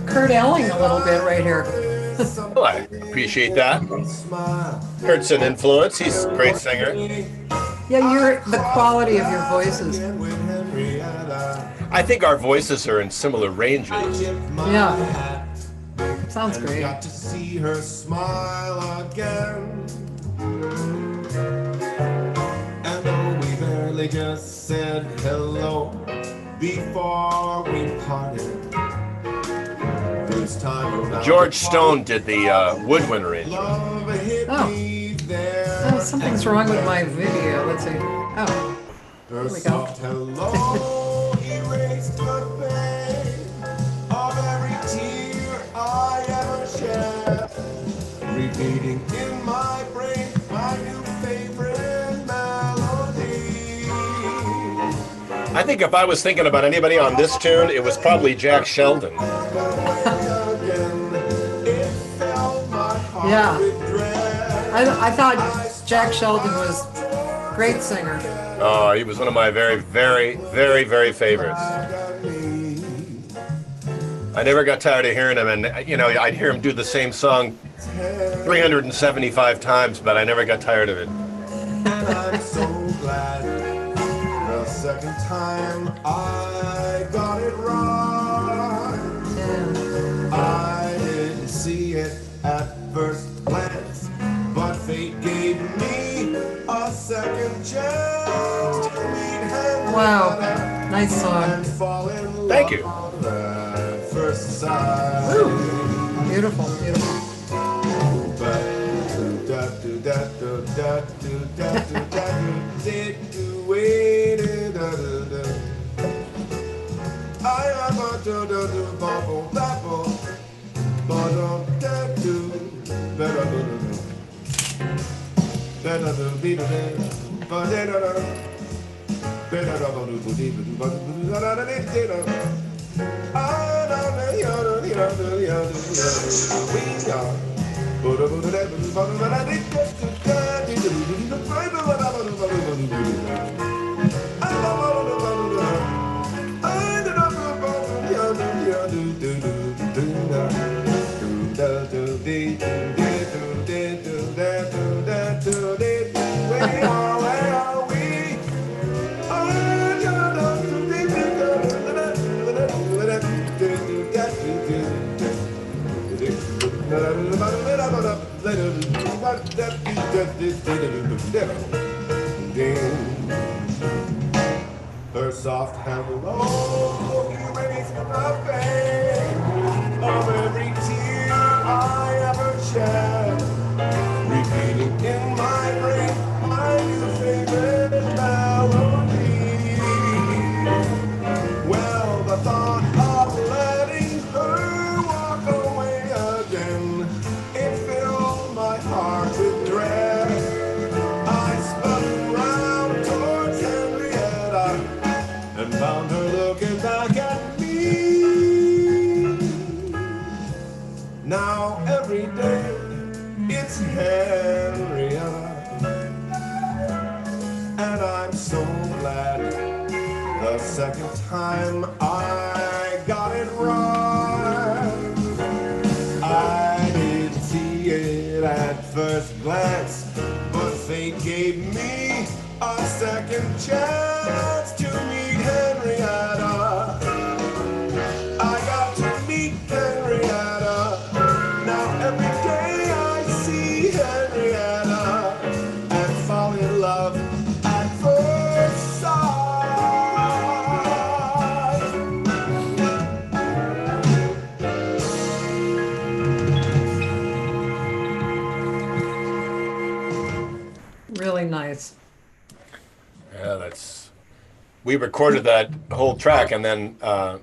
Kurt Elling a little bit right here. Well, I appreciate that. Kurt's an influence. He's a great singer. Yeah, the quality of your voices. I think our voices are in similar ranges. Yeah. Sounds great. Got to see her smile again. And though we barely just said hello before we parted, this time around George Stone did the woodwind arrangement. Oh, something's wrong with my video. Let's see. Oh, Her we go. soft hello erased the pain of every tear I ever shed. Repeating in my brain my new favorite melody. I think if I was thinking about anybody on this tune, it was probably Jack Sheldon. Yeah. I thought Jack Sheldon was a great singer. Oh, he was one of my very, very, very, very favorites. I never got tired of hearing him, and I'd hear him do the same song 375 times, but I never got tired of it. And I'm so glad the second time I got it right. Yeah. I didn't see it at first glance, but fate gave me a second chance to meet him. Wow. Nice song. And fall in love. Thank you. At first sight. Woo. Beautiful, beautiful. Her soft hello erased the pain of every tear I ever shed. Repeating in my brain my new favorite melody. Well, the thought of letting her walk away again, it filled my heart with dread. I spun round towards Henrietta and found her looking back at me. Now every day it's Henrietta, and I'm so glad the second time I got it right. I didn't see it at first glance, but fate gave me a second chance to meet Henrietta. I got to meet Henrietta. Now every day I see Henrietta and fall in love at first sight. Really nice. Yeah, we recorded that whole track, and then I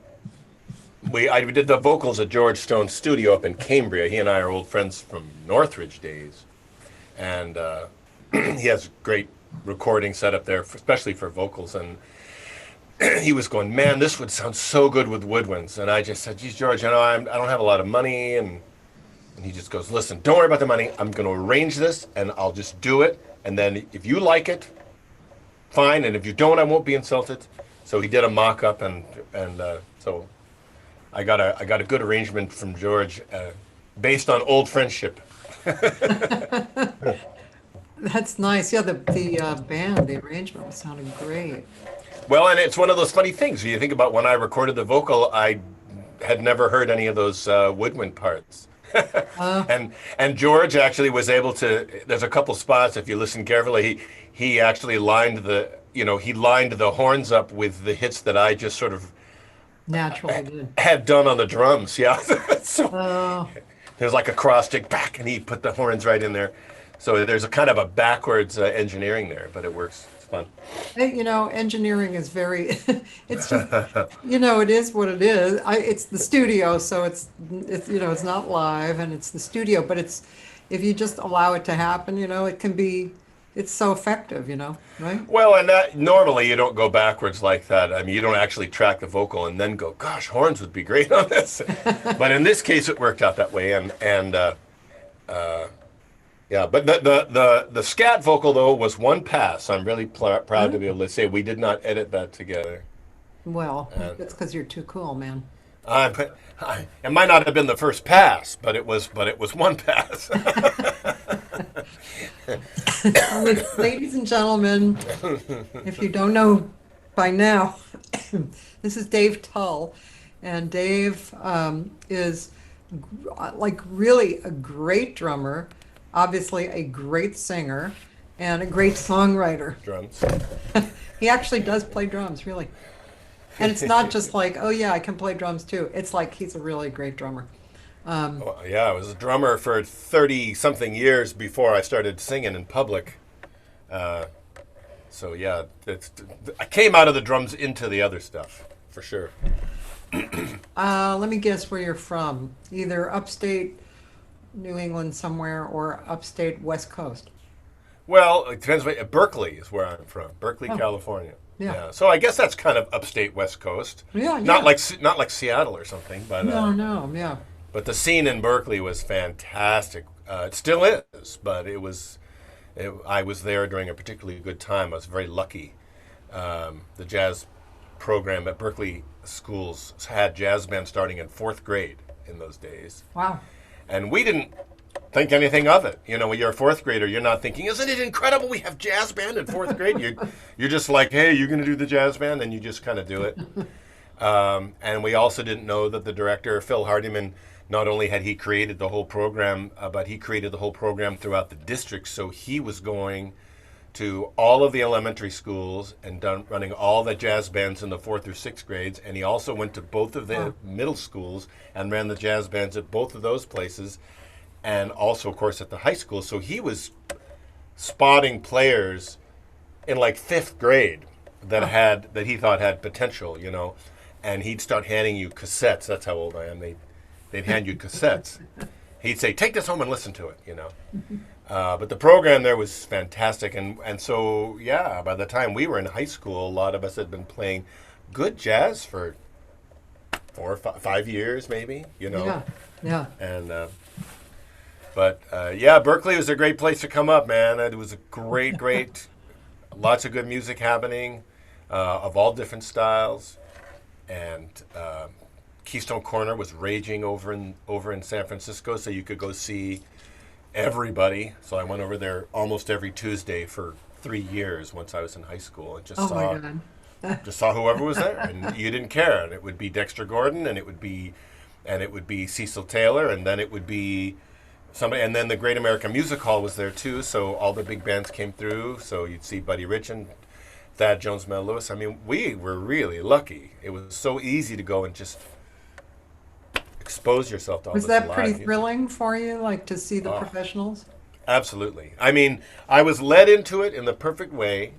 did the vocals at George Stone's studio up in Cambria. He and I are old friends from Northridge days, and he has great recording set up there, especially for vocals. And he was going, "Man, this would sound so good with woodwinds." And I just said, "Geez, George, I don't have a lot of money." And he just goes, "Listen, don't worry about the money. I'm going to arrange this, and I'll just do it. And then if you like it, fine. And if you don't, I won't be insulted." So he did a mock-up, and so I got a good arrangement from George, based on old friendship. That's nice. Yeah, the band, the arrangement sounded great. Well, and it's one of those funny things. You think about when I recorded the vocal, I had never heard any of those woodwind parts. Uh, And George actually was able to. There's a couple spots if you listen carefully. He actually lined he lined the horns up with the hits that I just sort of naturally did. had done on the drums. Yeah, so Oh, there's like a cross stick back, and he put the horns right in there. So there's a kind of a backwards engineering there, but it works. It's fun. hey, engineering is very, it's just, it is what it is. It's the studio, so it's not live and it's the studio, but if you just allow it to happen, it's so effective, right? Well, and that normally you don't go backwards like that. I mean, you don't actually track the vocal and then go, "Gosh, horns would be great on this." But in this case, it worked out that way, yeah. But the scat vocal though was one pass. I'm really proud to be able to say we did not edit that together. Well, that's because you're too cool, man. It might not have been the first pass, but it was one pass. Ladies and gentlemen, if you don't know by now, this is Dave Tull, and Dave is like really a great drummer, obviously a great singer, and a great songwriter. Drums. He actually does play drums, really. And it's not just like, oh yeah, I can play drums too. It's like he's a really great drummer. Well, yeah, I was a drummer for 30-something years before I started singing in public. So yeah, I came out of the drums into the other stuff, for sure. Let me guess where you're from. Either upstate New England somewhere or upstate West Coast. Well, it depends. Berkeley is where I'm from. Berkeley, Oh, California. yeah. So I guess that's kind of upstate West Coast. Yeah, Not yeah. like Seattle or something, but No, yeah. but the scene in Berkeley was fantastic. It still is, but I was there during a particularly good time. I was very lucky. The jazz program at Berkeley schools had jazz band starting in fourth grade in those days, Wow. and we didn't think anything of it. When you're a fourth grader, you're not thinking, "Isn't it incredible? We have jazz band in fourth grade." You're just like, "Hey, you're going to do the jazz band," and you just kind of do it. And we also didn't know that the director, Phil Hardiman, not only had he created the whole program, but he created the whole program throughout the district. So he was going to all of the elementary schools and running all the jazz bands in the fourth through sixth grades. And he also went to both of the Wow. middle schools and ran the jazz bands at both of those places. And also, of course, at the high school. So he was spotting players in like fifth grade that he thought had potential, and he'd start handing you cassettes. That's how old I am. They'd hand you cassettes. He'd say, "Take this home and listen to it," But the program there was fantastic, and so yeah. By the time we were in high school, a lot of us had been playing good jazz for 4 or 5 years, maybe. Yeah, yeah. And but yeah, Berkeley was a great place to come up, man. It was a great, lots of good music happening, of all different styles, and Keystone Corner was raging over in San Francisco, so you could go see everybody. So I went over there almost every Tuesday for 3 years once I was in high school, and Oh my God. just saw whoever was there, and you didn't care. And it would be Dexter Gordon, and it would be Cecil Taylor, and then it would be somebody, and then the Great American Music Hall was there too. So all the big bands came through. So you'd see Buddy Rich and Thad Jones, Mel Lewis. I mean, we were really lucky. It was so easy to go and just expose yourself to all Was this that pretty live music. thrilling for you, like to see the Oh. professionals? Absolutely. I mean, I was led into it in the perfect way.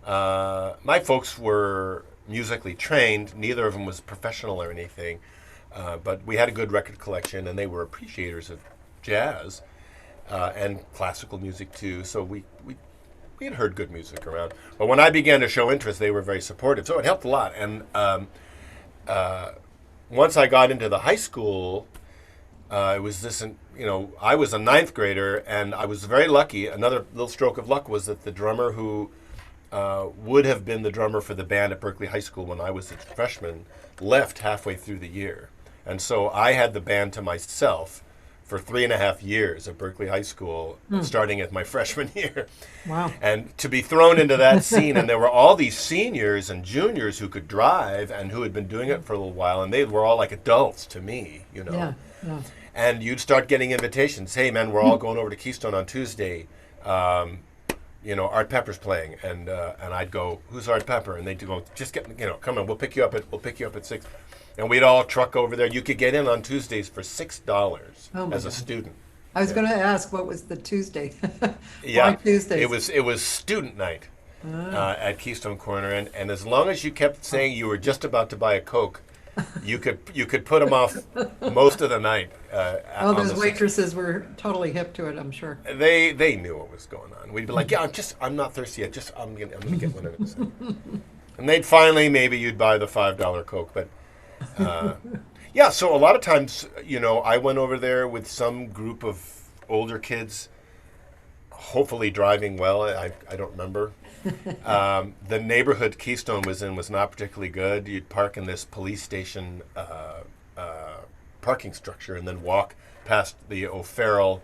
My folks were musically trained. Neither of them was professional or anything. But we had a good record collection, and they were appreciators of jazz and classical music, too. So we had heard good music around. But when I began to show interest, they were very supportive. So it helped a lot. And once I got into the high school, it was this, I was a ninth grader, and I was very lucky. Another little stroke of luck was that the drummer who would have been the drummer for the band at Berkeley High School when I was a freshman, left halfway through the year. And so I had the band to myself for 3.5 years at Berkeley High School, starting at my freshman year. Wow. And to be thrown into that scene, and there were all these seniors and juniors who could drive and who had been doing it for a little while, and they were all like adults to me, you know. Yeah. Yeah. And you'd start getting invitations. Hey, man, we're all going over to Keystone on Tuesday. You know, Art Pepper's playing, and I'd go, who's Art Pepper? And they'd go, just get, you know, come on, we'll pick you up at 6. And we'd all truck over there. You could get in on Tuesdays for $6 as a student. I was going to ask, what was the Tuesday? Yeah, Why Tuesdays? it was student night at Keystone Corner, and as long as you kept saying you were just about to buy a Coke, you could put them off most of the night. Oh, those waitresses were totally hip to it, I'm sure. They knew what was going on. We'd be like, yeah, I'm not thirsty yet. I'm gonna get one of those. And they'd finally, maybe you'd buy the $5 Coke, but yeah. So a lot of times, you know, I went over there with some group of older kids, hopefully driving well. I don't remember. The neighborhood Keystone was in was not particularly good. You'd park in this police station parking structure and then walk past the O'Farrell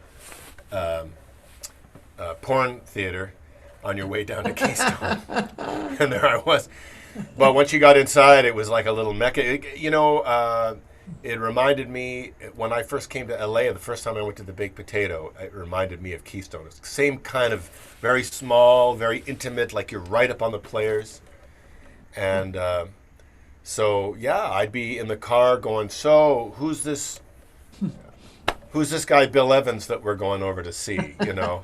porn theater on your way down to Keystone. And there I was. But once you got inside, it was like a little mecca. You know, it reminded me, when I first came to LA, the first time I went to the Baked Potato, it reminded me of Keystone. It's the same kind of very small, very intimate, like you're right up on the players. And so, yeah, I'd be in the car going, so who's this guy, Bill Evans, that we're going over to see, you know?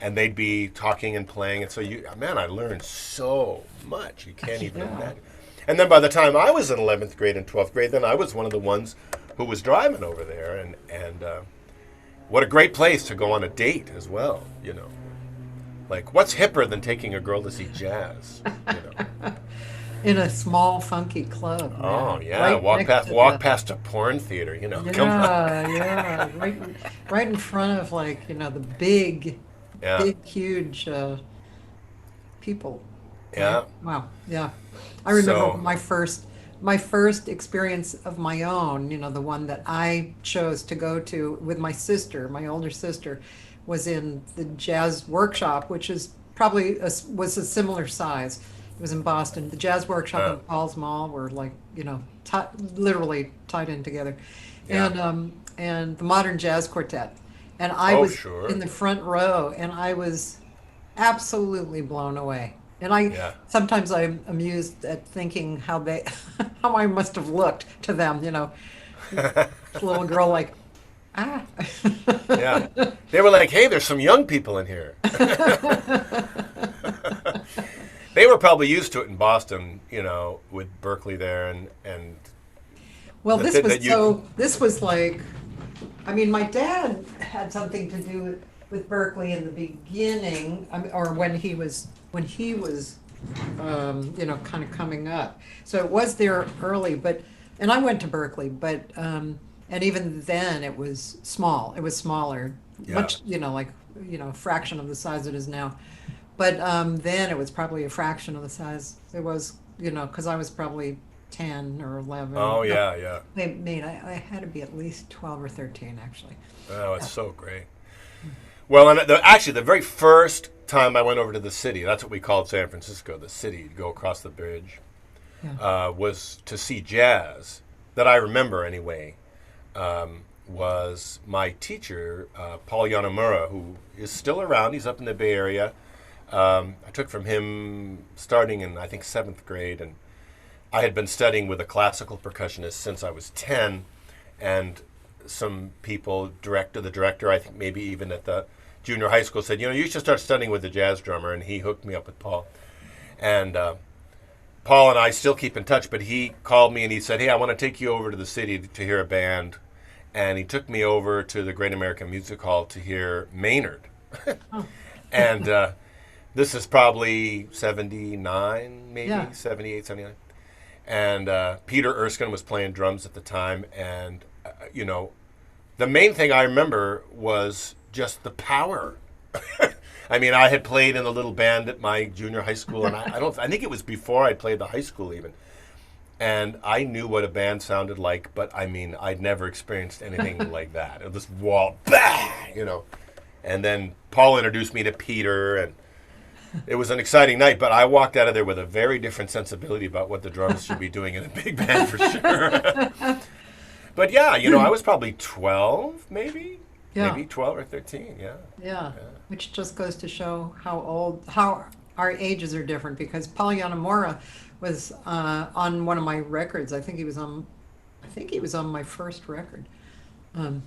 And they'd be talking and playing. And so, I learned so much. You can't even imagine. And then by the time I was in 11th grade and 12th grade, then I was one of the ones who was driving over there. And what a great place to go on a date as well, you know. Like, what's hipper than taking a girl to see jazz, you know? In a small, funky club. Oh, yeah. Walk past a porn theater, you know. Yeah, Come on. yeah. Right in front of, like, you know, the big, huge people. Yeah. Right? Wow. Yeah. I remember So- my first experience of my own, you know, the one that I chose to go to with my sister, my older sister, was in the Jazz Workshop, which is probably was a similar size. It was in Boston. The Jazz Workshop and Paul's Mall were like, you know, literally tied in together, Yeah. and the Modern Jazz Quartet, and I was sure. in the front row, and I was absolutely blown away. And sometimes I'm amused at thinking how I must have looked to them, you know, this little girl like, ah. Yeah. They were like, hey, there's some young people in here. They were probably used to it in Boston, you know, with Berkeley there and Well, that this was like, I mean, my dad had something to do with Berkeley in the beginning, or when he was, you know, kind of coming up. So it was there early, and I went to Berkeley, but, and even then it was small. It was smaller, much, you know, like, you know, a fraction of the size it is now. But then it was probably a fraction of the size it was, you know, because I was probably 10 or 11. Oh, No, yeah. I had to be at least 12 or 13, actually. Oh, it's so great. Well, and actually, the very first time I went over to the city, that's what we called San Francisco, the city, to go across the bridge, was to see jazz, that I remember anyway, was my teacher, Paul Yanamura, who is still around. He's up in the Bay Area. I took from him starting in, I think, 7th grade, and I had been studying with a classical percussionist since I was 10, and some people, the director, I think maybe even at the junior high school, said, you know, you should start studying with the jazz drummer, and he hooked me up with Paul. And Paul and I still keep in touch, but he called me and he said, hey, I want to take you over to the city to hear a band. And he took me over to the Great American Music Hall to hear Maynard. And this is probably 79, maybe, 78, 79. And Peter Erskine was playing drums at the time, and you know, the main thing I remember was just the power. I mean, I had played in a little band at my junior high school, and I think it was before I played the high school even. And I knew what a band sounded like, but I mean, I'd never experienced anything like that. It was wall, bah, And then Paul introduced me to Peter, and it was an exciting night. But I walked out of there with a very different sensibility about what the drums should be doing in a big band for sure. But yeah, I was probably 12, maybe 12 or 13. Yeah, which just goes to show how our ages are different, because Paul Yanamura was on one of my records. I think he was on my first record. Paul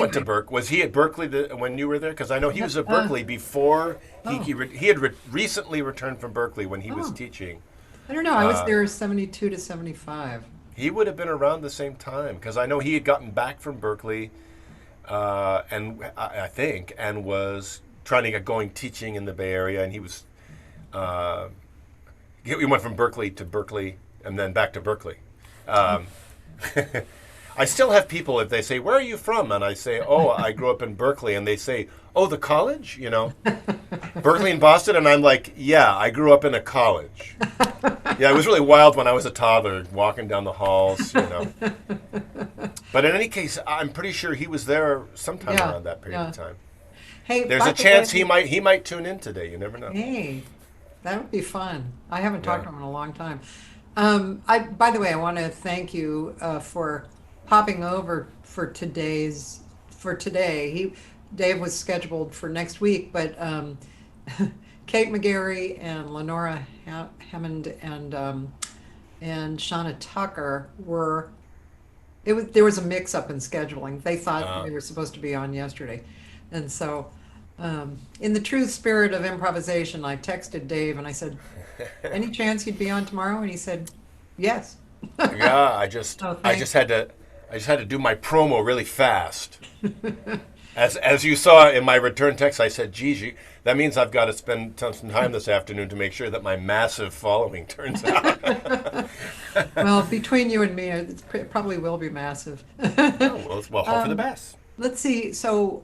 went to Berkeley. Was he at Berkeley when you were there? Because I know he was at Berkeley before. He had recently returned from Berkeley when he was teaching. I don't know. I was there 72 to 75. He would have been around the same time, because I know he had gotten back from Berkeley, and I think, and was trying to get going teaching in the Bay Area, and he was. We went from Berkeley to Berkeley and then back to Berkeley. I still have people, if they say, "Where are you from?" and I say, "Oh, I grew up in Berkeley," and they say, "Oh, the college?" Berkeley and Boston, and I'm like, "Yeah, I grew up in a college." Yeah, it was really wild when I was a toddler, walking down the halls, But in any case, I'm pretty sure he was there sometime around that period of time. Hey, there's a chance he might tune in today. You never know. Hey, that would be fun. I haven't talked to him in a long time. By the way, I want to thank you for popping over for today. Dave was scheduled for next week, but Kate McGarry and Lenora Hammond and Shauna Tucker were. There was a mix-up in scheduling. They thought they were supposed to be on yesterday, and so. In the true spirit of improvisation, I texted Dave and I said, "Any chance you'd be on tomorrow?" And he said, "Yes." Yeah, I just had to do my promo really fast. As you saw in my return text, I said, "Geez, that means I've got to spend some time this afternoon to make sure that my massive following turns out." Well, between you and me, it probably will be massive. Well, hope for the best. Let's see. So.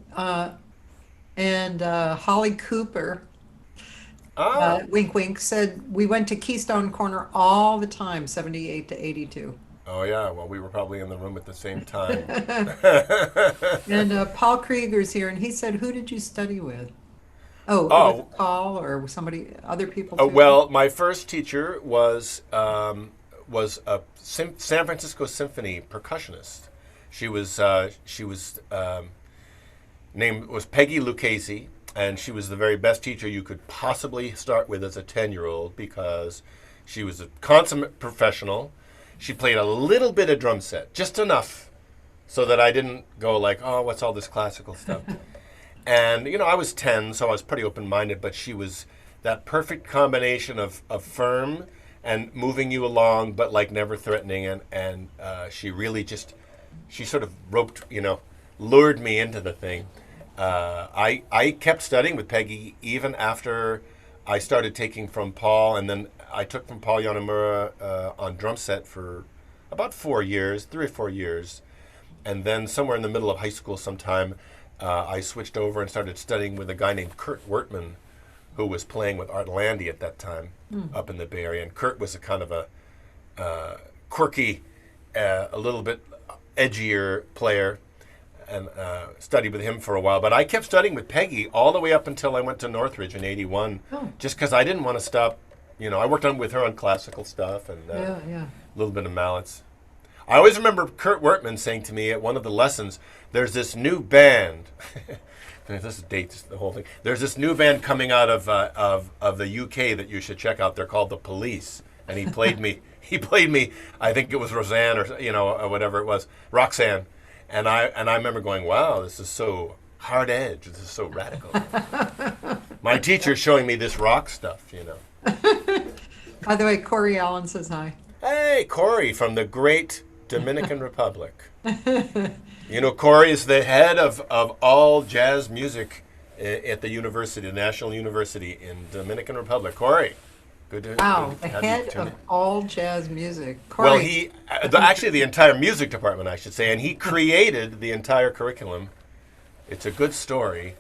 And Holly Cooper, wink wink, said we went to Keystone Corner all the time, 78 to 82. Oh yeah, well we were probably in the room at the same time. And Paul Krieger's here, and he said, "Who did you study with?" Oh, was it Paul or other people too? Well, my first teacher was a San Francisco Symphony percussionist. She was named was Peggy Lucchese, and she was the very best teacher you could possibly start with as a 10-year-old, because she was a consummate professional. She played a little bit of drum set, just enough so that I didn't go like, "Oh, what's all this classical stuff?" And, I was 10, so I was pretty open-minded, but she was that perfect combination of firm and moving you along, but like never threatening, and she really she sort of lured me into the thing. I kept studying with Peggy even after I started taking from Paul, and then I took from Paul Yanamura on drum set for about 3 or 4 years. And then somewhere in the middle of high school sometime, I switched over and started studying with a guy named Kurt Wertman, who was playing with Art Landy at that time up in the Bay Area. And Kurt was a kind of a quirky, a little bit edgier player, and studied with him for a while. But I kept studying with Peggy all the way up until I went to Northridge in '81, just because I didn't want to stop. I worked with her on classical stuff and a little bit of mallets. I always remember Kurt Wertman saying to me at one of the lessons, "There's this new band." This dates the whole thing. "There's this new band coming out of the UK that you should check out. They're called the Police." And he played me. I think it was Roseanne or whatever it was, Roxanne. And I remember going, "Wow, this is so hard edge. This is so radical." My teacher's showing me this rock stuff, By the way, Corey Allen says hi. Hey, Corey from the great Dominican Republic. Corey is the head of all jazz music at the university, the National University in Dominican Republic. Corey, good to the head of all jazz music. Corey. Well, he actually the entire music department, I should say, and he created the entire curriculum. It's a good story.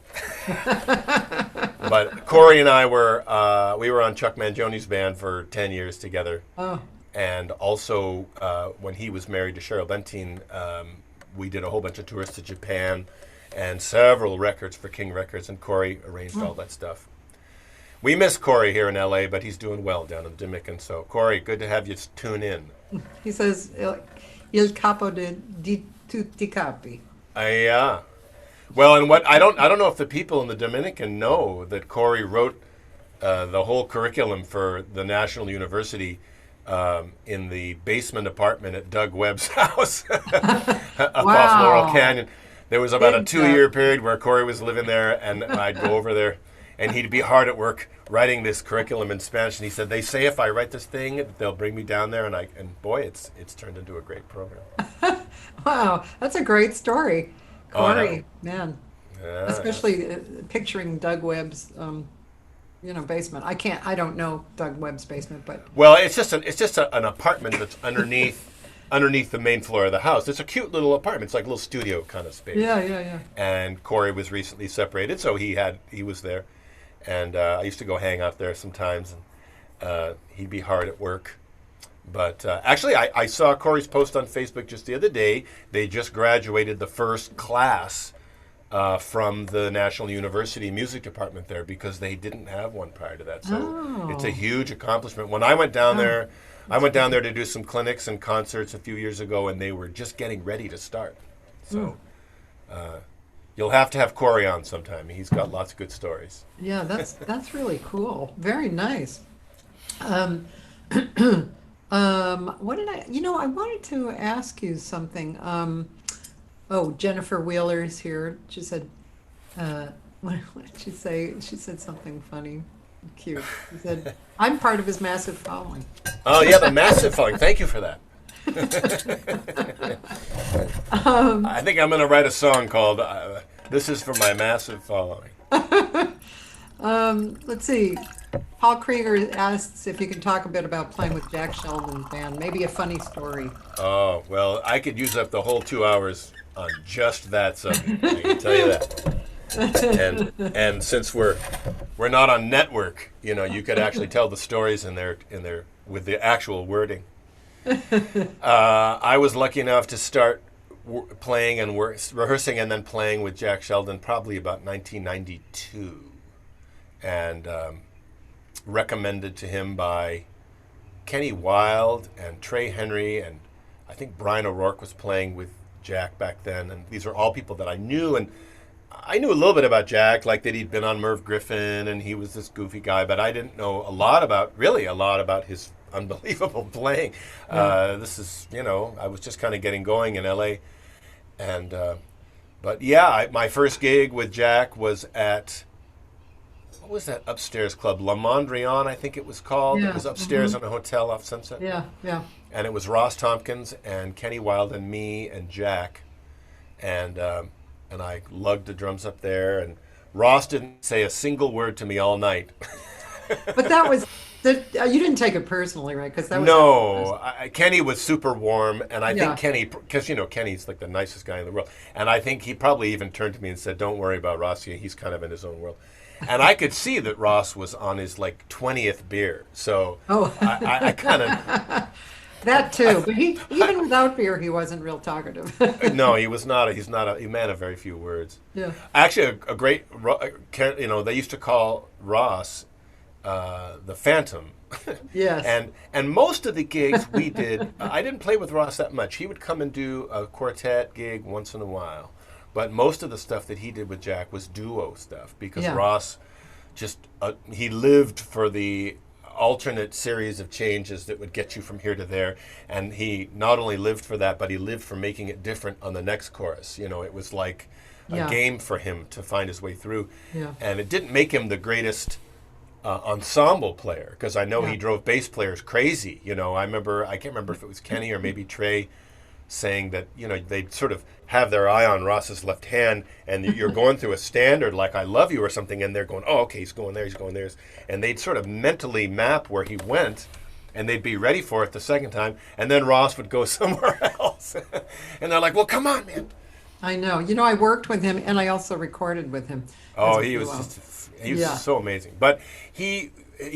But Corey and I we were on Chuck Mangioni's band for 10 years together. Oh, And also, when he was married to Cheryl Benteen, we did a whole bunch of tours to Japan and several records for King Records, and Corey arranged all that stuff. We miss Corey here in L.A., but he's doing well down in Dominican. So, Corey, good to have you tune in. he says, Il capo di tutti capi. Yeah. Well, and what I don't know if the people in the Dominican know that Corey wrote the whole curriculum for the National University in the basement apartment at Doug Webb's house up off Laurel Canyon. There was about a 2-year period where Corey was living there, and I'd go over there, and he'd be hard at work writing this curriculum in Spanish. And he said, "They say if I write this thing, they'll bring me down there." And boy, it's turned into a great program. Wow, that's a great story. Oh, I know. Corey, man. Yeah. Especially picturing Doug Webb's, basement. I don't know Doug Webb's basement, but Well, it's just an apartment that's underneath the main floor of the house. It's a cute little apartment. It's like a little studio kind of space. yeah. And Corey was recently separated, so he was there, and I used to go hang out there sometimes, and he'd be hard at work. But actually, I saw Corey's post on Facebook just the other day. They just graduated the first class from the National University Music Department there, because they didn't have one prior to that. So it's a huge accomplishment. When I went down there, to do some clinics and concerts a few years ago, and they were just getting ready to start. So you'll have to have Corey on sometime. He's got lots of good stories. yeah, that's really cool. Very nice. What did I wanted to ask you something. Jennifer Wheeler's here. She said, what did she say? She said something funny, cute. She said, "I'm part of his massive following." Oh, yeah, the massive following. Thank you for that. I think I'm going to write a song called "This Is for My Massive Following." Let's see. Paul Krieger asks if you can talk a bit about playing with Jack Sheldon's band. Maybe a funny story. Oh, well, I could use up the whole 2 hours on just that subject. I can tell you that. And since we're not on network, you could actually tell the stories in there with the actual wording. I was lucky enough to start playing and rehearsing and then playing with Jack Sheldon probably about 1992, and recommended to him by Kenny Wilde and Trey Henry, and I think Brian O'Rourke was playing with Jack back then, and these are all people that I knew, and I knew a little bit about Jack, like that he'd been on Merv Griffin and he was this goofy guy, but I didn't know a lot about his unbelievable playing. This is, I was just kind of getting going in LA, and but yeah, my first gig with Jack was at, what was that upstairs club? La Mondrian, I think it was called. Yeah. It was upstairs in a hotel off Sunset. Yeah. And it was Ross Tompkins and Kenny Wilde and me and Jack, and I lugged the drums up there. And Ross didn't say a single word to me all night. But that was you didn't take it personally, right? Because that was No, Kenny was super warm, and I Yeah. think Kenny, because Kenny's like the nicest guy in the world, and I think he probably even turned to me and said, "Don't worry about Ross, he's kind of in his own world." And I could see that Ross was on his 20th beer, so I kind of that too. But even without beer, he wasn't real talkative. no, he was not. He's not a man of very few words. Yeah. Actually, a great, they used to call Ross the Phantom. Yes. And most of the gigs we did, I didn't play with Ross that much. He would come and do a quartet gig once in a while. But most of the stuff that he did with Jack was duo stuff, because Yeah. Ross just, he lived for the alternate series of changes that would get you from here to there. And he not only lived for that, but he lived for making it different on the next chorus. It was like a Yeah. game for him to find his way through. Yeah. And it didn't make him the greatest ensemble player, because I know he drove bass players crazy. I can't remember if it was Kenny or maybe Trey saying that, they'd sort of have their eye on Ross's left hand, and you're going through a standard like "I Love You" or something, and they're going, "Oh, okay, he's going there, he's going there," and they'd sort of mentally map where he went, and they'd be ready for it the second time, and then Ross would go somewhere else, and they're like, "Well, come on, man." I know. You know, I worked with him and I also recorded with him as Oh, a he was duo. he was Yeah. so amazing. But he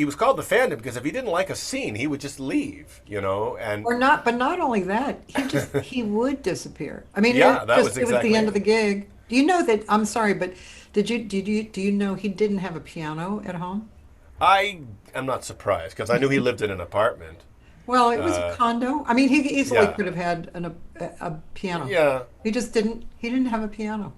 was called the Phantom because if he didn't like a scene, he would just leave, and Or not, but not only that, he would disappear. I mean, yeah, that was it was the exactly end of it. the gig. Do you know that? I'm sorry, but do you know he didn't have a piano at home? I am not surprised because I knew he lived in an apartment. Well, it was a Uh, condo. I mean, he easily yeah, could have had a piano. yeah. He just didn't. He didn't have a piano.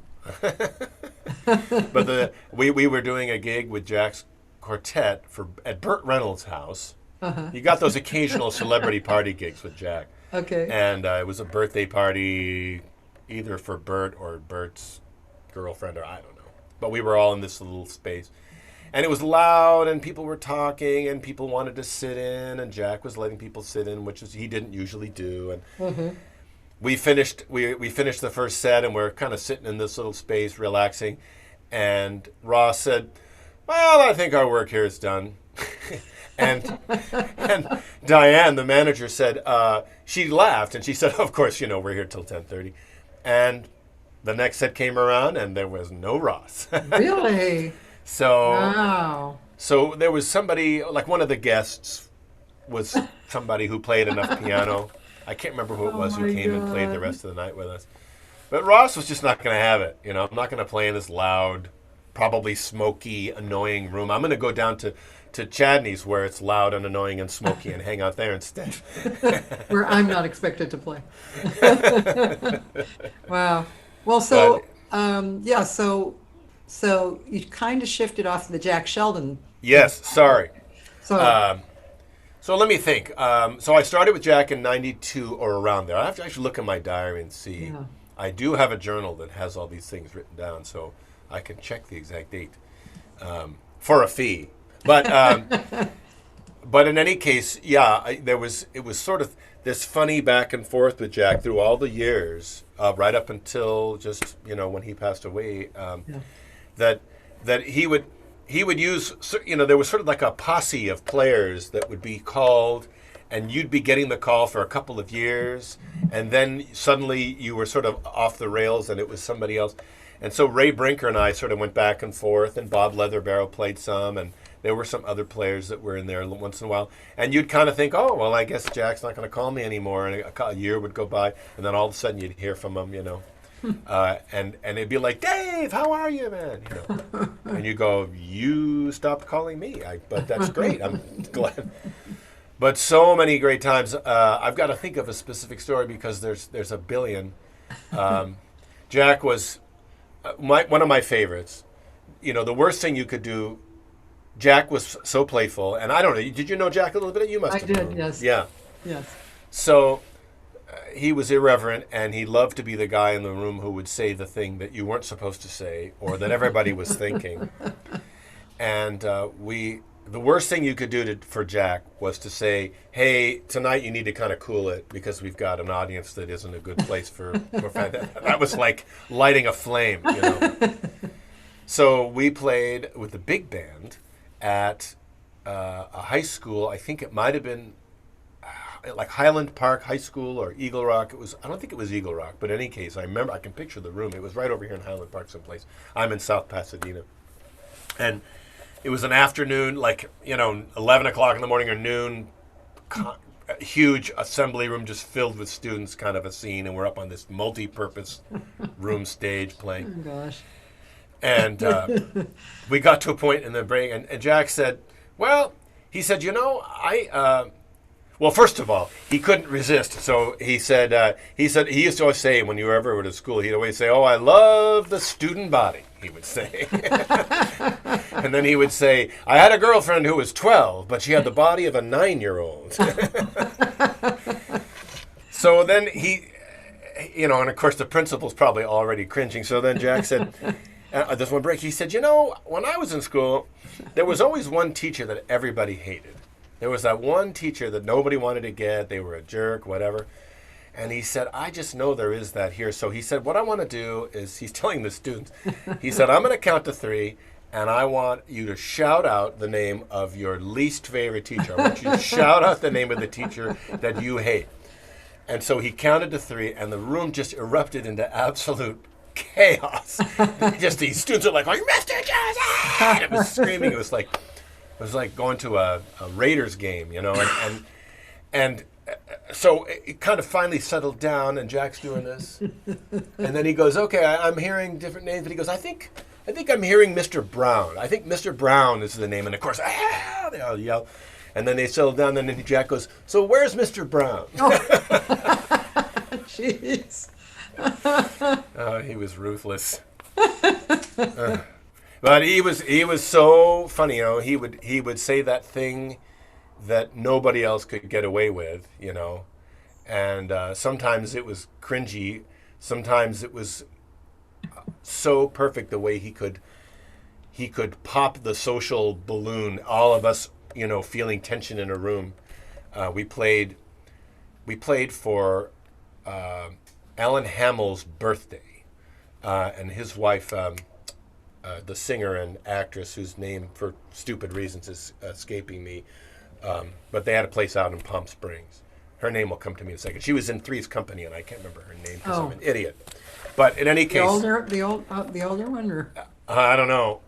But we were doing a gig with Jack's quartet for at Burt Reynolds' house. Uh-huh. You got those occasional celebrity party gigs with Jack, Okay. and it was a birthday party, either for Burt or Bert's girlfriend, or I don't know. But we were all in this little space, and it was loud, and people were talking, and people wanted to sit in, and Jack was letting people sit in, which he didn't usually do, and Mm-hmm. we finished the first set and we're kind of sitting in this little space relaxing, and Ross said, well, I think our work here is done. and and Diane, the manager, said, she laughed and she said, of course, we're here till 10:30. And the next set came around and there was no Ross. Really? so Wow. so there was somebody, like one of the guests was somebody who played enough piano. I can't remember who it Oh was who my came and played the God. rest of the night with us. But Ross was just not going to have it. I'm not going to play in this loud, probably smoky, annoying room. I'm going to go down to Chadney's where it's loud and annoying and smoky and hang out there instead. Where I'm not expected to play. Wow. Well, But yeah, so you kind of shifted off the Jack Sheldon. yes, sorry. So, Um, so let me think. So I started with Jack in '92 or around there. I have to actually look in my diary and see. yeah. I do have a journal that has all these things written down, so I can check the exact date for a fee. But but in any case, yeah, it was sort of this funny back and forth with Jack through all the years, right up until just when he passed away. Yeah. That he would use, there was sort of like a posse of players that would be called, and you'd be getting the call for a couple of years, and then suddenly you were sort of off the rails and it was somebody else. And so Ray Brinker and I sort of went back and forth, and Bob Leatherbarrow played some, and there were some other players that were in there once in a while. And you'd kind of think, oh, well, I guess Jack's not going to call me anymore. And a year would go by, and then all of a sudden you'd hear from him. And it'd be like, Dave, how are you, man? And you go, you stopped calling me, but that's great. I'm glad. But so many great times. I've got to think of a specific story because there's a billion. Jack was one of my favorites. The worst thing you could do. Jack was so playful, and I don't know. Did you know Jack a little bit? You must I have did, known. yes. Yeah. Yes. So he was irreverent, and he loved to be the guy in the room who would say the thing that you weren't supposed to say or that everybody was thinking. And the worst thing you could do for Jack was to say, "Hey, tonight you need to kind of cool it because we've got an audience that isn't a good place for." That was like lighting a flame. So we played with the big band at a high school. I think it might have been like Highland Park High School or Eagle Rock. I don't think it was Eagle Rock, but in any case, I remember, I can picture the room. It was right over here in Highland Park someplace. I'm in South Pasadena. And it was an afternoon, 11 o'clock in the morning or noon, a huge assembly room just filled with students, kind of a scene, and we're up on this multi-purpose room stage Oh playing. gosh. And we got to a point in the break, and Jack said, well, he said, well, first of all, he couldn't resist. So he said he used to always say when you were ever to school, he'd always say, "Oh, I love the student body," he would say. And then he would say, "I had a girlfriend who was 12, but she had the body of a 9-year-old." So then and of course the principal's probably already cringing. So then Jack said, this one break, he said, when I was in school, there was always one teacher that everybody hated. There was that one teacher that nobody wanted to get. They were a jerk, whatever. And he said, I just know there is that here. So he said, what I want to do is, he's telling the students, he said, I'm going to count to 3, and I want you to shout out the name of your least favorite teacher. I want you to shout out the name of the teacher that you hate. And so he counted to 3, and the room just erupted into absolute chaos. Just these students are like, going, Mr. Jones! And it was screaming. It was like going to a Raiders game, you know. And so it kind of finally settled down, and Jack's doing this. And then he goes, okay, I'm hearing different names. And he goes, I think I'm hearing Mr. Brown. I think Mr. Brown is the name. And of course, they all yell. And then they settle down, and then Jack goes, so where's Mr. Brown? Jeez. He was ruthless. But he was so funny, you know. He would say that thing that nobody else could get away with, you know. And sometimes it was cringy. Sometimes it was so perfect the way he could pop the social balloon. All of us, you know, feeling tension in a room. We played for Alan Hamill's birthday, and his wife, the singer and actress whose name for stupid reasons is escaping me, but they had a place out in Palm Springs. Her name will come to me in a second. She was in Three's Company, and I can't remember her name because I'm an idiot. But in any case, The older one, or I don't know.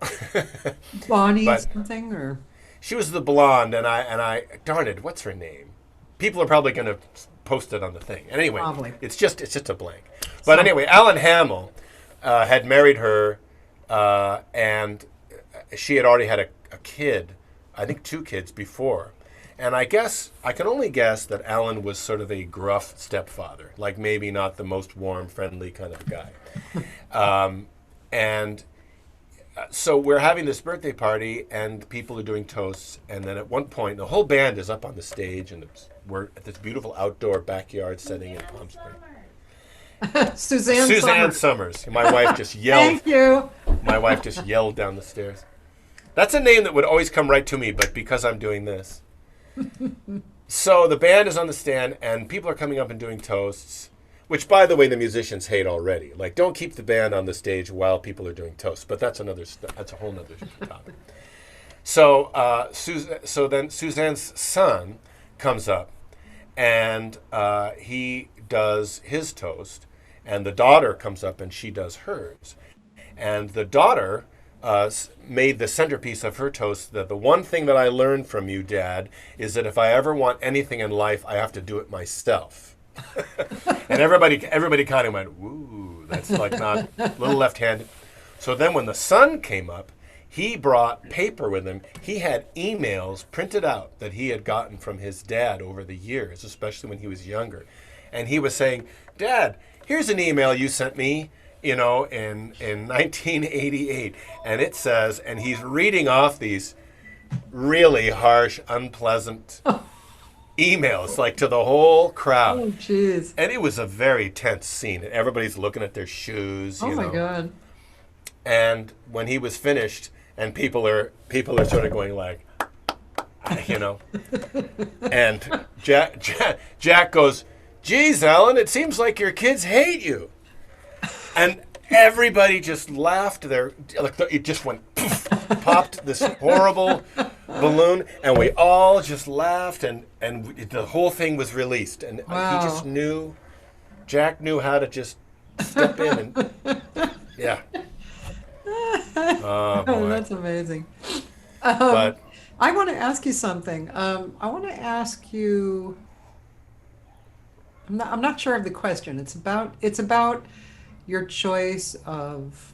Bonnie But- something, or She was the blonde, and I darn it, what's her name? People are probably going to post it on the thing. And anyway, Probably. it's just a blank. But anyway, Alan Hamill had married her, and she had already had a kid, I think 2 kids before. And I can only guess that Alan was sort of a gruff stepfather, like maybe not the most warm, friendly kind of guy. So we're having this birthday party, and people are doing toasts. And then at one point, the whole band is up on the stage, and we're at this beautiful outdoor backyard setting in Palm Springs. Suzanne Summers. My wife just yelled. Thank you. My wife just yelled down the stairs. That's a name that would always come right to me, but because I'm doing this. So the band is on the stand, and people are coming up and doing toasts, which, by the way, the musicians hate already. Like, don't keep the band on the stage while people are doing toasts. But that's a whole other topic. So then Suzanne's son comes up, and he does his toast, and the daughter comes up and she does hers. And the daughter made the centerpiece of her toast that the one thing that I learned from you, Dad, is that if I ever want anything in life, I have to do it myself. And everybody kind of went, "Woo, that's like not a little left-handed." So then when the son came up, he brought paper with him. He had emails printed out that he had gotten from his dad over the years, especially when he was younger. And he was saying, "Dad, here's an email you sent me, you know, in 1988. And it says," and he's reading off these really harsh, unpleasant emails, like to the whole crowd. Oh, jeez. And it was a very tense scene. Everybody's looking at their shoes. Oh you my know. God. And when he was finished, and people are sort of going like, you know, and Jack goes, "Geez, Alan, it seems like your kids hate you." And everybody just laughed. It just went poof, popped this horrible balloon, and we all just laughed, and the whole thing was released. And Wow. he just knew, Jack knew how to just step in and, yeah. Oh, Oh, boy. that's amazing. But I want to ask you something. I want to ask you. I'm not sure of the question. It's about your choice of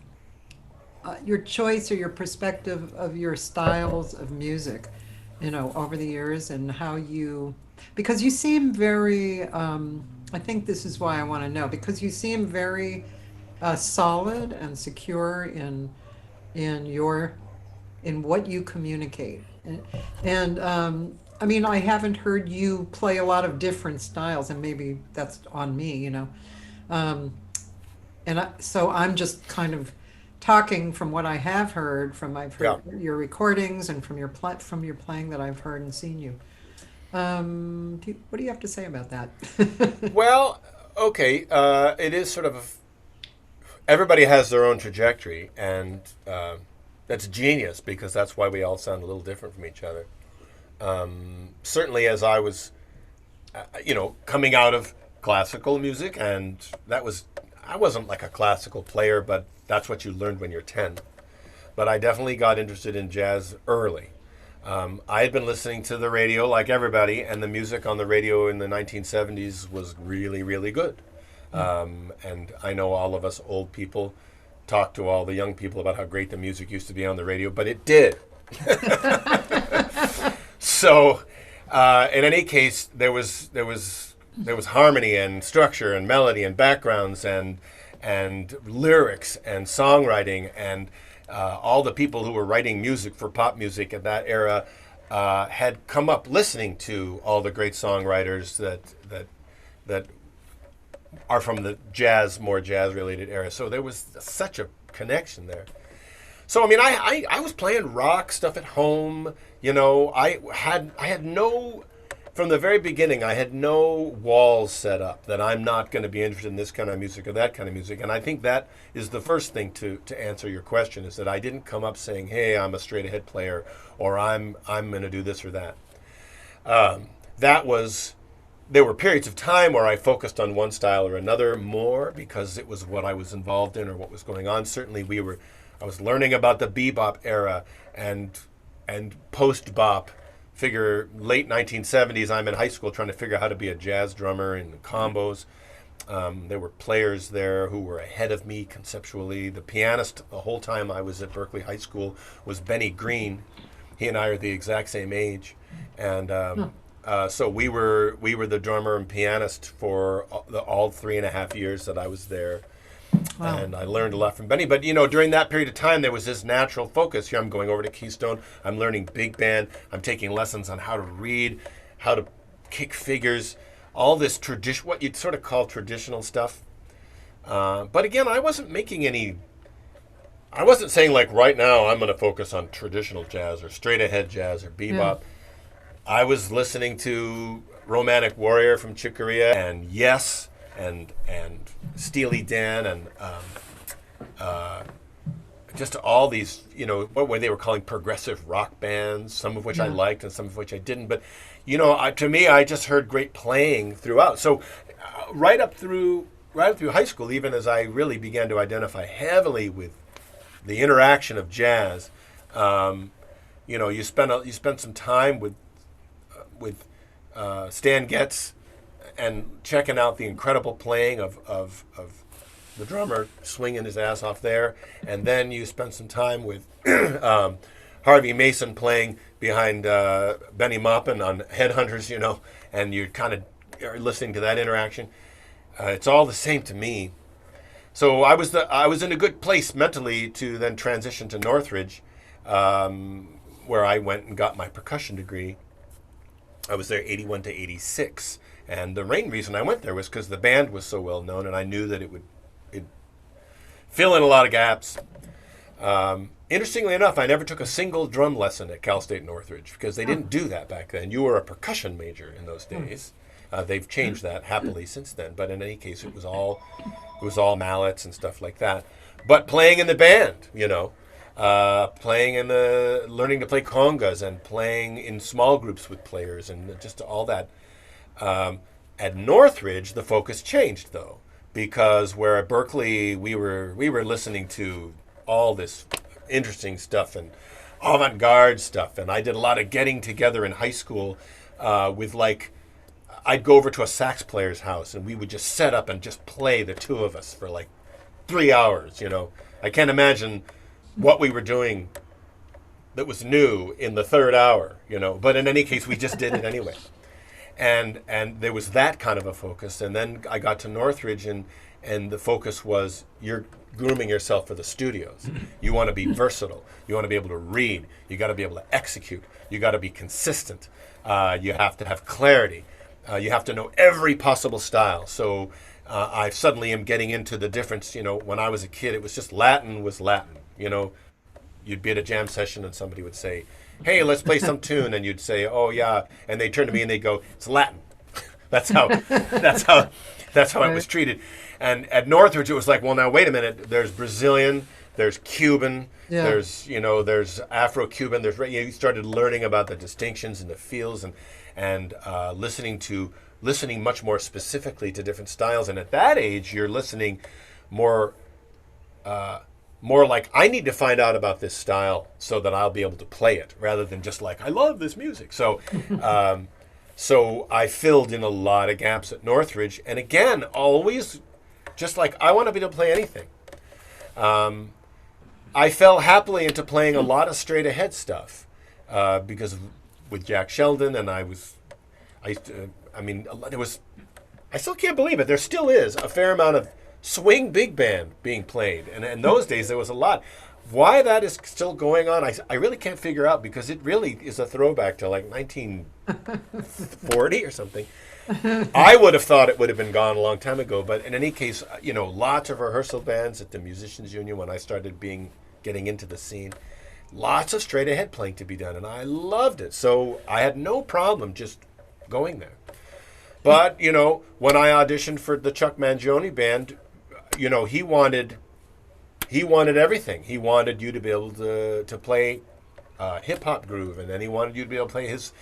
your choice or your perspective of your styles of music, you know, over the years, and how you, because you seem very. I think this is why I want to know, because you seem very solid and secure in what you communicate. And I mean, I haven't heard you play a lot of different styles, and maybe that's on me, you know. So I'm just kind of talking from what I have heard, I've heard your recordings, and from your playing that I've heard and seen you. What do you have to say about that? well, okay, it is sort of everybody has their own trajectory, and that's genius, because that's why we all sound a little different from each other. Certainly, as I was, coming out of classical music, and that was, I wasn't like a classical player, but that's what you learned when you're 10. But I definitely got interested in jazz early. I had been listening to the radio like everybody, and the music on the radio in the 1970s was really, really good. And I know all of us old people talk to all the young people about how great the music used to be on the radio, but it did. So, in any case, there was harmony and structure and melody and backgrounds and lyrics and songwriting and all the people who were writing music for pop music at that era had come up listening to all the great songwriters that are from the more jazz-related era. So there was such a connection there. So, I mean, I was playing rock stuff at home. You know, I had no, from the very beginning, I had no walls set up that I'm not going to be interested in this kind of music or that kind of music. And I think that is the first thing to answer your question, is that I didn't come up saying, hey, I'm a straight-ahead player, or I'm going to do this or that. There were periods of time where I focused on one style or another more because it was what I was involved in or what was going on. Certainly I was learning about the bebop era and post-bop. Figure late 1970s, I'm in high school trying to figure out how to be a jazz drummer in combos. There were players there who were ahead of me conceptually. The pianist the whole time I was at Berkeley High School was Benny Green. He and I are the exact same age. And so we were the drummer and pianist for all 3.5 years that I was there. Wow. And I learned a lot from Benny. But, you know, during that period of time, there was this natural focus. Here I'm going over to Keystone. I'm learning big band. I'm taking lessons on how to read, how to kick figures, all this what you'd sort of call traditional stuff. But again, I wasn't saying like right now I'm going to focus on traditional jazz or straight ahead jazz or bebop. Yeah. I was listening to Romantic Warrior from Chick Corea and Yes and Steely Dan and just all these, you know, what they were calling progressive rock bands, some of which I liked and some of which I didn't. But, you know, to me, I just heard great playing throughout. So right up through high school, even as I really began to identify heavily with the interaction of jazz, you know, you spent some time with Stan Getz and checking out the incredible playing of the drummer swinging his ass off there, and then you spent some time with Harvey Mason playing behind Benny Maupin on Headhunters, you know, and you kind of are listening to that interaction. It's all the same to me. So I was in a good place mentally to then transition to Northridge, where I went and got my percussion degree. I was there 81 to 86. And the main reason I went there was because the band was so well known, and I knew that it'd fill in a lot of gaps. Interestingly enough, I never took a single drum lesson at Cal State Northridge because they didn't do that back then. You were a percussion major in those days. They've changed that happily since then. But in any case, it was all mallets and stuff like that. But playing in the band, you know, learning to play congas and playing in small groups with players and just all that. At Northridge, the focus changed, though, because where at Berkeley we were listening to all this interesting stuff and avant-garde stuff, and I did a lot of getting together in high school with I'd go over to a sax player's house and we would just set up and just play, the two of us, for like 3 hours. You know, I can't imagine what we were doing that was new in the third hour. You know, but in any case, we just did it anyway. And there was that kind of a focus. And then I got to Northridge, and the focus was you're grooming yourself for the studios. You want to be versatile. You want to be able to read. You got to be able to execute. You got to be consistent. You have to have clarity. You have to know every possible style. So I suddenly am getting into the difference. You know, when I was a kid, it was just Latin was Latin. You know, you'd be at a jam session and somebody would say, hey, let's play some tune, and you'd say, oh yeah, and they'd turn to me and they'd go, it's Latin. that's how it was treated. And at Northridge, it was like, well, now wait a minute. There's Brazilian, there's Cuban, there's Afro-Cuban. You started learning about the distinctions and the feels, and listening much more specifically to different styles. And at that age, you're listening more more like I need to find out about this style so that I'll be able to play it, rather than just like I love this music. So so I filled in a lot of gaps at Northridge, and again, always just like I want to be able to play anything. I fell happily into playing a lot of straight ahead stuff because with Jack Sheldon, and I used to, I mean, there was, I still can't believe it, there still is a fair amount of swing big band being played, and in those days there was a lot. Why that is still going on, I really can't figure out, because it really is a throwback to like 1940 or something. I would have thought it would have been gone a long time ago, but in any case, you know, lots of rehearsal bands at the Musicians Union when I started getting into the scene. Lots of straight ahead playing to be done, and I loved it. So I had no problem just going there. But, you know, when I auditioned for the Chuck Mangione band, you know, he wanted everything. He wanted you to be able to play hip hop groove, and then he wanted you to be able to play his.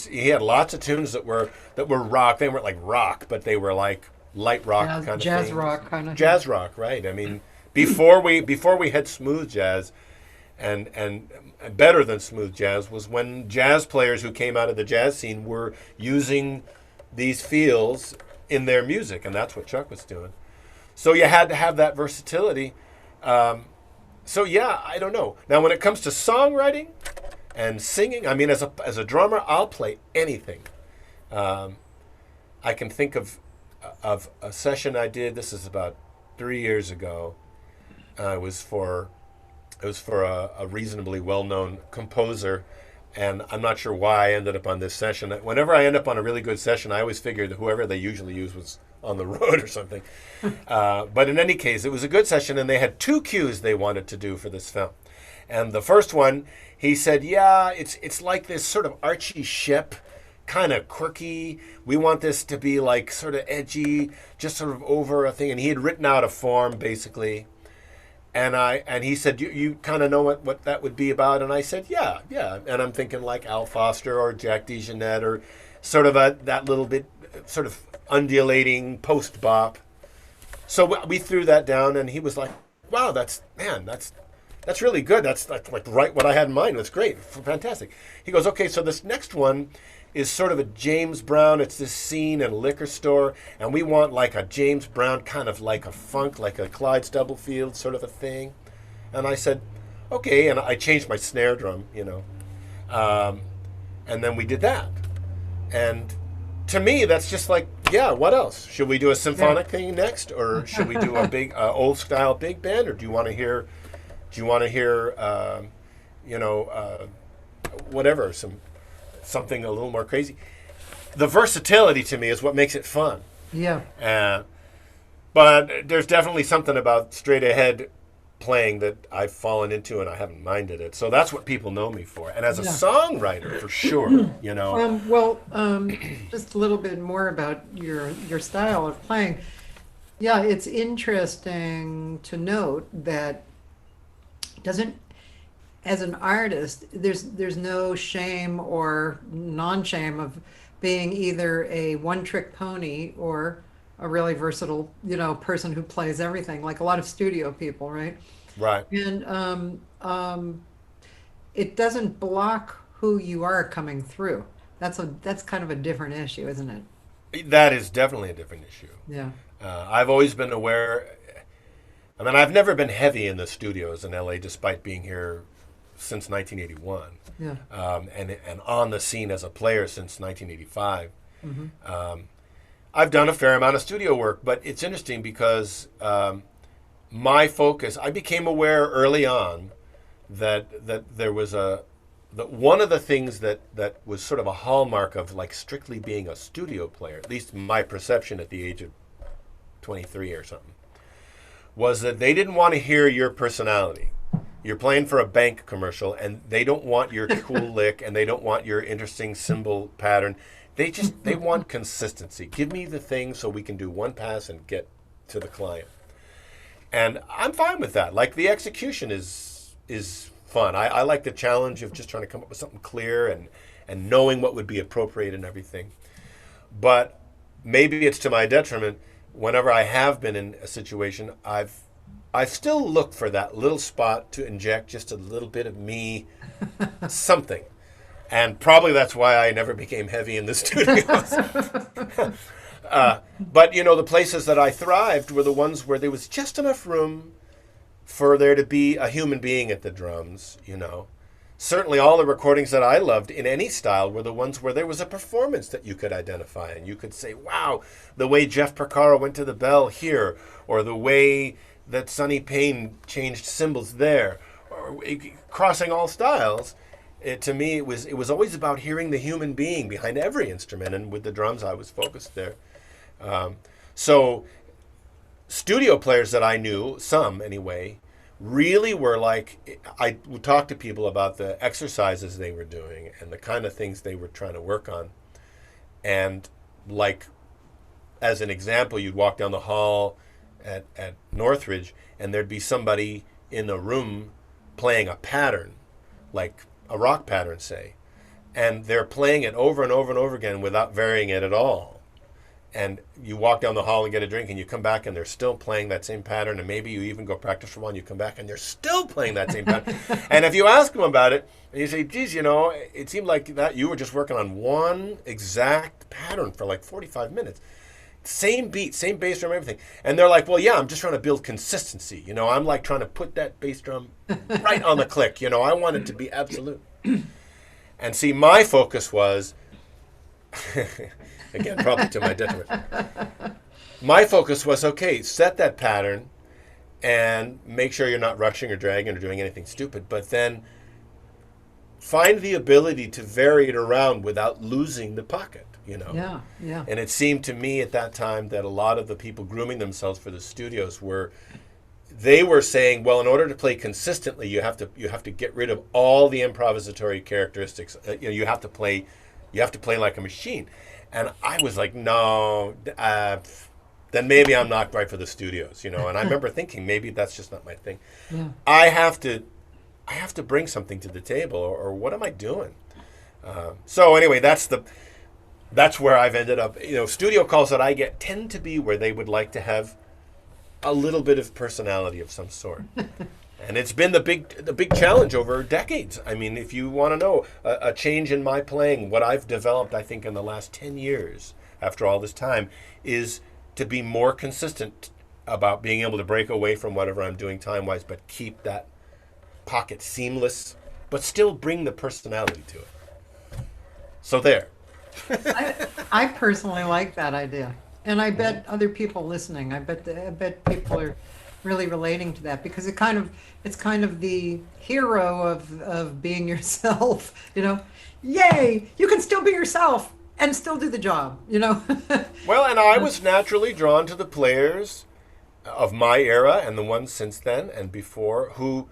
He had lots of tunes that were rock. They weren't like rock, but they were like light rock kind of jazz thing. rock kind of jazz rock, right? I mean, before we had smooth jazz, and better than smooth jazz was when jazz players who came out of the jazz scene were using these feels in their music, and that's what Chuck was doing. So you had to have that versatility. So yeah, I don't know. Now, when it comes to songwriting and singing, I mean, as a drummer, I'll play anything. I can think of a session I did. This is about 3 years ago. It was for a reasonably well-known composer, and I'm not sure why I ended up on this session. Whenever I end up on a really good session, I always figured that whoever they usually use was on the road or something. But in any case, it was a good session, and they had 2 cues they wanted to do for this film. And the first one, he said, yeah, it's like this sort of Archie Shepp, kind of quirky. We want this to be like sort of edgy, just sort of over a thing. And he had written out a form, basically. And he said, you kind of know what that would be about? And I said, yeah. And I'm thinking like Al Foster or Jack DeJohnette, or sort of that little bit sort of undulating post-bop. So we threw that down, and he was like, wow, that's really good. That's like right what I had in mind. That's great. Fantastic. He goes, okay, so this next one is sort of a James Brown. It's this scene in a liquor store, and we want like a James Brown, kind of like a funk, like a Clyde Stubblefield sort of a thing. And I said, okay, and I changed my snare drum, you know. And then we did that. And to me, that's just like, yeah, what else? Should we do a symphonic thing next, or should we do a big old style big band, or do you want to hear whatever, something a little more crazy? The versatility to me is what makes it fun. Yeah. But there's definitely something about straight ahead playing that I've fallen into, and I haven't minded it. So that's what people know me for. And as a songwriter, for sure, you know. Just a little bit more about your style of playing. Yeah, it's interesting to note that as an artist, there's no shame or non-shame of being either a one-trick pony or a really versatile, you know, person who plays everything, like a lot of studio people, right? Right. And it doesn't block who you are coming through. That's kind of a different issue, isn't it? That is definitely a different issue. Yeah. I've always been aware. I mean, I've never been heavy in the studios in LA, despite being here since 1981. Yeah. And on the scene as a player since 1985. Mm-hmm. I've done a fair amount of studio work, but it's interesting because my focus, I became aware early on that there was that one of the things that was sort of a hallmark of like strictly being a studio player, at least my perception at the age of 23 or something, was that they didn't want to hear your personality. You're playing for a bank commercial, and they don't want your cool lick, and they don't want your interesting cymbal pattern. They want consistency. Give me the thing so we can do one pass and get to the client. And I'm fine with that. Like, the execution is fun. I like the challenge of just trying to come up with something clear and knowing what would be appropriate and everything. But maybe it's to my detriment whenever I have been in a situation, I've still looked for that little spot to inject just a little bit of me, something. And probably that's why I never became heavy in the studios. But, you know, the places that I thrived were the ones where there was just enough room for there to be a human being at the drums, you know. Certainly all the recordings that I loved in any style were the ones where there was a performance that you could identify. And you could say, wow, the way Jeff Porcaro went to the bell here, or the way that Sonny Payne changed cymbals there, or crossing all styles. To me, it was always about hearing the human being behind every instrument, and with the drums, I was focused there. So, studio players that I knew, some anyway, really were like, I would talk to people about the exercises they were doing and the kind of things they were trying to work on. And like, as an example, you'd walk down the hall at Northridge, and there'd be somebody in the room playing a pattern, like a rock pattern, say, and they're playing it over and over and over again without varying it at all. And you walk down the hall and get a drink, and you come back and they're still playing that same pattern, and maybe you even go practice for a while and you come back and they're still playing that same pattern. And if you ask them about it, and you say, geez, you know, it seemed like that you were just working on one exact pattern for like 45 minutes. Same beat, same bass drum, everything. And they're like, well, yeah, I'm just trying to build consistency. You know, I'm like trying to put that bass drum right on the click. You know, I want it to be absolute. And see, my focus was, again, probably to my detriment, my focus was, okay, set that pattern and make sure you're not rushing or dragging or doing anything stupid, but then find the ability to vary it around without losing the pocket, you know? Yeah, yeah. And it seemed to me at that time that a lot of the people grooming themselves for the studios they were saying, well, in order to play consistently, you have to get rid of all the improvisatory characteristics. You know, you have to play like a machine. And I was like, no, then maybe I'm not right for the studios, you know. And I remember thinking, maybe that's just not my thing. Yeah. I have to bring something to the table, or what am I doing? So anyway, that's where I've ended up. You know, studio calls that I get tend to be where they would like to have a little bit of personality of some sort. And it's been the big challenge over decades. I mean, if you want to know a change in my playing, what I've developed, I think, in the last 10 years, after all this time, is to be more consistent about being able to break away from whatever I'm doing time-wise, but keep that pocket seamless, but still bring the personality to it. So there. I personally like that idea, and I bet other people listening, I bet people are really relating to that, because it's kind of the hero of being yourself, you know. Yay, you can still be yourself and still do the job, you know. Well, and I was naturally drawn to the players of my era and the ones since then and before who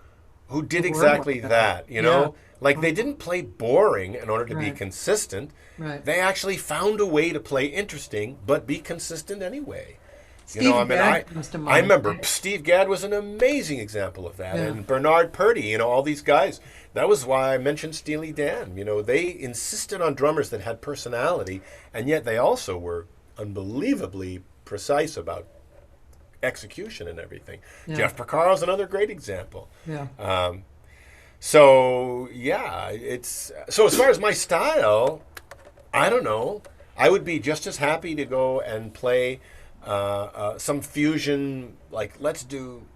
did exactly that, you know. Yeah. Like, they didn't play boring in order to be Right. consistent. Right. They actually found a way to play interesting but be consistent anyway. Steve Gadd comes to mind. I remember Steve Gadd was an amazing example of that. Yeah. And Bernard Purdy, you know, all these guys. That was why I mentioned Steely Dan. You know, they insisted on drummers that had personality, and yet they also were unbelievably precise about execution and everything. Yeah. Jeff Porcaro's another great example. Yeah. So, yeah, so as far as my style, I don't know. I would be just as happy to go and play some fusion, like let's do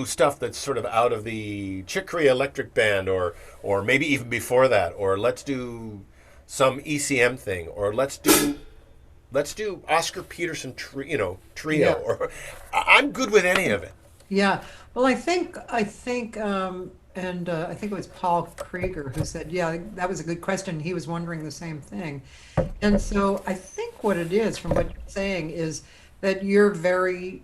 stuff that's sort of out of the Chick Corea Electric Band, or maybe even before that, or let's do some ECM thing, or let's do Oscar Peterson trio, Yeah. or I'm good with any of it. Yeah. Well, I think, and I think it was Paul Krieger who said, yeah, that was a good question. He was wondering the same thing. And so I think what it is, from what you're saying, is that you're very,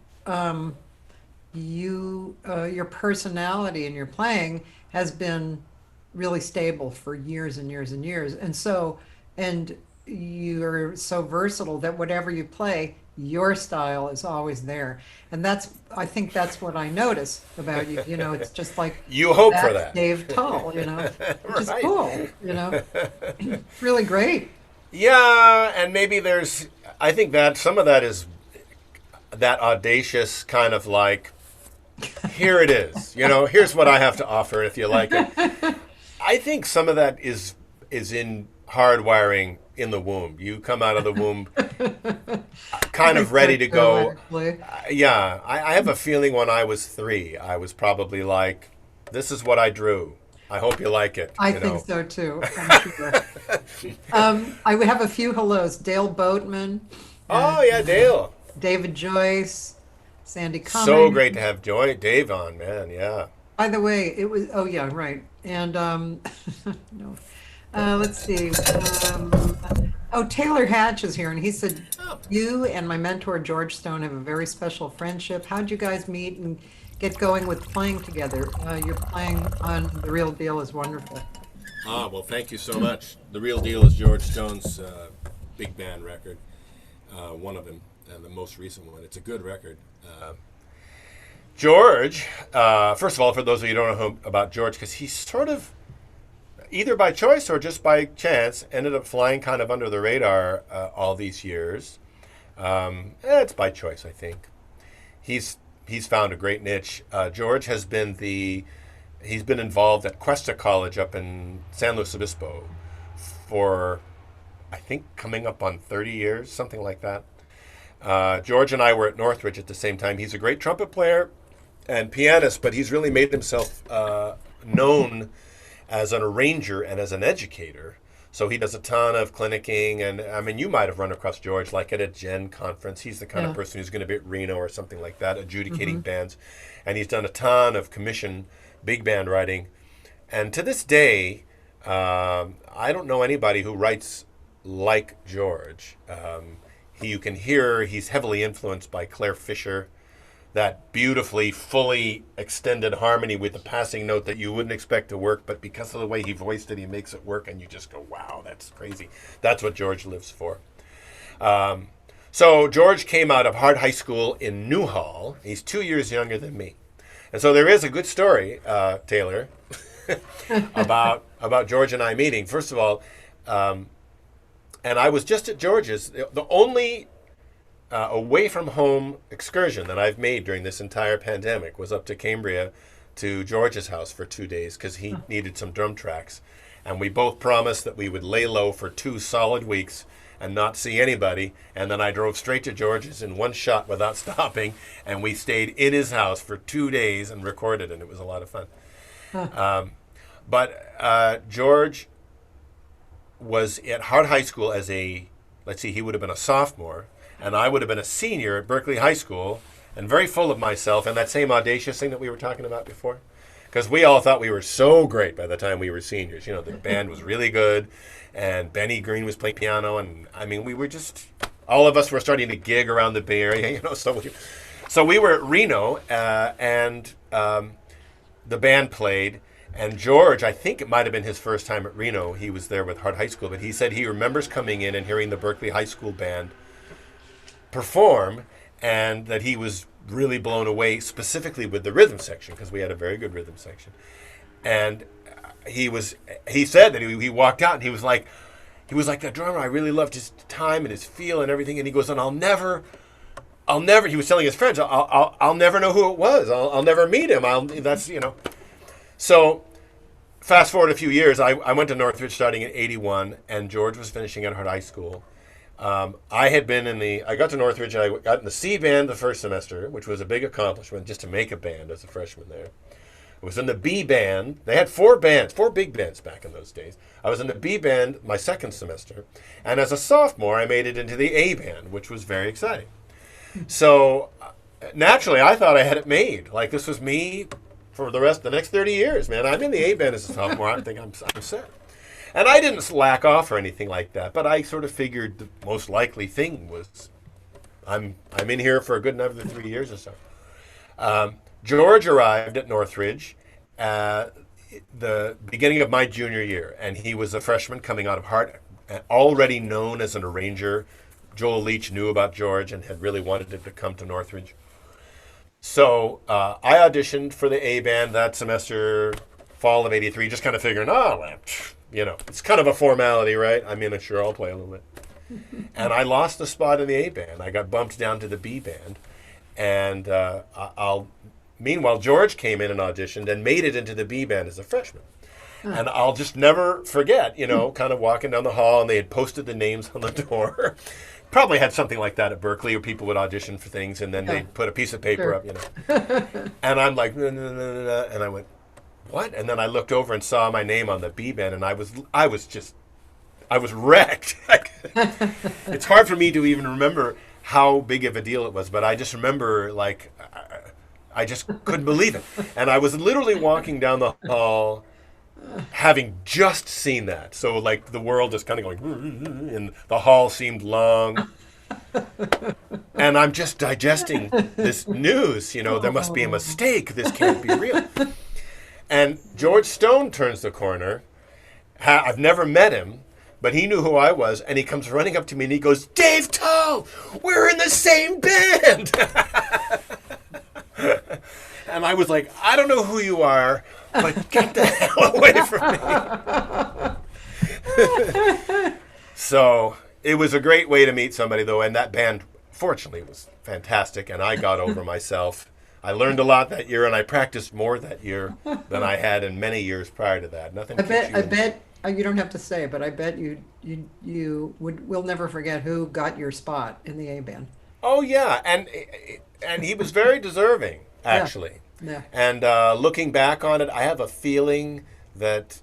your personality in your playing has been really stable for years and years and years. And you're so versatile that whatever you play, your style is always there. And I think that's what I notice about you. You know, it's just like, You hope for that's that. Dave Tull, you know, which is Right. cool, you know, really great. Yeah, and maybe there's, I think that some of that is that audacious kind of like, here it is. Here's what I have to offer if you like it. I think some of that is in hardwiring in the womb. You come out of the womb kind of ready to go. Yeah, I have a feeling when I was 3, I was probably like, this is what I drew. I hope you like it. I think so too. I'm sure. I would have a few hellos. Dale Boatman. Oh yeah, Dale. David Joyce, Sandy Cummings. So great to have Dave on, man. Yeah. By the way, it was. Oh yeah, right. And no, let's see. Taylor Hatch is here, and he said, "You and my mentor George Stone have a very special friendship. How'd you guys meet and get going with playing together? Your playing on The Real Deal is wonderful." Well, thank you so much. The Real Deal is George Stone's big band record, one of them, and the most recent one. It's a good record. George, first of all, for those of you who don't know about George, because he's sort of, either by choice or just by chance, ended up flying kind of under the radar all these years. It's by choice, I think. He's found a great niche. George has been he's been involved at Cuesta College up in San Luis Obispo for, I think, coming up on 30 years, something like that. George and I were at Northridge at the same time. He's a great trumpet player and pianist, but he's really made himself known as an arranger and as an educator. So he does a ton of clinicking, and I mean, you might have run across George like at a Gen conference. He's the kind of person who's going to be at Reno or something like that, adjudicating bands. And he's done a ton of commission big band writing. And to this day, I don't know anybody who writes like George. You can hear he's heavily influenced by Claire Fisher, that beautifully, fully extended harmony with the passing note that you wouldn't expect to work, but because of the way he voiced it, he makes it work, and you just go, wow, that's crazy. That's what George lives for. So George came out of Hart High School in Newhall. He's 2 years younger than me. And so there is a good story, Taylor, about George and I meeting. First of all, and I was just at George's. The only away from home excursion that I've made during this entire pandemic was up to Cambria to George's house for 2 days because he needed some drum tracks. And we both promised that we would lay low for 2 solid weeks and not see anybody. And then I drove straight to George's in one shot without stopping. And we stayed in his house for 2 days and recorded, and it was a lot of fun. But George was at Hart High School as he would have been a sophomore, and I would have been a senior at Berkeley High School, and very full of myself, and that same audacious thing that we were talking about before. Because we all thought we were so great by the time we were seniors. The band was really good, and Benny Green was playing piano, and I mean, we were just, all of us were starting to gig around the Bay Area, So we were at Reno, and the band played. And George, I think it might have been his first time at Reno. He was there with Hart High School, but he said he remembers coming in and hearing the Berkeley High School band perform, and that he was really blown away, specifically with the rhythm section, because we had a very good rhythm section. And he said that he walked out and he was like the drummer. I really loved his time and his feel and everything. And he goes, and I'll never. He was telling his friends, I'll never know who it was. I'll never meet him. So, fast forward a few years, I went to Northridge starting in '81, and George was finishing at Hart High School. I got to Northridge, and I got in the C band the first semester, which was a big accomplishment just to make a band as a freshman there. I was in the B band. They had 4 big bands back in those days. I was in the B band my second semester, and as a sophomore, I made it into the A band, which was very exciting. So, naturally, I thought I had it made. Like, this was me for the next 30 years, man. I'm in the A band as a sophomore. I think I'm set. And I didn't slack off or anything like that, but I sort of figured the most likely thing was I'm in here for a good another 3 years or so. George arrived at Northridge the beginning of my junior year, and he was a freshman coming out of Hart, already known as an arranger. Joel Leach knew about George and had really wanted him to come to Northridge. So I auditioned for the A band that semester, fall of '83, just kind of figuring, it's kind of a formality, right? I mean, sure, I'll play a little bit. And I lost the spot in the A band. I got bumped down to the B band. And meanwhile, George came in and auditioned and made it into the B band as a freshman. And I'll just never forget, kind of walking down the hall, and they had posted the names on the door. Probably had something like that at Berkeley, where people would audition for things, and then they'd put a piece of paper up, And I'm like, no, no, no, no, no. And I went, what? And then I looked over and saw my name on the B band, and I was wrecked. It's hard for me to even remember how big of a deal it was, but I just remember, I just couldn't believe it. And I was literally walking down the hall, having just seen that. So, the world is kind of going, and the hall seemed long. And I'm just digesting this news. There must be a mistake. This can't be real. And George Stone turns the corner. I've never met him, but he knew who I was. And he comes running up to me and he goes, Dave Tull, we're in the same band. And I was like, I don't know who you are, but get the hell away from me. So it was a great way to meet somebody, though, and that band, fortunately, was fantastic, and I got over myself. I learned a lot that year, and I practiced more that year than I had in many years prior to that. Nothing. I bet you don't have to say, but I bet will never forget who got your spot in the A band. Oh yeah, and he was very deserving, actually. Yeah. And looking back on it, I have a feeling that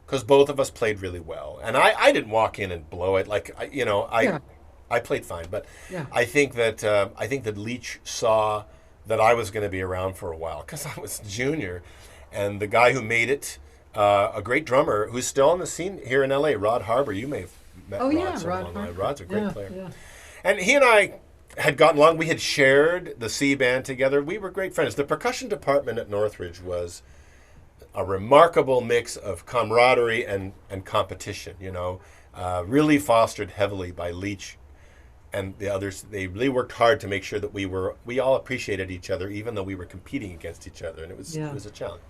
because both of us played really well, and I didn't walk in and blow it. I played fine, but I think that Leach saw that I was going to be around for a while because I was junior, and the guy who made it, a great drummer who's still on the scene here in LA, Rod Harbour. You may have met Rod along the line. Rod's a great player. Yeah. And he and I had gotten along. We had shared the C band together. We were great friends. The percussion department at Northridge was a remarkable mix of camaraderie and competition, really fostered heavily by Leach and the others. They really worked hard to make sure that we all appreciated each other, even though we were competing against each other, and it was a challenge.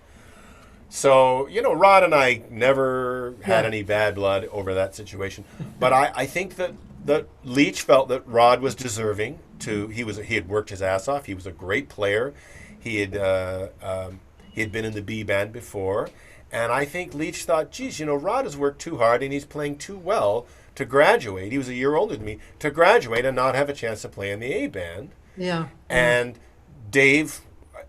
So, Rod and I never had any bad blood over that situation. But I think that Leach felt that Rod was deserving he had worked his ass off. He was a great player. He had been in the B band before. And I think Leach thought, geez, Rod has worked too hard and he's playing too well to graduate. He was a year older than me, to graduate and not have a chance to play in the A band. Yeah. And Dave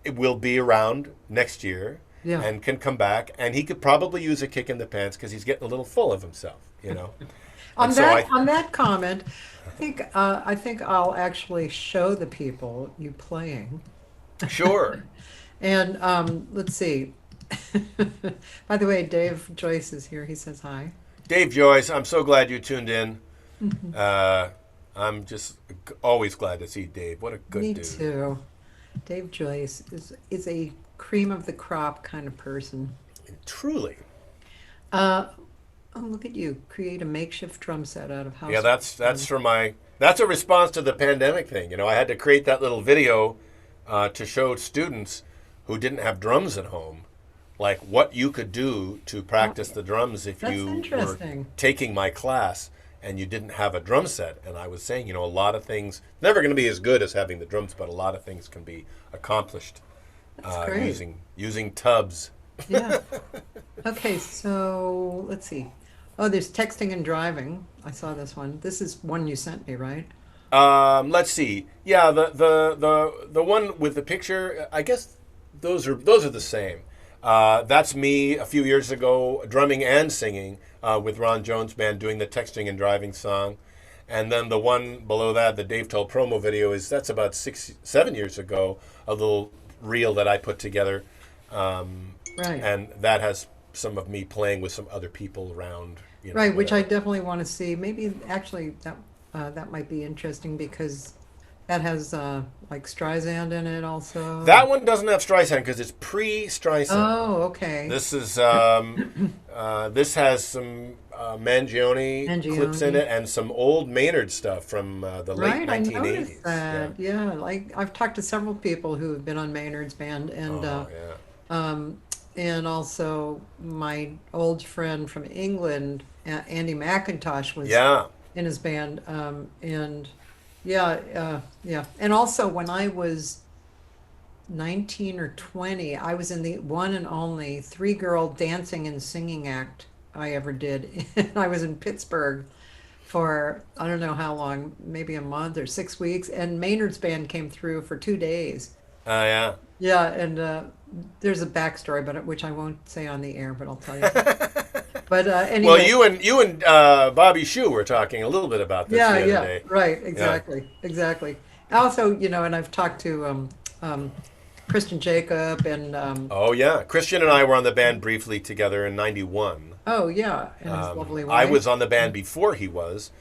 will be around next year. Yeah. And can come back, and he could probably use a kick in the pants because he's getting a little full of himself, On that comment, I think I'll actually show the people you playing. Sure. And let's see. By the way, Dave Joyce is here. He says hi. Dave Joyce, I'm so glad you tuned in. I'm just always glad to see Dave. What a good dude. Me too. Dave Joyce is a cream of the crop kind of person. Truly. Look at you. Create a makeshift drum set out of house. Yeah, that's a response to the pandemic thing. I had to create that little video to show students who didn't have drums at home, like what you could do to practice the drums if you were taking my class and you didn't have a drum set. And I was saying, a lot of things, never going to be as good as having the drums, but a lot of things can be accomplished using tubs. Yeah. Okay, so let's see. Oh, there's texting and driving. I saw this one. This is one you sent me, right? Let's see. Yeah, the one with the picture. I guess those are the same. That's me a few years ago, drumming and singing with Ron Jones' band, doing the texting and driving song. And then the one below that, the Dave Tull promo video, that's about 7 years ago. A little reel that I put together, right, and that has some of me playing with some other people around. Right, which I definitely want to see. Maybe actually that might be interesting because that has like Streisand in it also. That one doesn't have Streisand because it's pre-Streisand. Oh, okay. This is this has some Mangione clips in it and some old Maynard stuff from the late 1980s. I noticed that. Yeah, like I've talked to several people who have been on Maynard's band, and and also my old friend from England, Andy McIntosh, was in his band. And yeah, yeah. And also, when I was 19 or 20, I was in the one and only three-girl dancing and singing act I ever did. I was in Pittsburgh for I don't know how long, maybe a month or 6 weeks, and Maynard's band came through for 2 days. Yeah. Yeah, and there's a backstory, but which I won't say on the air, but I'll tell you. But Well, anyway, you and Bobby Shue were talking a little bit about this the yeah, other yeah, day. right, Yeah. exactly. Also, and I've talked to Christian Jacob and Oh yeah, Christian and I were on the band briefly together in '91. oh yeah, and his lovely I wife. was on the band before he was,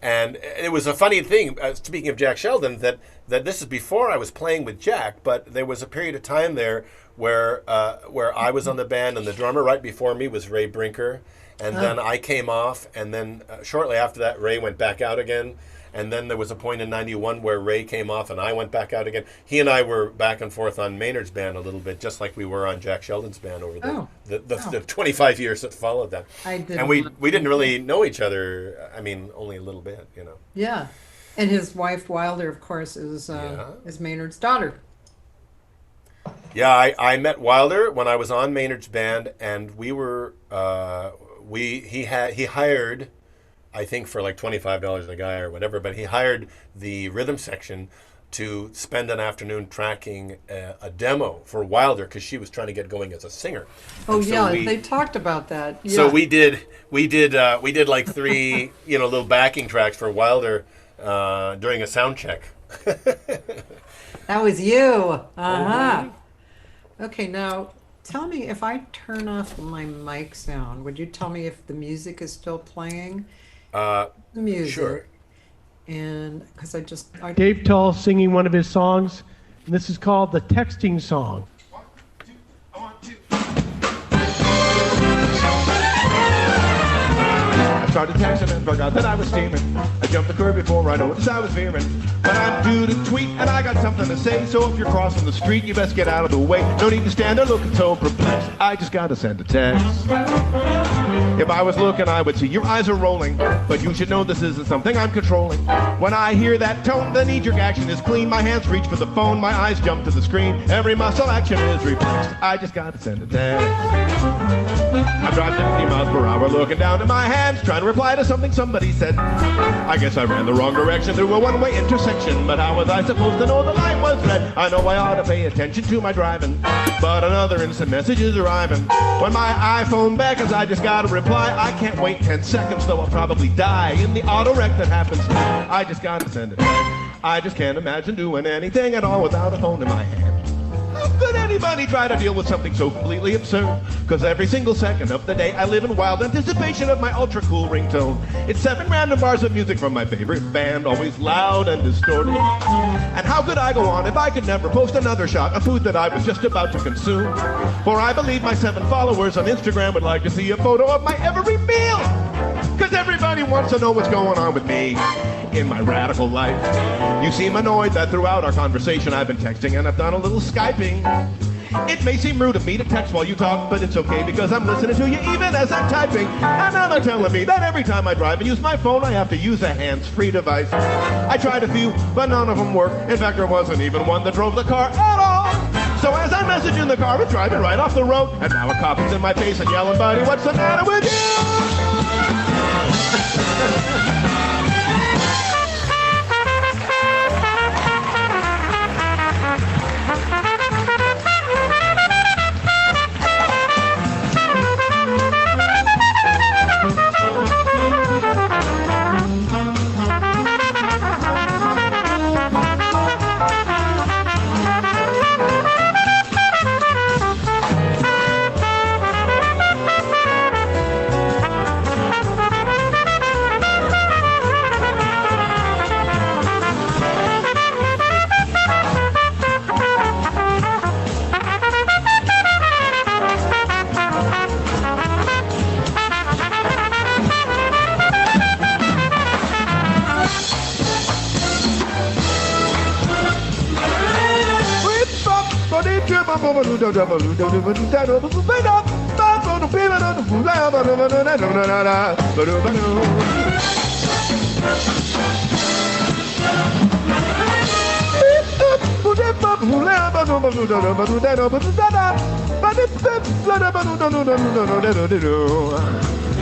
and it was a funny thing. Speaking of Jack Sheldon, that this is before I was playing with Jack, but there was a period of time there where I was on the band, and the drummer right before me was Ray Brinker, and then I came off, and then shortly after that, Ray went back out again. And then there was a point in '91 where Ray came off and I went back out again. He and I were back and forth on Maynard's band a little bit, just like we were on Jack Sheldon's band over the 25 years that followed that. I didn't And we want- didn't really know each other. I mean, only a little bit. Yeah, and his wife Wilder, of course, is Maynard's daughter. Yeah, I met Wilder when I was on Maynard's band, and we were he hired, I think for like $25 a guy or whatever, but he hired the rhythm section to spend an afternoon tracking a demo for Wilder because she was trying to get going as a singer. Oh And so yeah, we- they talked about that. Yeah. So we did like three little backing tracks for Wilder during a sound check. That was you. Uh-huh. Okay, now tell me if I turn off my mic sound, would you tell me if the music is still playing? The music. Sure. And because I Dave Tull singing one of his songs, and this is called the texting song. I started texting and forgot that I was steaming. I jumped the curb before I noticed I was veering. But I'm due to tweet and I got something to say. So if you're crossing the street, you best get out of the way. No need to stand there looking so perplexed. I just gotta send a text. If I was looking, I would see your eyes are rolling. But you should know this isn't something I'm controlling. When I hear that tone, the knee-jerk action is clean. My hands reach for the phone, my eyes jump to the screen. Every muscle action is reflexed. I just gotta send a text. I drive 70 miles per hour looking down at my hands, trying to reply to something somebody said. I guess I ran the wrong direction through a one-way intersection, but how was I supposed to know the light was red? I know I ought to pay attention to my driving, but another instant message is arriving. When my iPhone beckons, I just gotta reply. I can't wait 10 seconds, though I'll probably die in the auto wreck that happens. I just gotta send it. I just can't imagine doing anything at all without a phone in my hand. How could anybody try to deal with something so completely absurd? Cause every single second of the day I live in wild anticipation of my ultra cool ringtone. It's 7 random bars of music from my favorite band, always loud and distorted. And how could I go on if I could never post another shot of food that I was just about to consume? For I believe my 7 followers on Instagram would like to see a photo of my every meal. Cause everybody wants to know what's going on with me in my radical life. You seem annoyed that throughout our conversation I've been texting and I've done a little Skyping. It may seem rude of me to text while you talk, but it's okay because I'm listening to you even as I'm typing. And now they're telling me that every time I drive and use my phone, I have to use a hands-free device. I tried a few, but none of them work. In fact, there wasn't even one that drove the car at all. So as I message in the car, it's driving right off the road. And now a cop is in my face and yelling, buddy, what's the matter with you?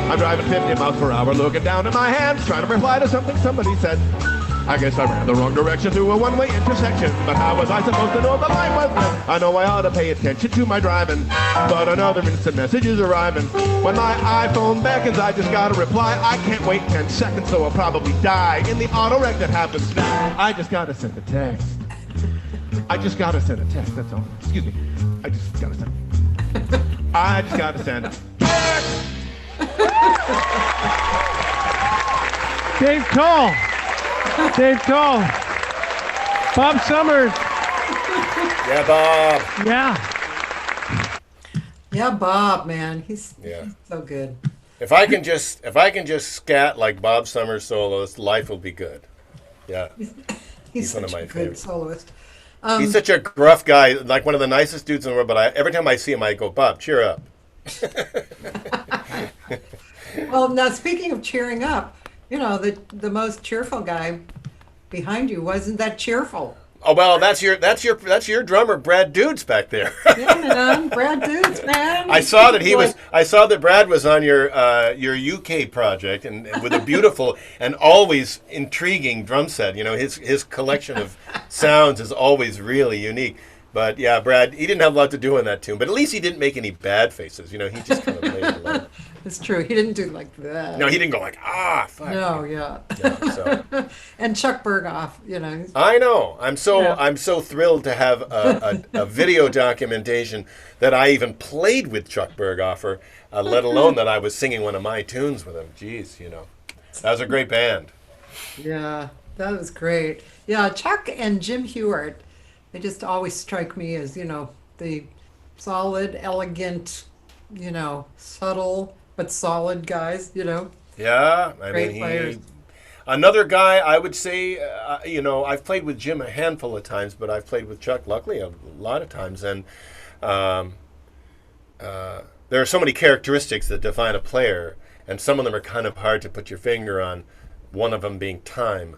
I'm driving 50 miles per hour, looking down at my hands, trying to reply to something somebody said. I guess I ran the wrong direction through a one-way intersection, but how was I supposed to know the line was red? I know I ought to pay attention to my driving, but another instant message is arriving. When my iPhone beckons, I just gotta reply. I can't wait 10 seconds, so I'll probably die in the auto wreck that happens now. I just gotta send a text. I just gotta send a text, that's all. Excuse me. I just gotta send. I just gotta send a text. Dave Tull. Dave Tull. Bob Summers. Yeah, Bob. Yeah. Yeah, Bob, man, he's Yeah. so good. If I can just scat like Bob Summers soloist, life will be good. Yeah. He's one of such my a good favorites. soloist. He's such a gruff guy, like one of the nicest dudes in the world, but every time I see him, I go, Bob, cheer up. Well, now speaking of cheering up, you know, the most cheerful guy behind you wasn't that cheerful. Oh, well, that's your drummer, Brad Dudes, back there. Yeah, man, Brad Dudes, man. I saw that Brad was on your UK project and with a beautiful and always intriguing drum set. You know, his collection of sounds is always really unique. But yeah, Brad, he didn't have a lot to do on that tune, but at least he didn't make any bad faces. You know, he just kind of played it along. It's true. He didn't do like that. No, he didn't go like, fuck. No, yeah. No, so. And Chuck Berghoff, you know. I know. I'm so thrilled to have a video documentation that I even played with Chuck Berghofer, let alone that I was singing one of my tunes with him. Jeez, you know, that was a great band. Yeah, that was great. Yeah, Chuck and Jim Hewart, they just always strike me as, you know, the solid, elegant, you know, subtle but solid guys, you know. Yeah, I Great mean, players. another guy I would say, you know, I've played with Jim a handful of times, but I've played with Chuck, luckily, a lot of times, and there are so many characteristics that define a player, and some of them are kind of hard to put your finger on. One of them being time.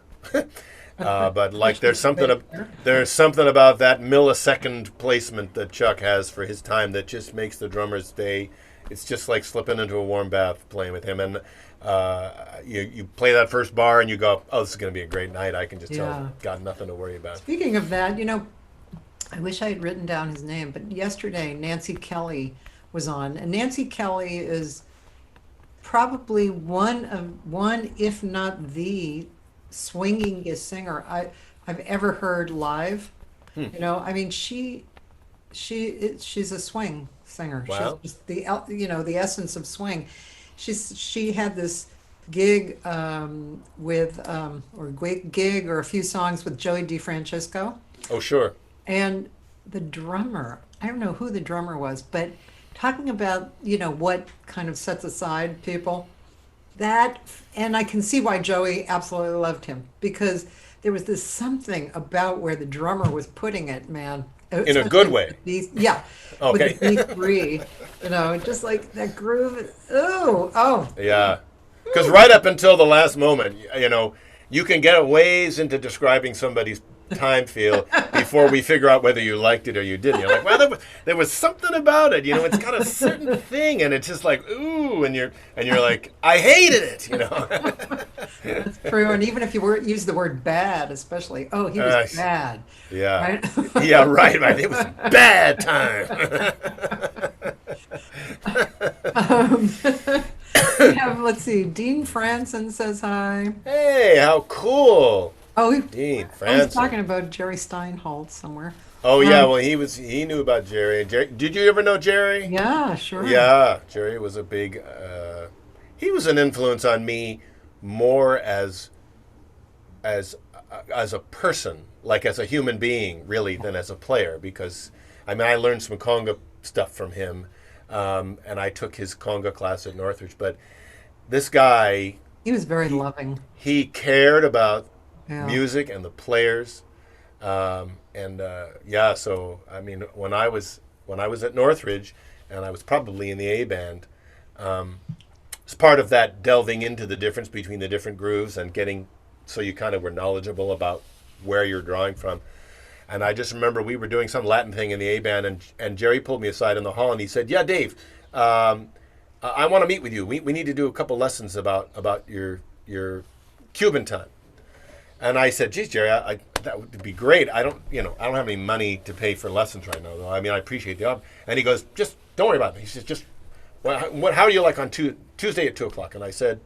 But like there's something about that millisecond placement that Chuck has for his time that just makes the drummer's day. It's just like slipping into a warm bath playing with him. And you play that first bar and you go, oh, this is going to be a great night. I can just tell, got nothing to worry about. Speaking of that, you know, I wish I had written down his name, but yesterday Nancy Kelly was on, and Nancy Kelly is probably one, if not the swingingest singer I've ever heard live. You know, I mean, she's a swing singer. Wow. She's just the essence of swing. She had this gig gig or a few songs with Joey DeFrancesco, Oh, sure. and the drummer. I don't know who the drummer was, but talking about, you know, what kind of sets aside people. And I can see why Joey absolutely loved him, because there was this something about where the drummer was putting it, man. In a good way. Yeah. Okay. With the B3, you know, just like that groove. Oh. Yeah. Because right up until the last moment, you know, you can get a ways into describing somebody's time feel before we figure out whether you liked it or you didn't. You're like, well, there was something about it, you know, it's got a certain thing, and it's just like, ooh, and you're like, I hated it, you know. That's true. And even if you use the word bad, especially, he was bad. Yeah. Right? Yeah, right. It was bad time. We have, let's see, Dean Franson says hi. Hey, how cool. Dean I was Franson. talking about Jerry Steinholtz somewhere. Oh yeah, well he knew about Jerry. Did you ever know Jerry? Yeah, sure. Yeah, Jerry was a big. He was an influence on me more as a person, like as a human being, really, than as a player. Because I mean, I learned some conga stuff from him, and I took his conga class at Northridge. But this guy, He was very loving. he cared about Yeah. music and the players, so I mean, when I was at Northridge, and I was probably in the A band, it's part of that delving into the difference between the different grooves and getting so you kind of were knowledgeable about where you're drawing from. And I just remember we were doing some Latin thing in the A band, and Jerry pulled me aside in the hall and he said, "Yeah, Dave, I want to meet with you. We need to do a couple lessons about your Cuban time." And I said, "Geez, Jerry, that would be great. I don't have any money to pay for lessons right now, though. I mean, I appreciate the offer." And he goes, "Just don't worry about it." He says, "Just how are you like on Tuesday at 2:00?" And I said,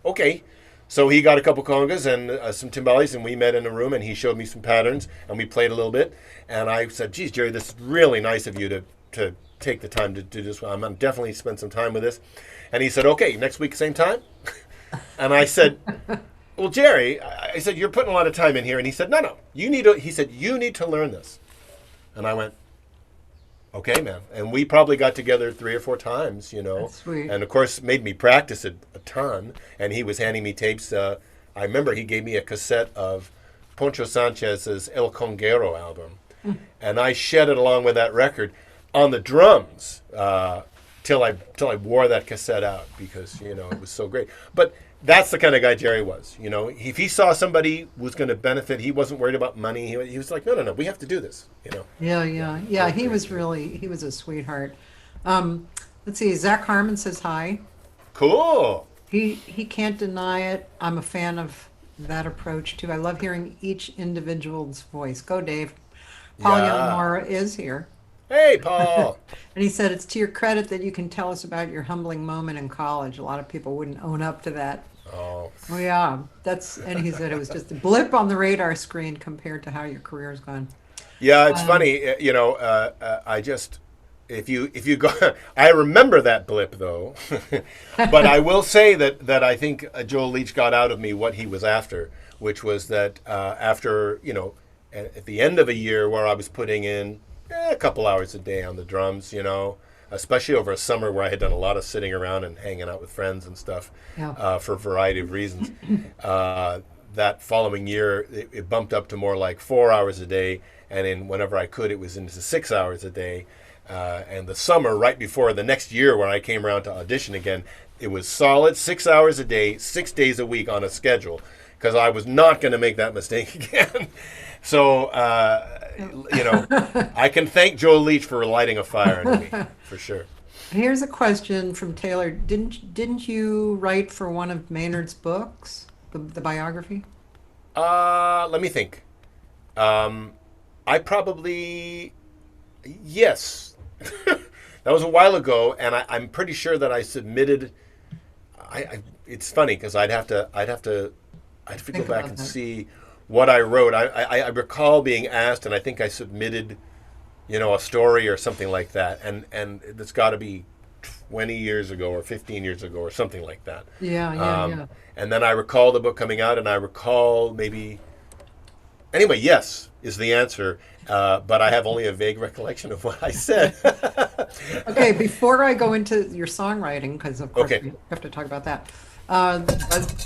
"Okay." So he got a couple congas and some timbales, and we met in a room, and he showed me some patterns, and we played a little bit. And I said, "Geez, Jerry, this is really nice of you to take the time to do this. I'm gonna definitely spend some time with this." And he said, "Okay, next week, same time?" And I said, "Well, Jerry," I said, "you're putting a lot of time in here." And he said, No, he said, "You need to learn this." And I went, "Okay, man." And we probably got together 3 or 4 times, That's sweet. and of course made me practice it a ton. And he was handing me tapes. I remember he gave me a cassette of Poncho Sanchez's El Conguero album. And I shed it along with that record on the drums till I wore that cassette out because, it was so great. But that's the kind of guy Jerry was. If he saw somebody was going to benefit, he wasn't worried about money. He was like, no, we have to do this. Yeah. He was a sweetheart. Let's see. Zach Harmon says hi. Cool. He can't deny it. I'm a fan of that approach too. I love hearing each individual's voice. Go, Dave. Paul Yeah. Yamamura is here. Hey, Paul. And he said, it's to your credit that you can tell us about your humbling moment in college. A lot of people wouldn't own up to that. Oh. Well, yeah, and he said it was just a blip on the radar screen compared to how your career's gone. Yeah, it's funny. I just if you go, I remember that blip though. But I will say that I think Joel Leach got out of me what he was after, which was that after at the end of a year where I was putting in a couple hours a day on the drums, especially over a summer where I had done a lot of sitting around and hanging out with friends and stuff for a variety of reasons. That following year, it bumped up to more like 4 hours a day, and whenever I could, it was into 6 hours a day. And the summer, right before the next year when I came around to audition again, it was solid 6 hours a day, 6 days a week on a schedule, because I was not going to make that mistake again. So, I can thank Joe Leach for lighting a fire under me, for sure. Here's a question from Taylor. Didn't you write for one of Maynard's books, the biography? Let me think. I probably, yes. That was a while ago, and I'm pretty sure that I submitted. It's funny because I'd have to go back and see what I wrote. I recall being asked, and I think I submitted, a story or something like that, and it's got to be 20 years ago or 15 years ago or something like that. Yeah. And then I recall the book coming out, and I recall maybe. Anyway, yes is the answer, but I have only a vague recollection of what I said. Okay, before I go into your songwriting, because of course Okay. we have to talk about that.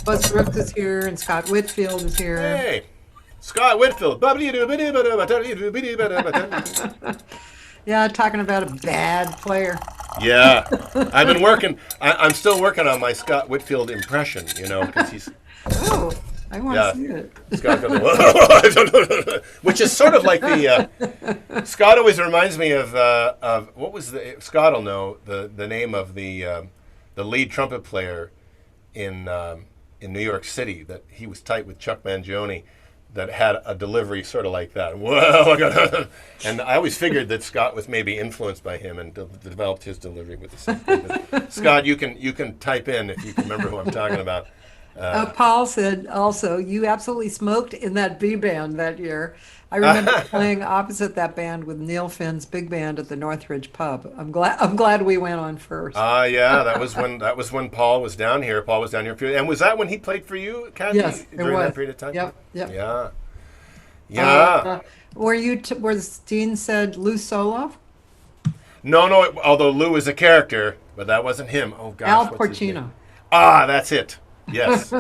Buzz Brooks is here, and Scott Whitfield is here. Hey, Scott Whitfield. Yeah, talking about a bad player. Yeah, I've been working. I'm still working on my Scott Whitfield impression. Because he's Oh, I want Yeah. to see it. Scott goes, which is sort of like the Scott always reminds me of what was Scott will know the name of the lead trumpet player in New York City that he was tight with Chuck Mangione, that had a delivery sort of like that. Well, and I always figured that Scott was maybe influenced by him and developed his delivery with the same thing. But Scott, you can type in if you can remember who I'm talking about. Paul said also, you absolutely smoked in that B band that year. I remember playing opposite that band with Neil Finn's big band at the Northridge pub. I'm glad we went on first. Yeah, that was when Paul was down here. Paul was down here, and was that when he played for you, Cathy? Yes, it during was. that period of time. Yep. Yeah. Was Dean said Lou Soloff? No. Although Lou is a character, but that wasn't him. Oh gosh. Al what's his name? Porcino. That's it. Yes.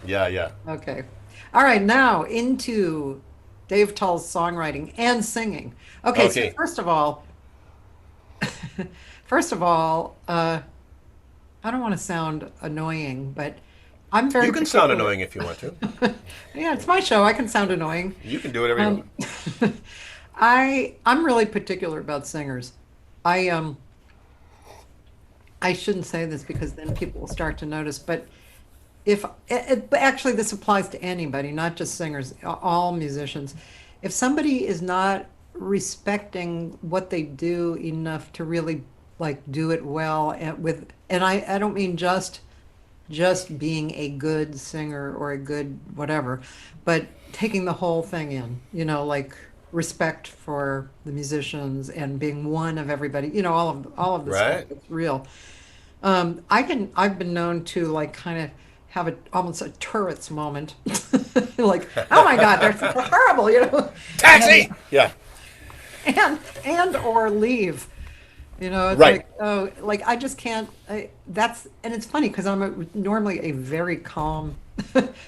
Yeah. Okay. All right, now into Dave Tull's songwriting and singing. Okay. So first of all, I don't want to sound annoying, but I'm very You can sound particular. annoying if you want to. Yeah, it's my show. I can sound annoying. You can do whatever you want. I'm really particular about singers. I I shouldn't say this because then people will start to notice, but actually this applies to anybody, not just singers, all musicians. If somebody is not respecting what they do enough to really like do it well and I don't mean just being a good singer or a good whatever, but taking the whole thing in, like respect for the musicians and being one of everybody, all of the stuff Right. that's real. I've been known to like kind of have almost a Tourette's moment, like, oh my God, they're so horrible, Taxi! Yeah. and or leave. It's Right. like, oh, like I just can't. And it's funny because normally a very calm,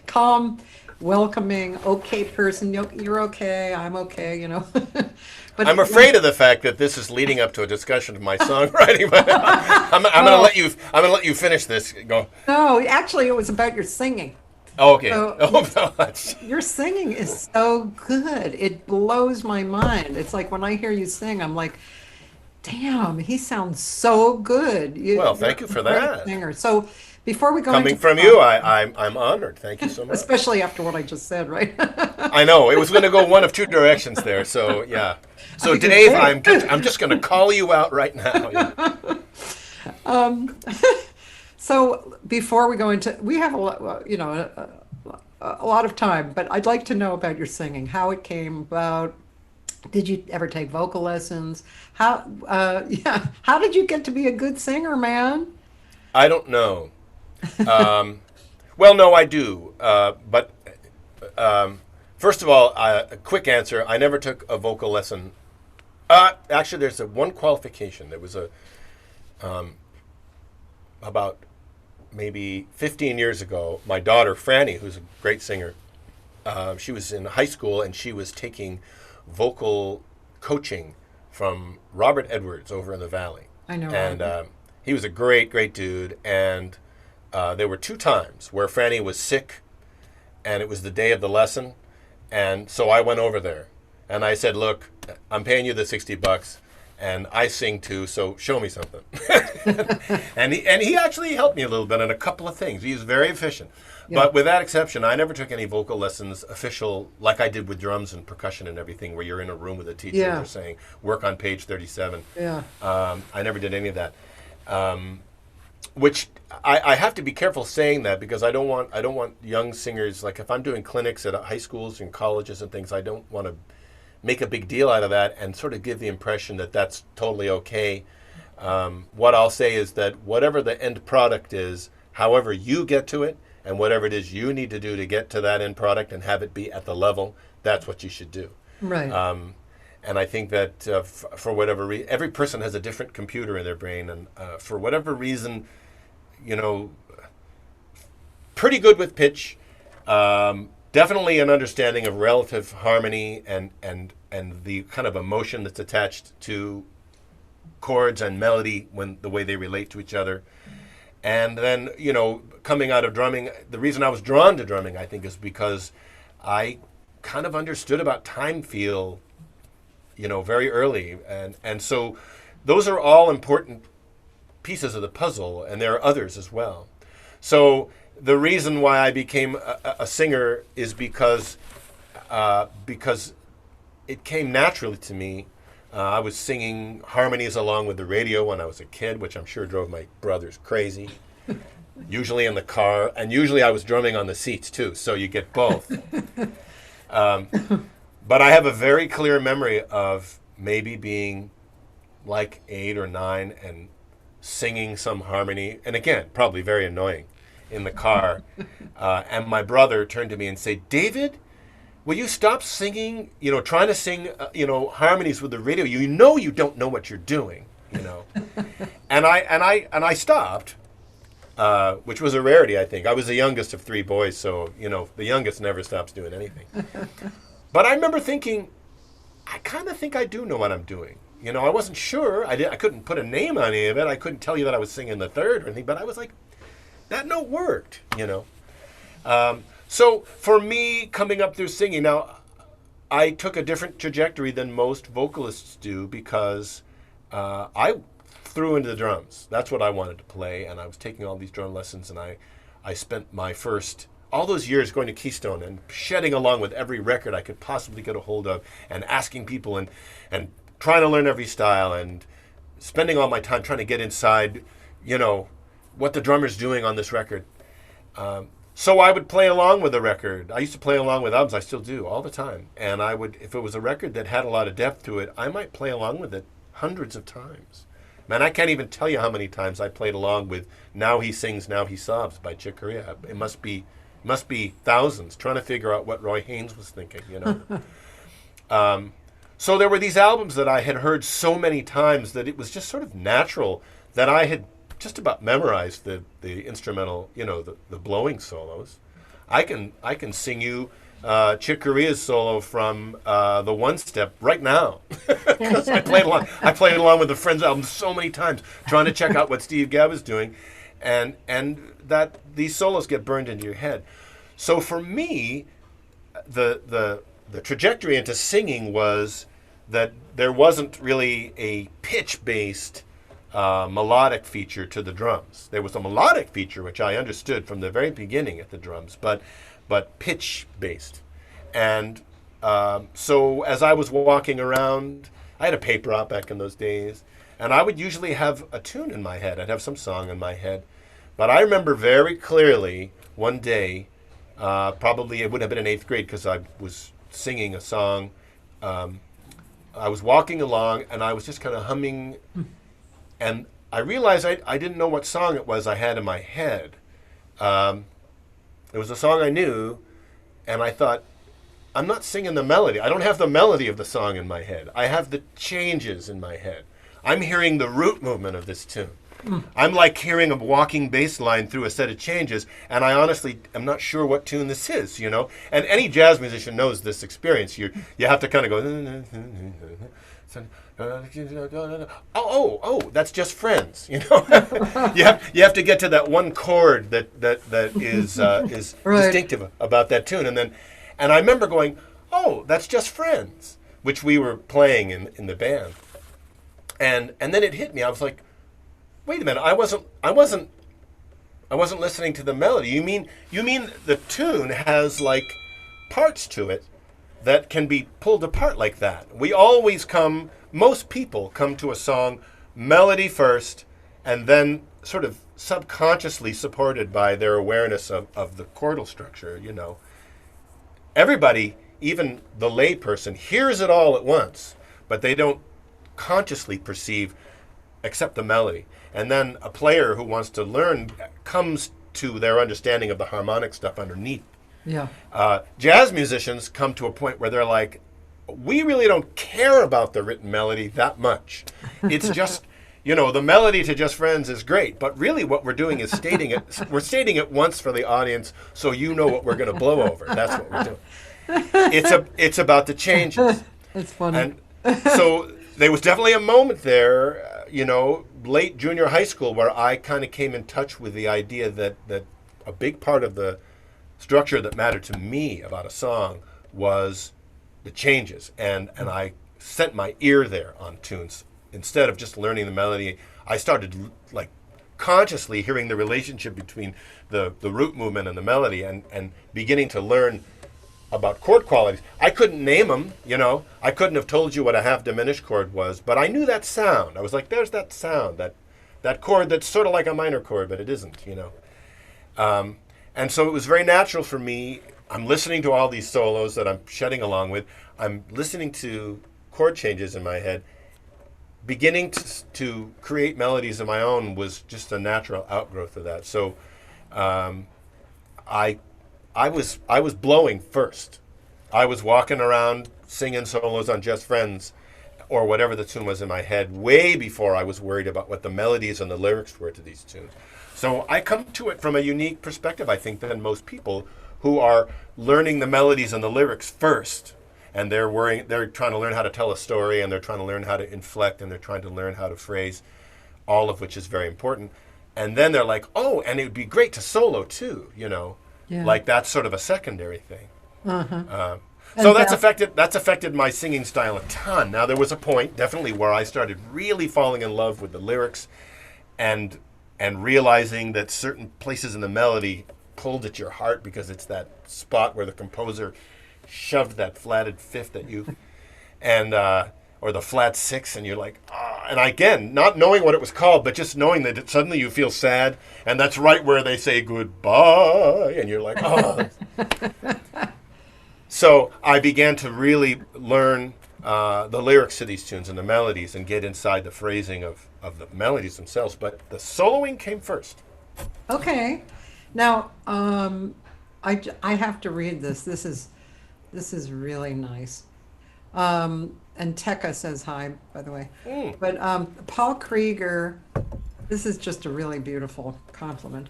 calm, welcoming, okay person. You're okay. I'm okay. But I'm afraid of the fact that this is leading up to a discussion of my songwriting, but I'm gonna let you. I'm gonna let you finish this. Go. No, actually, it was about your singing. Oh, okay. So Oh, no, that's, your singing is so good. It blows my mind. It's like when I hear you sing, I'm like, damn, he sounds so good. well, You're thank you a for great that. singer. So before we go Coming into from you, I'm honored. Thank you so much. especially after what I just said, right? I know it was going to go one of two directions there. So yeah. So think Dave, it's I'm just going to call you out right now. Yeah. So before we go into, we have a lot, a lot of time, but I'd like to know about your singing, how it came about. Did you ever take vocal lessons? Yeah, how did you get to be a good singer, man? I don't know. Well, no, I do. But first of all, a quick answer: I never took a vocal lesson. Actually, there's one qualification. There was about maybe 15 years ago. My daughter Franny, who's a great singer, she was in high school and she was taking vocal coaching from Robert Edwards over in the Valley. I know. And he was a great, great dude. And there were two times where Franny was sick, and it was the day of the lesson. And so I went over there, and I said, "Look, I'm paying you the $60, and I sing too. So show me something." and he actually helped me a little bit on a couple of things. He was very efficient. Yeah. But with that exception, I never took any vocal lessons official like I did with drums and percussion and everything, where you're in a room with a teacher Yeah. and they're saying, "Work on page 37." Yeah. I never did any of that. Which I have to be careful saying that because I don't want young singers, like if I'm doing clinics at high schools and colleges and things, I don't want to make a big deal out of that and sort of give the impression that that's totally okay. What I'll say is that whatever the end product is, however you get to it, and whatever it is you need to do to get to that end product and have it be at the level, that's what you should do. Right. And I think that for whatever reason, every person has a different computer in their brain, and for whatever reason, pretty good with pitch, definitely an understanding of relative harmony and the kind of emotion that's attached to chords and melody when the way they relate to each other. And then, coming out of drumming, the reason I was drawn to drumming, I think, is because I kind of understood about time feel, very early. And so those are all important pieces of the puzzle, and there are others as well. So the reason why I became a singer is because it came naturally to me. I was singing harmonies along with the radio when I was a kid, which I'm sure drove my brothers crazy. Usually in the car, and usually I was drumming on the seats too, so you get both. But I have a very clear memory of maybe being like 8 or 9 and singing some harmony, and again, probably very annoying, in the car. And my brother turned to me and said, "David, will you stop singing, trying to sing, harmonies with the radio? You don't know what you're doing, And I stopped, which was a rarity, I think. I was the youngest of 3 boys, so, the youngest never stops doing anything. But I remember thinking, I kind of think I do know what I'm doing. I wasn't sure. I couldn't put a name on any of it. I couldn't tell you that I was singing the third or anything, but I was like, that note worked, So for me, coming up through singing, now I took a different trajectory than most vocalists do because I threw into the drums. That's what I wanted to play, and I was taking all these drum lessons, and I spent my first all those years going to Keystone and shedding along with every record I could possibly get a hold of, and asking people and trying to learn every style, and spending all my time trying to get inside, what the drummer's doing on this record. So I would play along with the record. I used to play along with albums. I still do all the time. And I would, if it was a record that had a lot of depth to it, I might play along with it hundreds of times. Man, I can't even tell you how many times I played along with Now He Sings, Now He Sobs by Chick Corea. It must be thousands, trying to figure out what Roy Haynes was thinking, So there were these albums that I had heard so many times that it was just sort of natural that I had just about memorized the instrumental, the blowing solos. I can sing you Chick Corea's solo from the One Step right now. 'Cause I played along with the Friends album so many times, trying to check out what Steve Gadd was doing, and that these solos get burned into your head. So for me, the trajectory into singing was that there wasn't really a pitch-based melodic feature to the drums. There was a melodic feature, which I understood from the very beginning at the drums, but pitch-based. And so as I was walking around, I had a paper out back in those days, and I would usually have a tune in my head. I'd have some song in my head. But I remember very clearly one day, probably it would have been in 8th grade because I was singing a song. I was walking along, and I was just kind of humming, and I realized I didn't know what song it was I had in my head. It was a song I knew, and I thought, I'm not singing the melody. I don't have the melody of the song in my head. I have the changes in my head. I'm hearing the root movement of this tune. I'm like hearing a walking bass line through a set of changes, and I honestly am not sure what tune this is, And any jazz musician knows this experience. You have to kind of go, oh, that's Just Friends, You have to get to that one chord that is Right. distinctive about that tune, and I remember going, oh, that's Just Friends, which we were playing in the band, and then it hit me. I was like, wait a minute, I wasn't listening to the melody. You mean the tune has like parts to it that can be pulled apart like that? Most people come to a song melody first, and then sort of subconsciously supported by their awareness of the chordal structure, Everybody, even the lay person, hears it all at once, but they don't consciously perceive except the melody. And then a player who wants to learn comes to their understanding of the harmonic stuff underneath. Yeah. Jazz musicians come to a point where they're like, we really don't care about the written melody that much. It's just, the melody to Just Friends is great, but really what we're doing is stating it. We're stating it once for the audience so you know what we're going to blow over. That's what we're doing. It's about the changes. It's funny. And so there was definitely a moment there, late junior high school, where I kind of came in touch with the idea that a big part of the structure that mattered to me about a song was the changes. And I sent my ear there on tunes. Instead of just learning the melody, I started like consciously hearing the relationship between the root movement and the melody, and beginning to learn about chord qualities. I couldn't name them, I couldn't have told you what a half diminished chord was, but I knew that sound. I was like, there's that sound, that chord that's sort of like a minor chord, but it isn't, And so it was very natural for me. I'm listening to all these solos that I'm shedding along with. I'm listening to chord changes in my head. Beginning to create melodies of my own was just a natural outgrowth of that. So I was blowing first. I was walking around singing solos on Just Friends or whatever the tune was in my head way before I was worried about what the melodies and the lyrics were to these tunes. So I come to it from a unique perspective, I think, than most people who are learning the melodies and the lyrics first. And they're trying to learn how to tell a story, and they're trying to learn how to inflect, and they're trying to learn how to phrase, all of which is very important. And then they're like, oh, and it would be great to solo too, Yeah. Like that's sort of a secondary thing. Uh-huh. So And that's affected my singing style a ton. Now there was a point definitely where I started really falling in love with the lyrics, and realizing that certain places in the melody pulled at your heart because it's that spot where the composer shoved that flatted fifth at you, and or the flat six, and you're like, ah. And again, not knowing what it was called, but just knowing that suddenly you feel sad, and that's right where they say goodbye, and you're like, oh. So I began to really learn the lyrics to these tunes and the melodies and get inside the phrasing of the melodies themselves. But the soloing came first. Okay. Now, I have to read this. This is really nice. And Tekka says hi, by the way. But Paul Krieger, this is just a really beautiful compliment.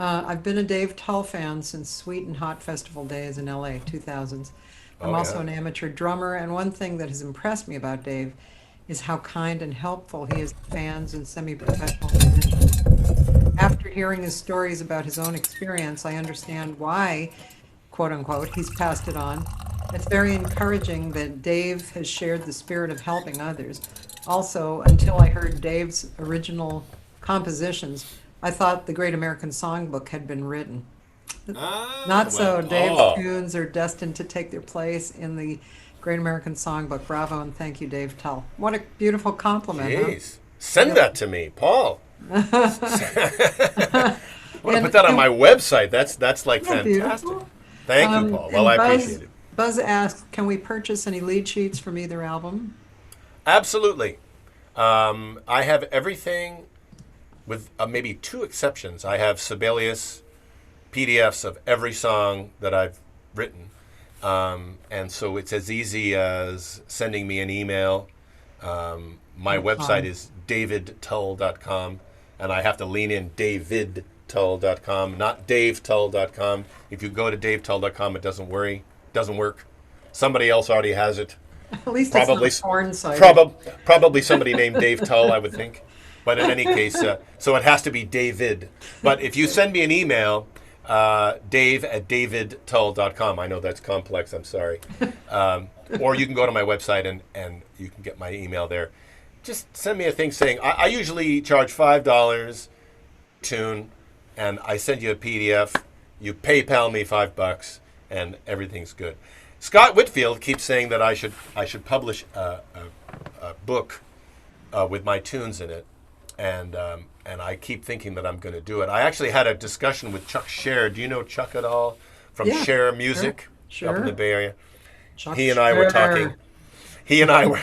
I've been a Dave Tull fan since Sweet and Hot Festival days in LA, 2000s. I'm also an amateur drummer, and one thing that has impressed me about Dave is how kind and helpful he is to fans and semi-professional musicians. After hearing his stories about his own experience, I understand why, quote unquote, he's passed it on. It's very encouraging that Dave has shared the spirit of helping others. Also, until I heard Dave's original compositions, I thought the Great American Songbook had been written. Not so. Dave's tunes are destined to take their place in the Great American Songbook. Bravo and thank you, Dave Tull. What a beautiful compliment. Jeez. Send that to me, Paul. I want to put that on my website. That's like Isn't that fantastic. beautiful? Thank you, Paul. Well, I appreciate it. Buzz asks, can we purchase any lead sheets from either album? Absolutely. I have everything with maybe two exceptions. I have Sibelius PDFs of every song that I've written. And so it's as easy as sending me an email. My website is davidtull.com, and I have to lean in davidtull.com, not davetull.com. If you go to davetull.com, it doesn't work. Somebody else already has it. At least Probably it's not a porn site. Probably somebody named Dave Tull, I would think. But in any case, so it has to be David. But if you send me an email, dave@davidtull.com. I know that's complex, I'm sorry. Or you can go to my website and you can get my email there. Just send me a thing saying, I usually charge $5 tune, and I send you a PDF. You PayPal me $5, and everything's good. Scott Whitfield keeps saying that I should publish a book with my tunes in it, and I keep thinking that I'm going to do it. I actually had a discussion with Chuck Scher. Do you know Chuck at all? From Scher Music Sure. up in the Bay Area. Chuck He and I were Scher. talking. He and I were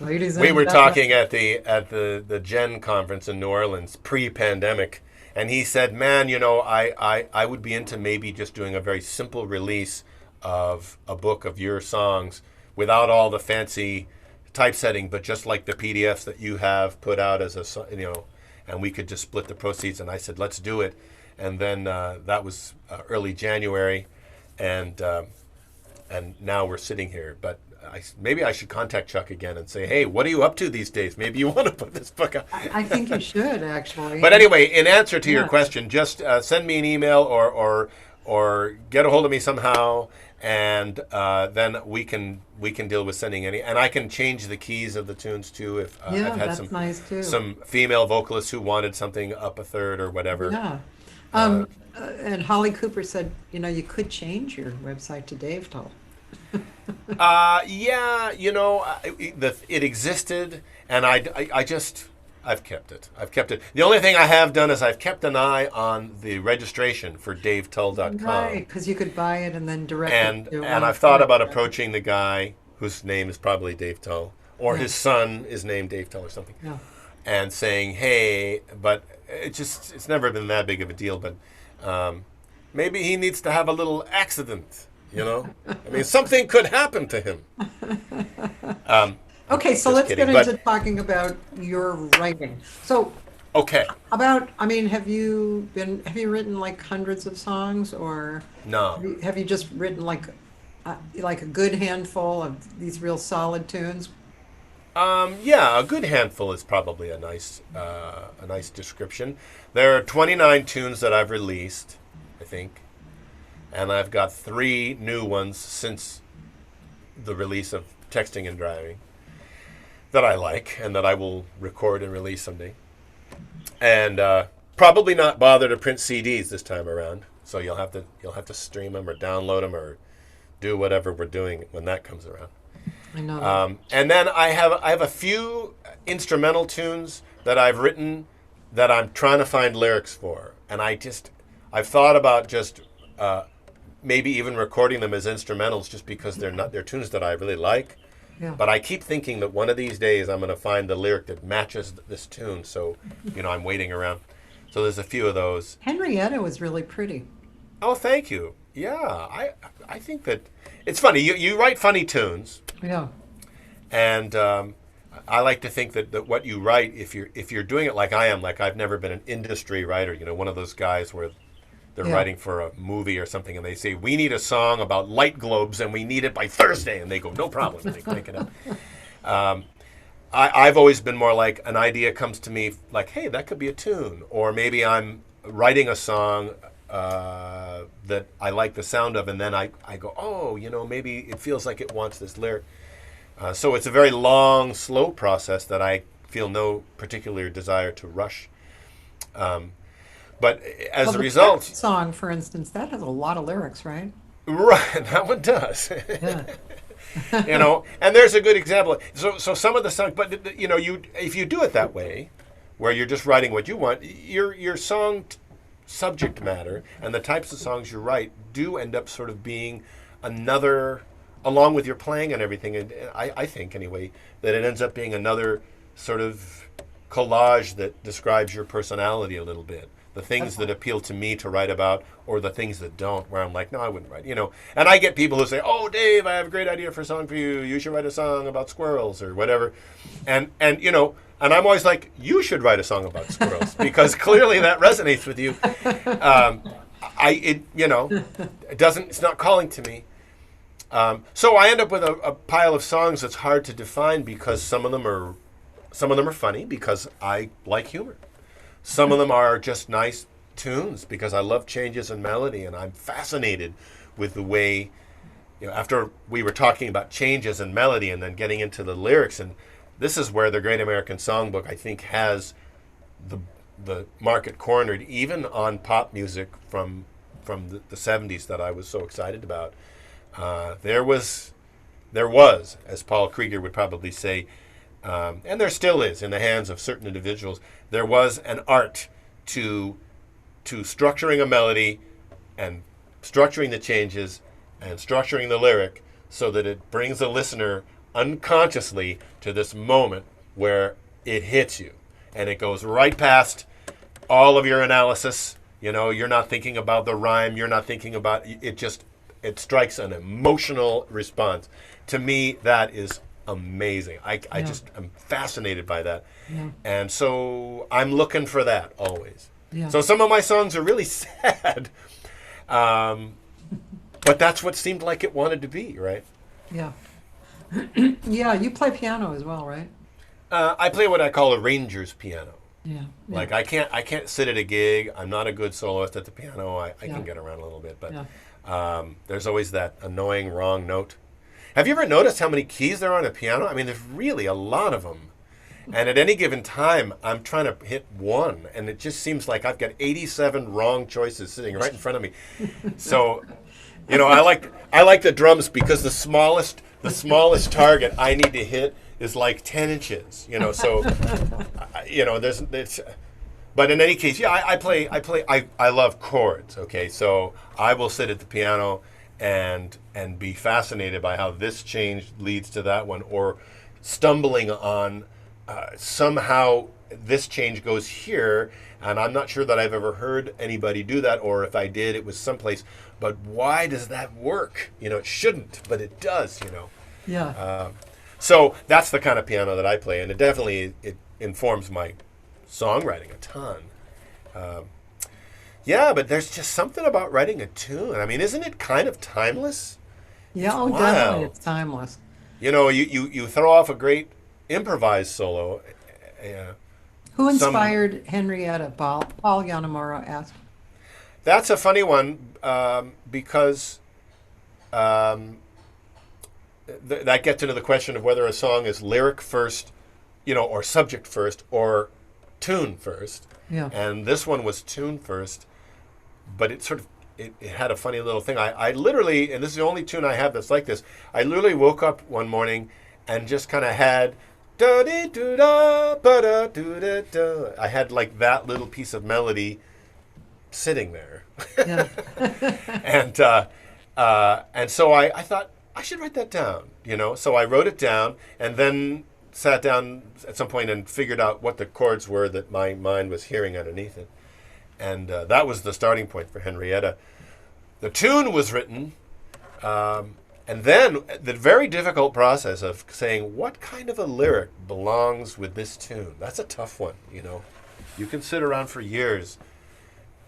Ladies we and were gentlemen. talking at the Gen conference in New Orleans pre-pandemic, and he said, "Man, I would be into maybe just doing a very simple release of a book of your songs without all the fancy typesetting, but just like the PDFs that you have put out as and we could just split the proceeds." And I said, "Let's do it." And then that was early January, and now we're sitting here. But maybe I should contact Chuck again and say, "Hey, what are you up to these days? Maybe you want to put this book out." I think you should, actually. But anyway, in answer to your question, just send me an email or get a hold of me somehow, and then we can deal with sending any. And I can change the keys of the tunes too if I've had that's nice too. some female vocalists who wanted something up a third or whatever. Yeah. And Holly Cooper said, you could change your website to Dave Tull. It existed, and I've kept it. The only thing I have done is I've kept an eye on the registration for davetull.com. Right, because you could buy it and then direct it to And I've thought about approaching the guy whose name is probably Dave Tull, or his son is named Dave Tull or something, and saying, "Hey," but it's never been that big of a deal. But maybe he needs to have a little accident. I mean, something could happen to him. Okay, so let's get into talking about your writing. So, okay, have you written like hundreds of songs, or no? Have you just written like a good handful of these real solid tunes? Yeah, a good handful is probably a nice description. There are 29 tunes that I've released, I think. and I've got 3 new ones since the release of Texting and Driving that I like and that I will record and release someday. And probably not bother to print CDs this time around. So you'll have to stream them or download them or do whatever we're doing when that comes around. I know. That. And then I have a few instrumental tunes that I've written that I'm trying to find lyrics for, and I've thought about just maybe even recording them as instrumentals, just because they're tunes that I really like. Yeah. But I keep thinking that one of these days I'm going to find the lyric that matches this tune. So, I'm waiting around. So there's a few of those. Henrietta was really pretty. Oh, thank you. Yeah, I think that it's funny. You write funny tunes. Yeah. And I like to think that what you write, if you're doing it like I am, like I've never been an industry writer, one of those guys where they're writing for a movie or something, and they say, we need a song about light globes, and we need it by Thursday. And they go, no problem. And they make it up. I've always been more like an idea comes to me like, hey, that could be a tune. Or maybe I'm writing a song that I like the sound of, and then I go, oh, maybe it feels like it wants this lyric. So it's a very long, slow process that I feel no particular desire to rush. But as a result... The song, for instance, that has a lot of lyrics, right? Right, that one does. Yeah. And there's a good example. So some of the songs, but if you do it that way, where you're just writing what you want, your song subject matter and the types of songs you write do end up sort of being another, along with your playing and everything, and I think anyway, that it ends up being another sort of collage that describes your personality a little bit. The things that appeal to me to write about, or the things that don't, where I'm like, no, I wouldn't write. And I get people who say, oh, Dave, I have a great idea for a song for you. You should write a song about squirrels or whatever. And I'm always like, you should write a song about squirrels because clearly that resonates with you. It's not calling to me. So I end up with a pile of songs that's hard to define because some of them are funny because I like humor. Some of them are just nice tunes because I love changes in melody, and I'm fascinated with the way, after we were talking about changes in melody and then getting into the lyrics, and this is where the Great American Songbook, I think, has the market cornered, even on pop music from the 70s that I was so excited about. There was, as Paul Krieger would probably say, and there still is in the hands of certain individuals, there was an art to structuring a melody and structuring the changes and structuring the lyric so that it brings the listener unconsciously to this moment where it hits you and it goes right past all of your analysis. You're not thinking about the rhyme, you're not thinking about it strikes an emotional response. To me, that is amazing. I'm fascinated by that. Yeah. And so I'm looking for that always. Yeah. So some of my songs are really sad. But that's what seemed like it wanted to be, right? Yeah. Yeah, you play piano as well, right? I play what I call a ranger's piano. Yeah. Like I can't sit at a gig. I'm not a good soloist at the piano. I can get around a little bit, but there's always that annoying wrong note. Have you ever noticed how many keys there are on a piano? I mean, there's really a lot of them. And at any given time, I'm trying to hit one, and it just seems like I've got 87 wrong choices sitting right in front of me. So, I like the drums because the smallest target I need to hit is like 10 inches. But in any case, I love chords. Okay, so I will sit at the piano and be fascinated by how this change leads to that one, or stumbling on somehow this change goes here, and I'm not sure that I've ever heard anybody do that, or if I did, it was someplace. But why does that work? It shouldn't, but it does. Yeah. So that's the kind of piano that I play, and it informs my songwriting a ton. Yeah, but there's just something about writing a tune. I mean, isn't it kind of timeless? Yeah, It's definitely, wild. it's timeless. You throw off a great improvised solo. Who inspired Henrietta? Paul Yanamura asked. That's a funny one. because that gets into the question of whether a song is lyric first, or subject first, or tune first. Yeah. And this one was tune first, but it sort of it had a funny little thing. I literally, and this is the only tune I have that's like this. I literally woke up one morning and just kind of had da dee doo da ba da doo da da. I had like that little piece of melody sitting there. Yeah. And so I thought I should write that down, So I wrote it down and then sat down at some point and figured out what the chords were that my mind was hearing underneath it. And that was the starting point for Henrietta. The tune was written, and then the very difficult process of saying what kind of a lyric belongs with this tune. That's a tough one, You can sit around for years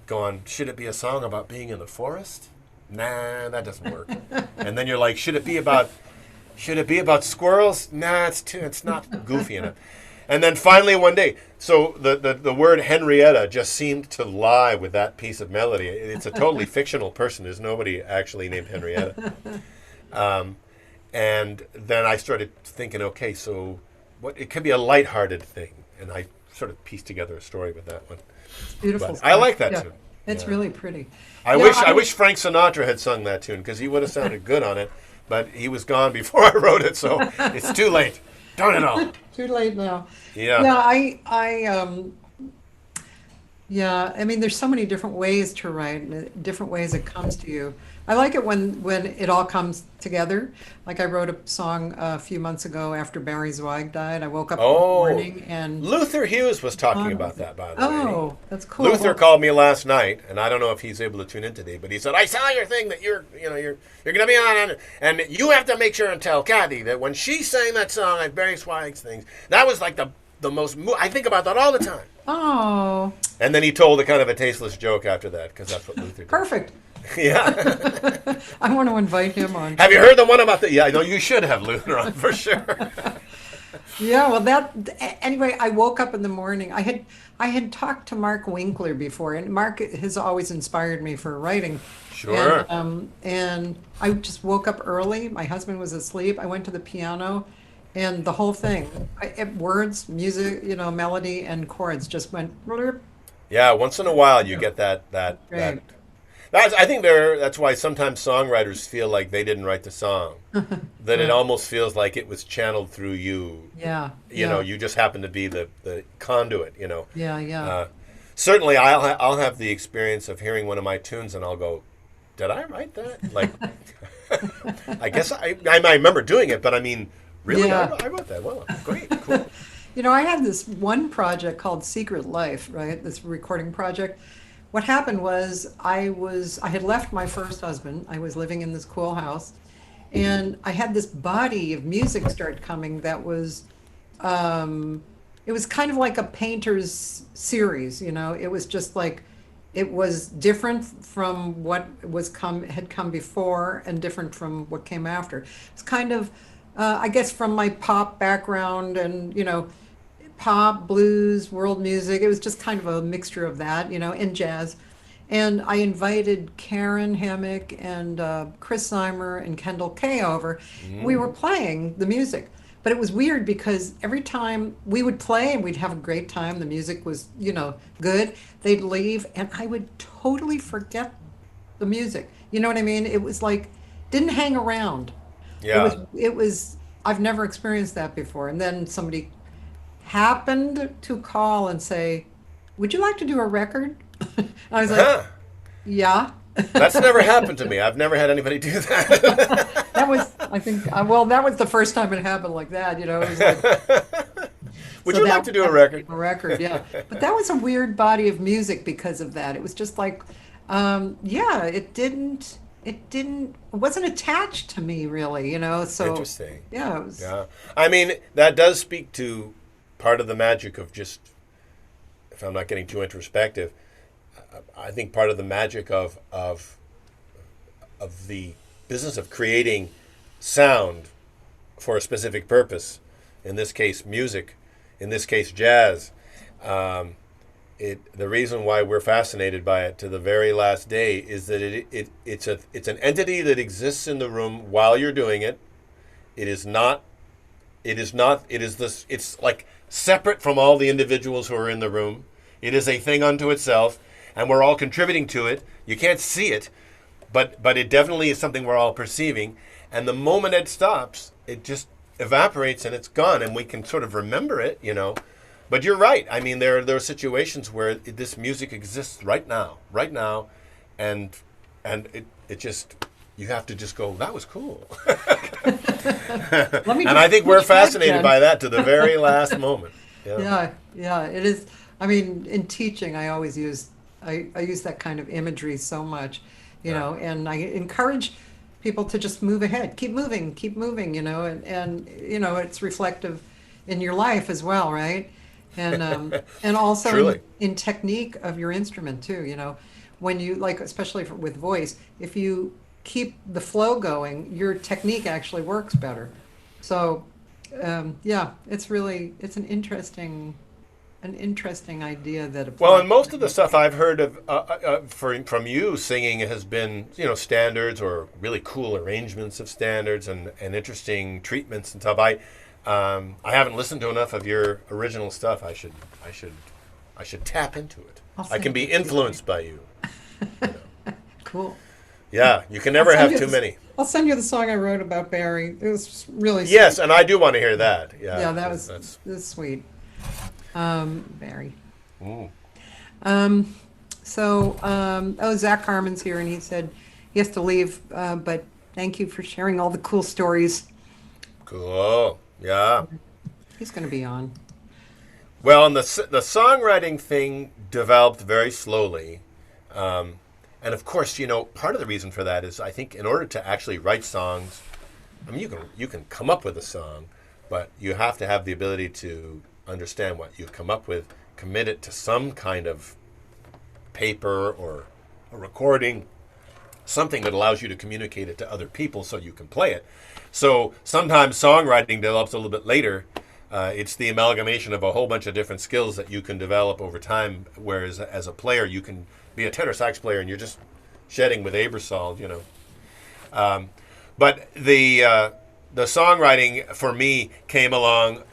going, should it be a song about being in the forest? Nah, that doesn't work. And then you're like, should it be about squirrels? Nah, it's not goofy enough. And then finally one day, so the word Henrietta just seemed to lie with that piece of melody. It's a totally fictional person. There's nobody actually named Henrietta. And then I started thinking, okay, so it could be a lighthearted thing. And I sort of pieced together a story with that one. It's beautiful. But I like that tune. It's really pretty. I wish Frank Sinatra had sung that tune because he would have sounded good on it. But he was gone before I wrote it, so it's too late. Darn it all. Too late now. Yeah. Yeah, I mean, there's so many different ways to write, different ways it comes to you. I like it when it all comes together. Like I wrote a song a few months ago after Barry Zweig died. I woke up in the morning and Luther Hughes was talking about that, by the way. oh, that's cool. Luther called me last night, and I don't know if he's able to tune in today, but he said, "I saw your thing that you're going to be on, and you have to make sure and tell Cathy that when she sang that song at Barry Zweig's things, that was like the most. I think about that all the time." Oh, And then he told a kind of a tasteless joke after that, because that's what Luther did. perfect. Yeah. I want to invite him on. Have you heard the one about the? Yeah, I know you should have Luther on for sure. Yeah, well, anyway, I woke up in the morning. I had talked to Mark Winkler before, and Mark has always inspired me for writing. Sure. And I just woke up early. My husband was asleep. I went to the piano, and the whole thing, words, music, melody, and chords just went. Blurp. Yeah, once in a while you get that. Great. I think that's why sometimes songwriters feel like they didn't write the song. That it almost feels like it was channeled through you. Yeah. You just happen to be the conduit. Yeah. Certainly, I'll have the experience of hearing one of my tunes and I'll go, "Did I write that?" Like, I guess I remember doing it, but I mean, really, Yeah. I wrote that. Well, great, cool. I had this one project called Secret Life, right? This recording project. What happened was I had left my first husband. I was living in this cool house, and I had this body of music start coming that was, it was kind of like a painter's series, It was just like, it was different from what had come before and different from what came after. It's kind of, I guess, from my pop background and, pop, blues, world music. It was just kind of a mixture of that, and jazz. And I invited Karen Hammock and Chris Seimer and Kendall Kay over. We were playing the music. But it was weird because every time we would play and we'd have a great time, the music was, good, they'd leave and I would totally forget the music. You know what I mean? It was like, didn't hang around. Yeah. It was I've never experienced that before. And then somebody happened to call and say, "Would you like to do a record?" I was like, "Yeah." That's never happened to me. I've never had anybody do that. That was, I think, that was the first time it happened like that. It was like, Would so you like to do a record? A record, yeah. But that was a weird body of music because of that. It was just like, it wasn't attached to me really, So Interesting. yeah, it was. Yeah. I mean, that does speak to part of the magic of just, if I'm not getting too introspective, I think part of the magic of the business of creating sound for a specific purpose, in this case music, in this case jazz, the reason why we're fascinated by it to the very last day is that it's an entity that exists in the room while you're doing it. It is not. It is not. It is this. It's like separate from all the individuals who are in the room. It is a thing unto itself, and we're all contributing to it. You can't see it, but it definitely is something we're all perceiving. And the moment it stops, it just evaporates and it's gone, and we can sort of remember it, you know. But you're right. I mean, there are situations where this music exists right now, and it just, you have to just go, that was cool. Let me And I think we're push back fascinated then. by that to the very last moment. Yeah, it is. I mean, in teaching, I always use I use that kind of imagery so much, you know, and I encourage people to just move ahead, keep moving, you know, and you know, it's reflective in your life as well, right? And also Truly. in technique of your instrument too, you know, when you like, especially with voice, if you keep the flow going, your technique actually works better. So, yeah, it's an interesting idea that applies. Well, and most of the stuff I've heard of from you singing has been, you know, standards or really cool arrangements of standards and interesting treatments and stuff. I haven't listened to enough of your original stuff. I should tap into it. I'll I can send be it to you. influenced by you. Cool. Yeah, you can never I'll have send too you many. I'll send you the song I wrote about Barry. It was really Yes, sweet. and I do want to hear that. Yeah, Yeah, that's that's sweet. Barry. mm. Zach Harmon's here, and he said he has to leave, but thank you for sharing all the cool stories. Cool. Yeah. He's going to be on. Well, and the songwriting thing developed very slowly. And of course, you know, part of the reason for that is I think in order to actually write songs, I mean, you can come up with a song, but you have to have the ability to understand what you've come up with, commit it to some kind of paper or a recording, something that allows you to communicate it to other people so you can play it. So sometimes songwriting develops a little bit later. It's the amalgamation of a whole bunch of different skills that you can develop over time, whereas as a player, you can be a tenor sax player and you're just shedding with Aebersold, you know. But the songwriting for me came along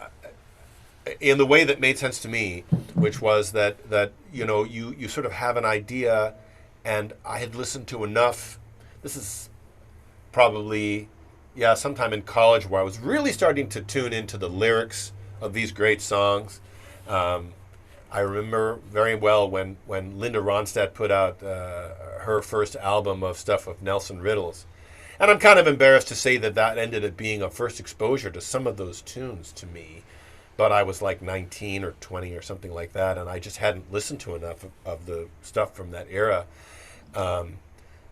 in the way that made sense to me, which was that you know, you sort of have an idea, and I had listened to enough. This is probably, yeah, sometime in college where I was really starting to tune into the lyrics of these great songs. I remember very well when Linda Ronstadt put out her first album of stuff of Nelson Riddle's. And I'm kind of embarrassed to say that ended up being a first exposure to some of those tunes to me. But I was like 19 or 20 or something like that, and I just hadn't listened to enough of the stuff from that era.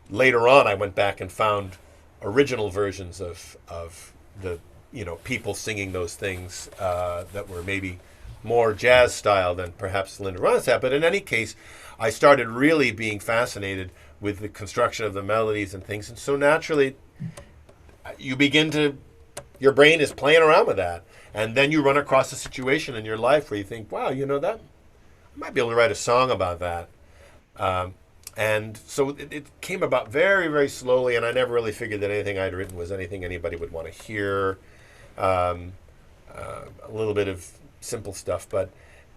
Later on, I went back and found original versions of the, you know, people singing those things that were maybe more jazz style than perhaps Linda Ronstadt. But in any case, I started really being fascinated with the construction of the melodies and things. And so naturally, you begin to, your brain is playing around with that. And then you run across a situation in your life where you think, wow, you know, that I might be able to write a song about that. And so it came about very, very slowly, and I never really figured that anything I'd written was anything anybody would want to hear. A little bit of simple stuff, but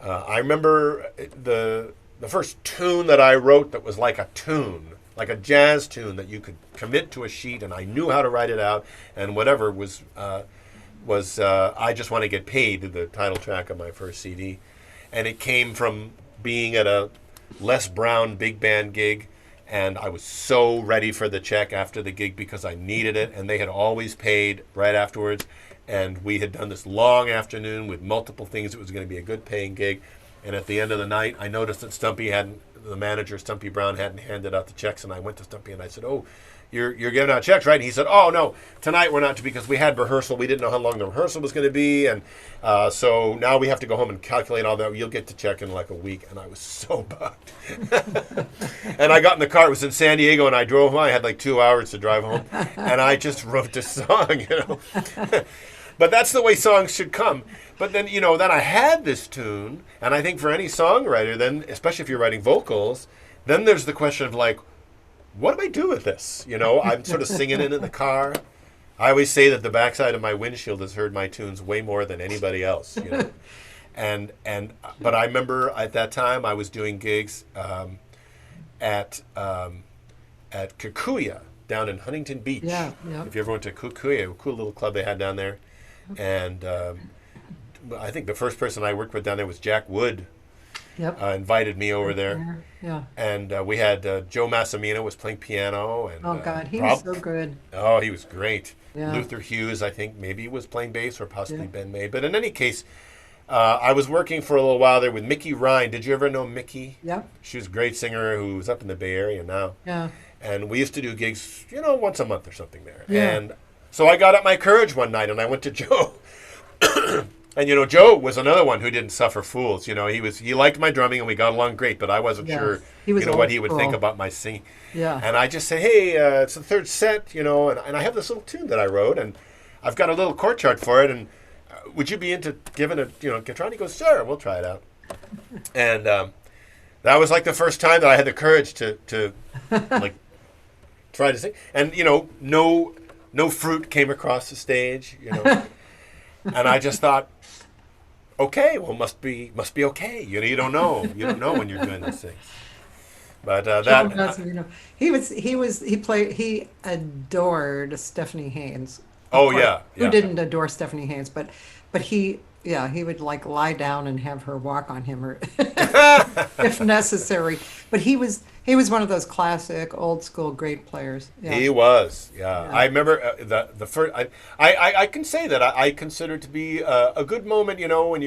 I remember the first tune that I wrote that was like a tune, like a jazz tune that you could commit to a sheet, and I knew how to write it out, and whatever was I Just Want to Get Paid, the title track of my first CD. And it came from being at a Les Brown big band gig, and I was so ready for the check after the gig because I needed it, and they had always paid right afterwards. And we had done this long afternoon with multiple things. It was going to be a good paying gig. And at the end of the night, I noticed that the manager, Stumpy Brown, hadn't handed out the checks. And I went to Stumpy and I said, "Oh, you're giving out checks, right?" And he said, "Oh, no, tonight we're not, because we had rehearsal. We didn't know how long the rehearsal was going to be. And so now we have to go home and calculate all that. You'll get the check in like a week." And I was so bugged. And I got in the car. It was in San Diego, and I drove home. I had like 2 hours to drive home. And I just wrote this song, you know. But that's the way songs should come. But then, then I had this tune, and I think for any songwriter, then, especially if you're writing vocals, then there's the question of like, what do I do with this? I'm sort of singing it in the car. I always say that the backside of my windshield has heard my tunes way more than anybody else, But I remember at that time I was doing gigs at Kikuya down in Huntington Beach. Yeah, yeah. If you ever went to Kikuya, a cool little club they had down there. And I think the first person I worked with down there was Jack Wood. Yep. Invited me over there. Yeah. And we had Joe Massimino was playing piano. And, Oh, God, he was so good. Oh, he was great. Yeah. Luther Hughes, I think, maybe was playing bass or possibly Ben May. But in any case, I was working for a little while there with Mickey Ryan. Did you ever know Mickey? Yep. She was a great singer who's up in the Bay Area now. Yeah. And we used to do gigs, once a month or something there. Yeah. And so I got up my courage one night and I went to Joe. And Joe was another one who didn't suffer fools. He liked my drumming and we got along great, but I wasn't sure He was what he old would school. think about my singing. Yeah. And I just said, hey, it's the third set, and I have this little tune that I wrote and I've got a little chord chart for it, and would you be into giving it, trying? He goes, sure, we'll try it out. And that was like the first time that I had the courage to like try to sing. And no fruit came across the stage, and I just thought, okay, well, must be okay. You don't know when you're doing these things. But he adored Stephanie Haynes. Oh, Of course, yeah. Who didn't adore Stephanie Haynes? But he would like lie down and have her walk on him, or if necessary. But he was one of those classic old school great players. Yeah. He was, yeah. I remember the first. I can say that I consider it to be a good moment. When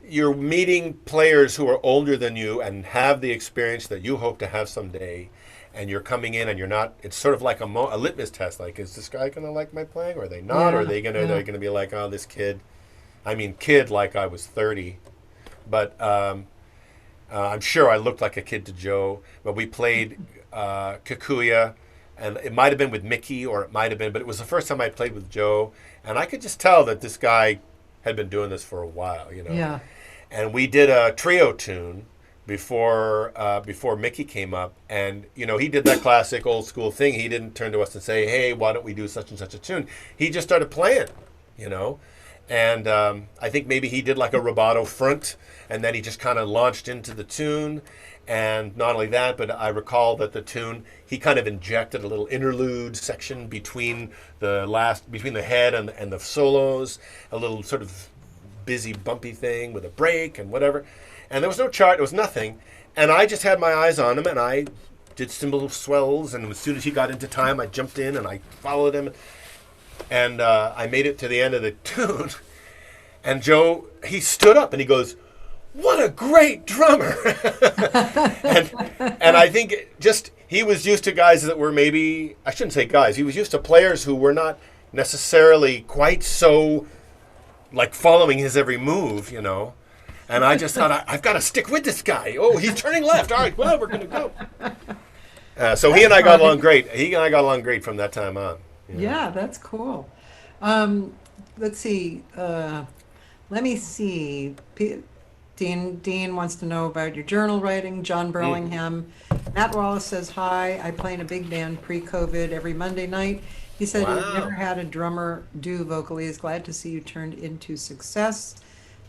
you're meeting players who are older than you and have the experience that you hope to have someday, and you're coming in and you're not. It's sort of like a litmus test. Like, is this guy gonna like my playing, or are they not? Or are they gonna? They're gonna be like, oh, this kid. I mean, kid, like I was 30, but. I'm sure I looked like a kid to Joe, but we played Kikuya, and it might have been with Mickey, or it might have been, but it was the first time I played with Joe, and I could just tell that this guy had been doing this for a while, Yeah. And we did a trio tune before Mickey came up, and he did that classic old school thing. He didn't turn to us and say, "Hey, why don't we do such and such a tune?" He just started playing, And I think maybe he did like a rubato front, and then he just kind of launched into the tune. And not only that, but I recall that the tune, he kind of injected a little interlude section between the head and the solos, a little sort of busy, bumpy thing with a break and whatever. And there was no chart, there was nothing. And I just had my eyes on him, and I did cymbal swells, and as soon as he got into time, I jumped in and I followed him. And I made it to the end of the tune, and Joe, he stood up and he goes, "What a great drummer!" and I think he was used to guys that were maybe, I shouldn't say guys, he was used to players who were not necessarily quite so like following his every move, And I just thought, I've got to stick with this guy. Oh, he's turning left. All right, well, we're going to go. So he and I got along great. He and I got along great from that time on. Yeah, that's cool. Let's see. Let me see. Dean wants to know about your journal writing. John Burlingham. Matt Wallace says, hi. I play in a big band pre-COVID every Monday night. He said he'd never had a drummer do vocally. He's glad to see you turned into success.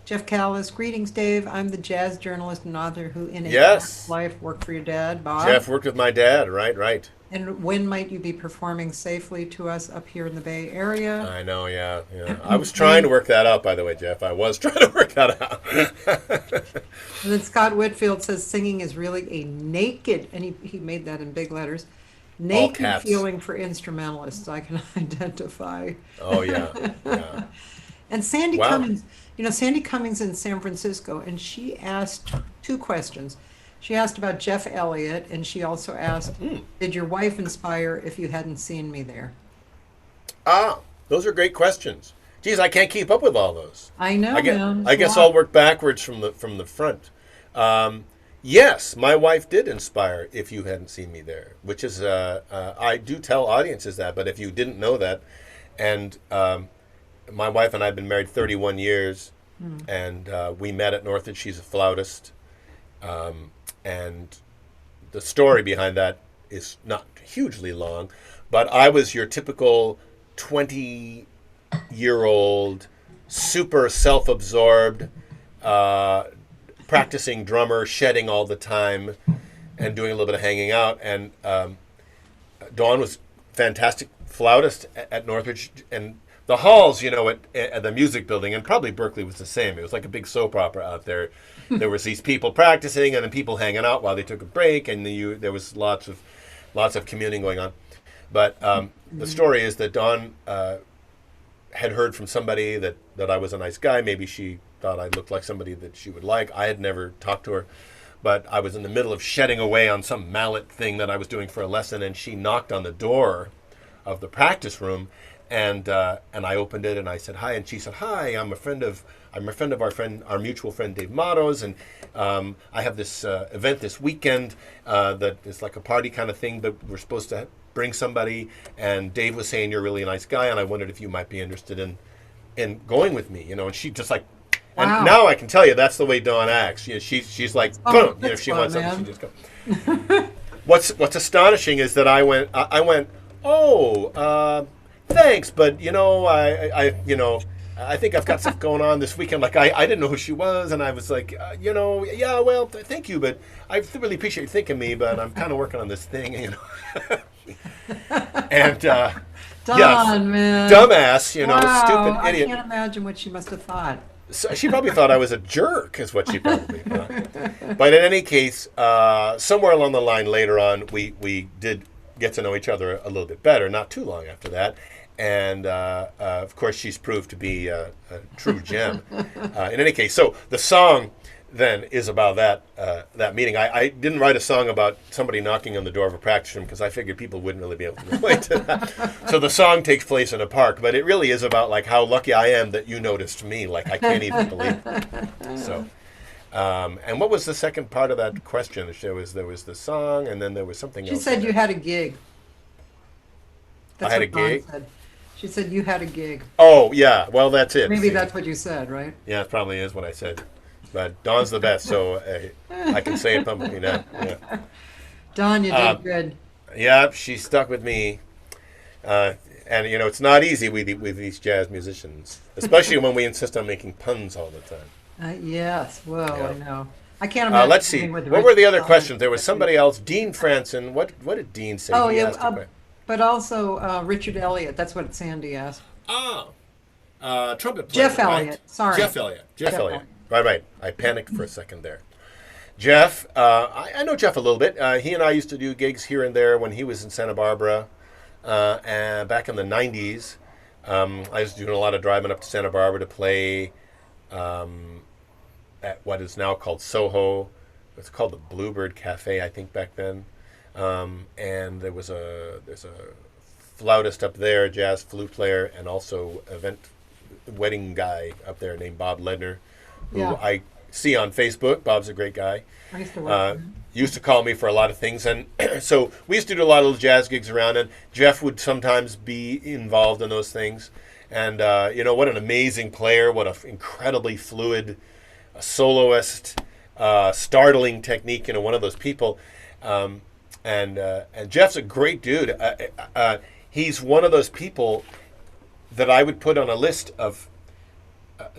Jeff Callis, greetings, Dave. I'm the jazz journalist and author who in a past life worked for your dad, Bob. Jeff worked with my dad, right. And when might you be performing safely to us up here in the Bay Area? I know, yeah. I was trying to work that out, by the way, Jeff. I was trying to work that out. And then Scott Whitfield says singing is really a naked, and he made that in big letters, naked feeling for instrumentalists. I can identify. Oh, yeah. And Sandy Cummings, Sandy Cummings in San Francisco, and she asked two questions. She asked about Jeff Elliott, and she also asked, did your wife inspire if you hadn't seen me there? Ah, those are great questions. Geez, I can't keep up with all those. I know, man. I guess I'll work backwards from the front. Yes, my wife did inspire if you hadn't seen me there, which is, I do tell audiences that, but if you didn't know that, And my wife and I have been married 31 years, and we met at Northridge. She's a flautist, and the story behind that is not hugely long, but I was your typical 20-year-old, super self-absorbed, practicing drummer, shedding all the time, and doing a little bit of hanging out. And Dawn was fantastic flautist at Northridge, and the halls, at the music building, and probably Berkeley was the same. It was like a big soap opera out there. There was these people practicing, and then people hanging out while they took a break, and there was lots of communing going on. But the story is that Dawn had heard from somebody that I was a nice guy. Maybe she thought I looked like somebody that she would like. I had never talked to her, but I was in the middle of shedding away on some mallet thing that I was doing for a lesson, and she knocked on the door of the practice room, and I opened it and I said hi, and she said, "Hi, I'm a friend of our mutual friend Dave Matos, and I have this event this weekend that is like a party kind of thing, but we're supposed to bring somebody, and Dave was saying you're a really nice guy, and I wondered if you might be interested in going with me, And she just like, and Wow. now I can tell you that's the way Dawn acts. She's like, Oh, boom, if she that's wants fun, something, man. she just goes. What's astonishing is that I went, thanks, but I think I've got stuff going on this weekend. Like I didn't know who she was, and I was like, yeah, well, thank you, but I really appreciate you thinking of me, but I'm kind of working on this thing, And Dawn, man. dumbass, Wow, stupid I idiot. can't imagine what she must have thought. So she probably thought I was a jerk, is what she probably thought. But in any case, somewhere along the line later on, we did get to know each other a little bit better, not too long after that. And, of course, she's proved to be a true gem. In any case, so the song then is about that meeting. I didn't write a song about somebody knocking on the door of a practice room because I figured people wouldn't really be able to relate to that. So the song takes place in a park, but it really is about like how lucky I am that you noticed me. Like I can't even believe it. So, and what was the second part of that question? There was the song, and then there was something She else. said you had a gig. That's I had what a Dawn gig? said. She said you had a gig. Oh yeah, well that's it. Maybe See? that's what you said, right? Yeah, it probably is what I said. But Dawn's the best, so I can say it publicly now. Yeah. Dawn, you did good. Yeah, she stuck with me. And, it's not easy with these jazz musicians, especially when we insist on making puns all the time. Yes, well, Yeah. I know. I can't imagine. Let's see. living with What were the Richard other Feldman. questions? There was somebody else, Dean Franson. What did Dean say? Oh, He yeah, asked a que- but also Richard Elliott. That's what Sandy asked. Trumpet player, Jeff right? Elliott, sorry. Jeff Elliott. Jeff Jeff Elliott. Elliott. Right. I panicked for a second there. Jeff, I know Jeff a little bit. He and I used to do gigs here and there when he was in Santa Barbara, and back in the 90s. I was doing a lot of driving up to Santa Barbara to play at what is now called Soho. It's called the Bluebird Cafe, I think, back then. And there's a flautist up there, a jazz flute player, and also wedding guy up there named Bob Ledner, who Yeah. I see on Facebook. Bob's a great guy. I used to work with him. Used to call me for a lot of things, and so we used to do a lot of jazz gigs around, and Jeff would sometimes be involved in those things. And what an amazing player, what an incredibly fluid soloist, startling technique. One of those people. And Jeff's a great dude. He's one of those people that I would put on a list of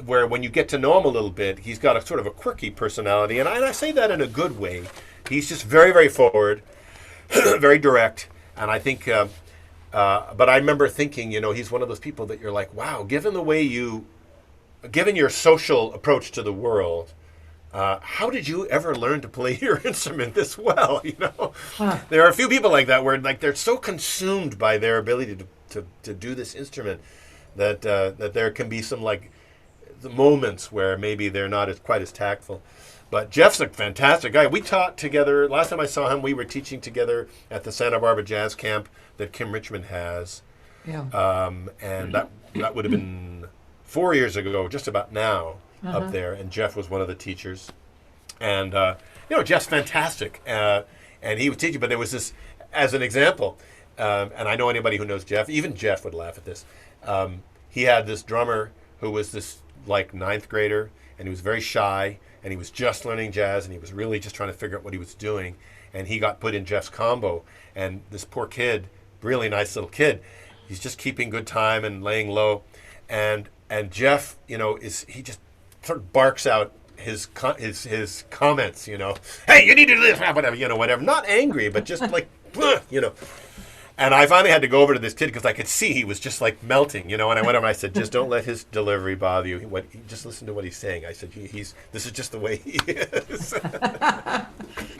where when you get to know him a little bit, he's got a sort of a quirky personality. And I say that in a good way. He's just very, very forward, very direct. And I think, but I remember thinking, he's one of those people that you're like, wow, given your social approach to the world, how did you ever learn to play your instrument this well? There are a few people like that where like they're so consumed by their ability to do this instrument that there can be some like the moments where maybe they're not quite as tactful. But Jeff's a fantastic guy. We taught together. Last time I saw him, we were teaching together at the Santa Barbara Jazz Camp that Kim Richmond has. Yeah. And that would have been 4 years ago, just about now, up there. And Jeff was one of the teachers. And, Jeff's fantastic. And he was teaching, but there was this, as an example, and I know anybody who knows Jeff, even Jeff would laugh at this. he had this drummer who was this like ninth grader, and he was very shy, and he was just learning jazz, and he was really just trying to figure out what he was doing, and he got put in Jeff's combo, and this poor kid, really nice little kid, he's just keeping good time and laying low, and Jeff, he just sort of barks out his comments, hey, you need to do this, whatever, whatever, not angry, but just like, And I finally had to go over to this kid because I could see he was just like melting, And I went over and I said, just don't let his delivery bother you. Just listen to what he's saying. I said, this is just the way he is.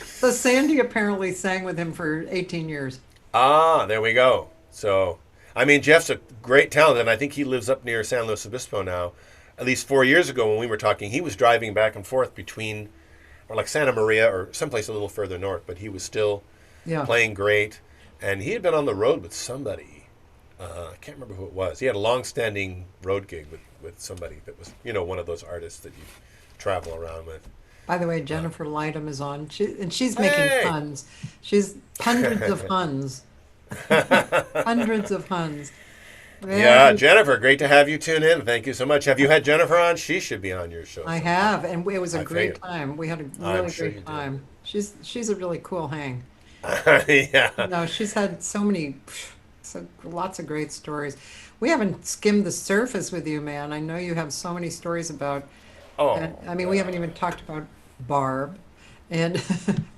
So Sandy apparently sang with him for 18 years. Ah, there we go. So, I mean, Jeff's a great talent, and I think he lives up near San Luis Obispo now. At least 4 years ago when we were talking, he was driving back and forth between, or like Santa Maria or someplace a little further north, but he was still playing great. And he had been on the road with somebody. I can't remember who it was. He had a long-standing road gig with somebody that was, one of those artists that you travel around with. By the way, Jennifer Lightham is on, she's making puns. She's hundreds of puns. Hundreds of puns. Yeah, Jennifer, great to have you tune in. Thank you so much. Have you had Jennifer on? She should be on your show. I have, and it was a great time. We had a really great time. She's a really cool hang. Yeah. No, she's had lots of great stories. We haven't skimmed the surface with you, man. I know you have so many stories about. We haven't even talked about Barb and